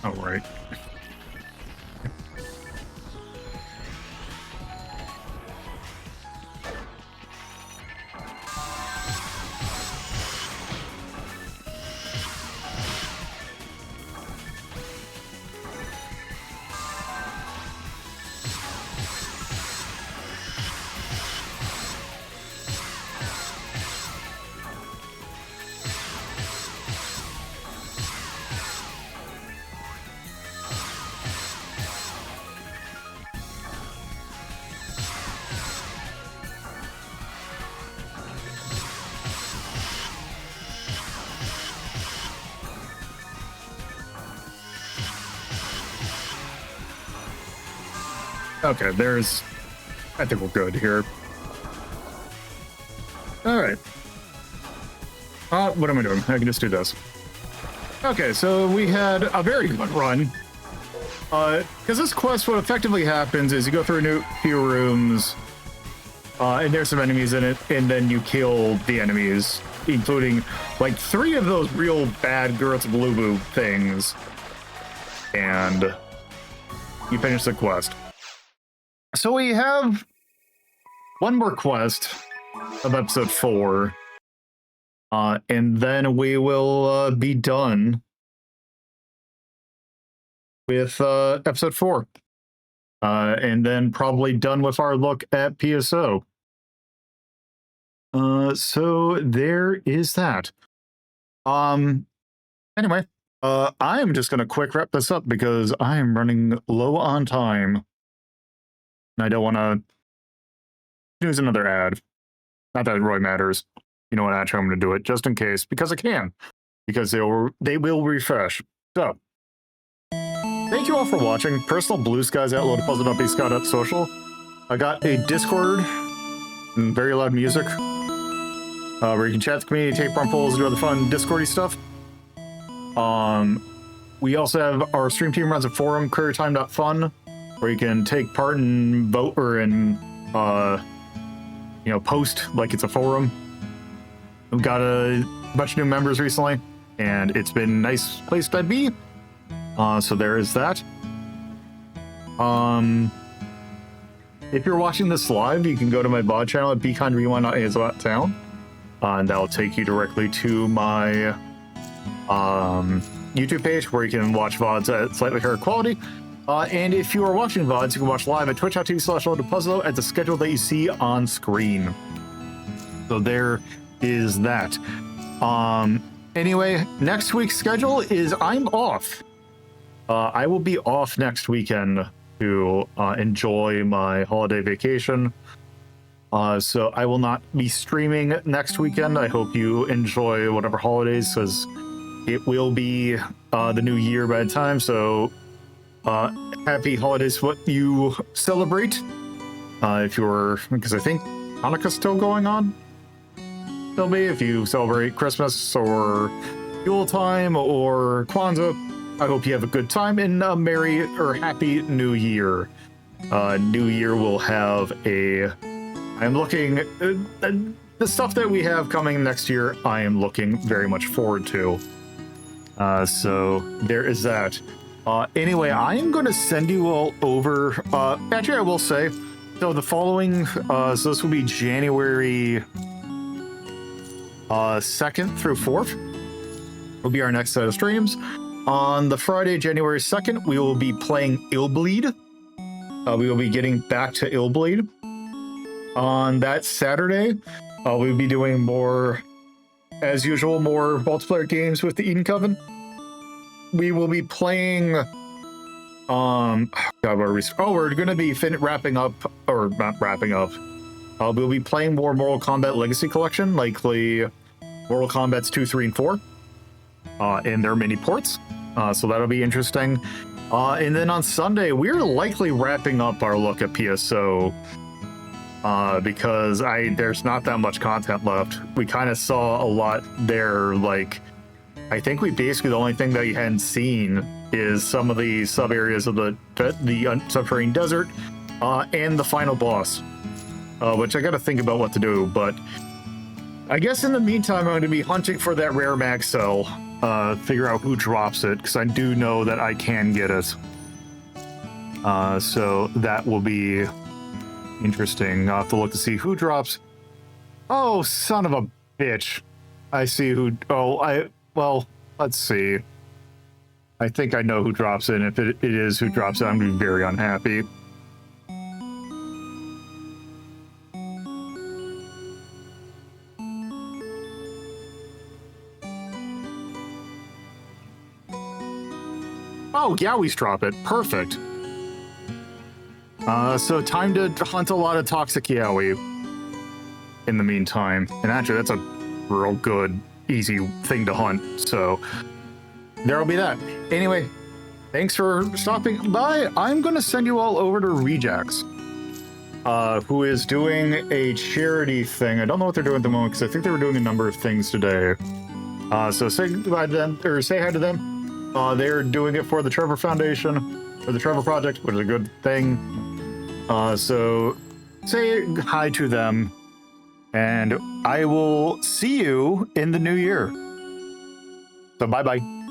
All right. Okay, there's... I think we're good here. Alright. What am I doing? I can just do this. Okay, so we had a very good run. Because this quest, what effectively happens is you go through a few rooms, and there's some enemies in it, and then you kill the enemies, including, like, 3 of those real bad Girls Blue Boo things. And you finish the quest. So we have one more quest of episode 4, and then we will be done with episode 4, and then probably done with our look at PSO. So there is that. Anyway, I'm just gonna quick wrap this up because I am running low on time. And I don't want to use another ad. Not that it really matters. You know what? Actually, I'm going to do it just in case because I can. Because they will refresh. So, thank you all for watching. Personal blue skies at lodepuzzle.bscott.social. I got a Discord and very loud music where you can chat with the community, take part polls, do other fun Discordy stuff. We also have our stream team runs a forum, careertime.fun, where you can take part and vote or in, post like it's a forum. We've got a bunch of new members recently, and it's been a nice place to be. So there is that. If you're watching this live, you can go to my VOD channel at beconrewind.az.town, and that'll take you directly to my YouTube page where you can watch VODs at slightly higher quality. And if you are watching VODs, you can watch live at twitch.tv/LoloDePuzlo at the schedule that you see on screen. So there is that. Anyway, next week's schedule is I'm off. I will be off next weekend to enjoy my holiday vacation. So I will not be streaming next weekend. I hope you enjoy whatever holidays, because it will be the new year by the time. So happy holidays, what you celebrate. If you're, because I think Hanukkah's still going on. Tell me if you celebrate Christmas or Yule time or Kwanzaa. I hope you have a good time and a merry or happy new year. New year will have I'm looking, the stuff that we have coming next year, I am looking very much forward to. So there is that. Anyway, I am going to send you all over, actually I will say, so the following, so this will be January 2nd through 4th will be our next set of streams. On the Friday, January 2nd, we will be playing Illbleed. We will be getting back to Illbleed. On that Saturday, we'll be doing more, as usual, more multiplayer games with the Eden Coven. We will be playing, God, we're going to be wrapping up, or not wrapping up. We'll be playing more Mortal Kombat Legacy Collection, likely Mortal Kombat's 2, 3, and 4, and their mini ports. So that'll be interesting. And then on Sunday, we're likely wrapping up our look at PSO, because there's not that much content left. We kind of saw a lot there. Like, I think we basically, the only thing that you hadn't seen is some of the sub areas of the subterranean desert, and the final boss, which I got to think about what to do. But I guess in the meantime, I'm going to be hunting for that rare mag cell, figure out who drops it, because I do know that I can get it. So that will be interesting. I'll have to look to see who drops. Oh, son of a bitch. I see who... well, let's see. I think I know who drops it, and if it is who drops it, I'm going to be very unhappy. Oh, Yowies drop it. Perfect. So time to hunt a lot of toxic Yowie in the meantime. And actually, that's a real good, easy thing to hunt. So there'll be that. Anyway, thanks for stopping by. I'm going to send you all over to Rejax, who is doing a charity thing. I don't know what they're doing at the moment because I think they were doing a number of things today. So say goodbye to them, or say hi to them. They're doing it for the Trevor Foundation, or the Trevor Project, which is a good thing. So say hi to them, and I will see you in the new year. So bye-bye.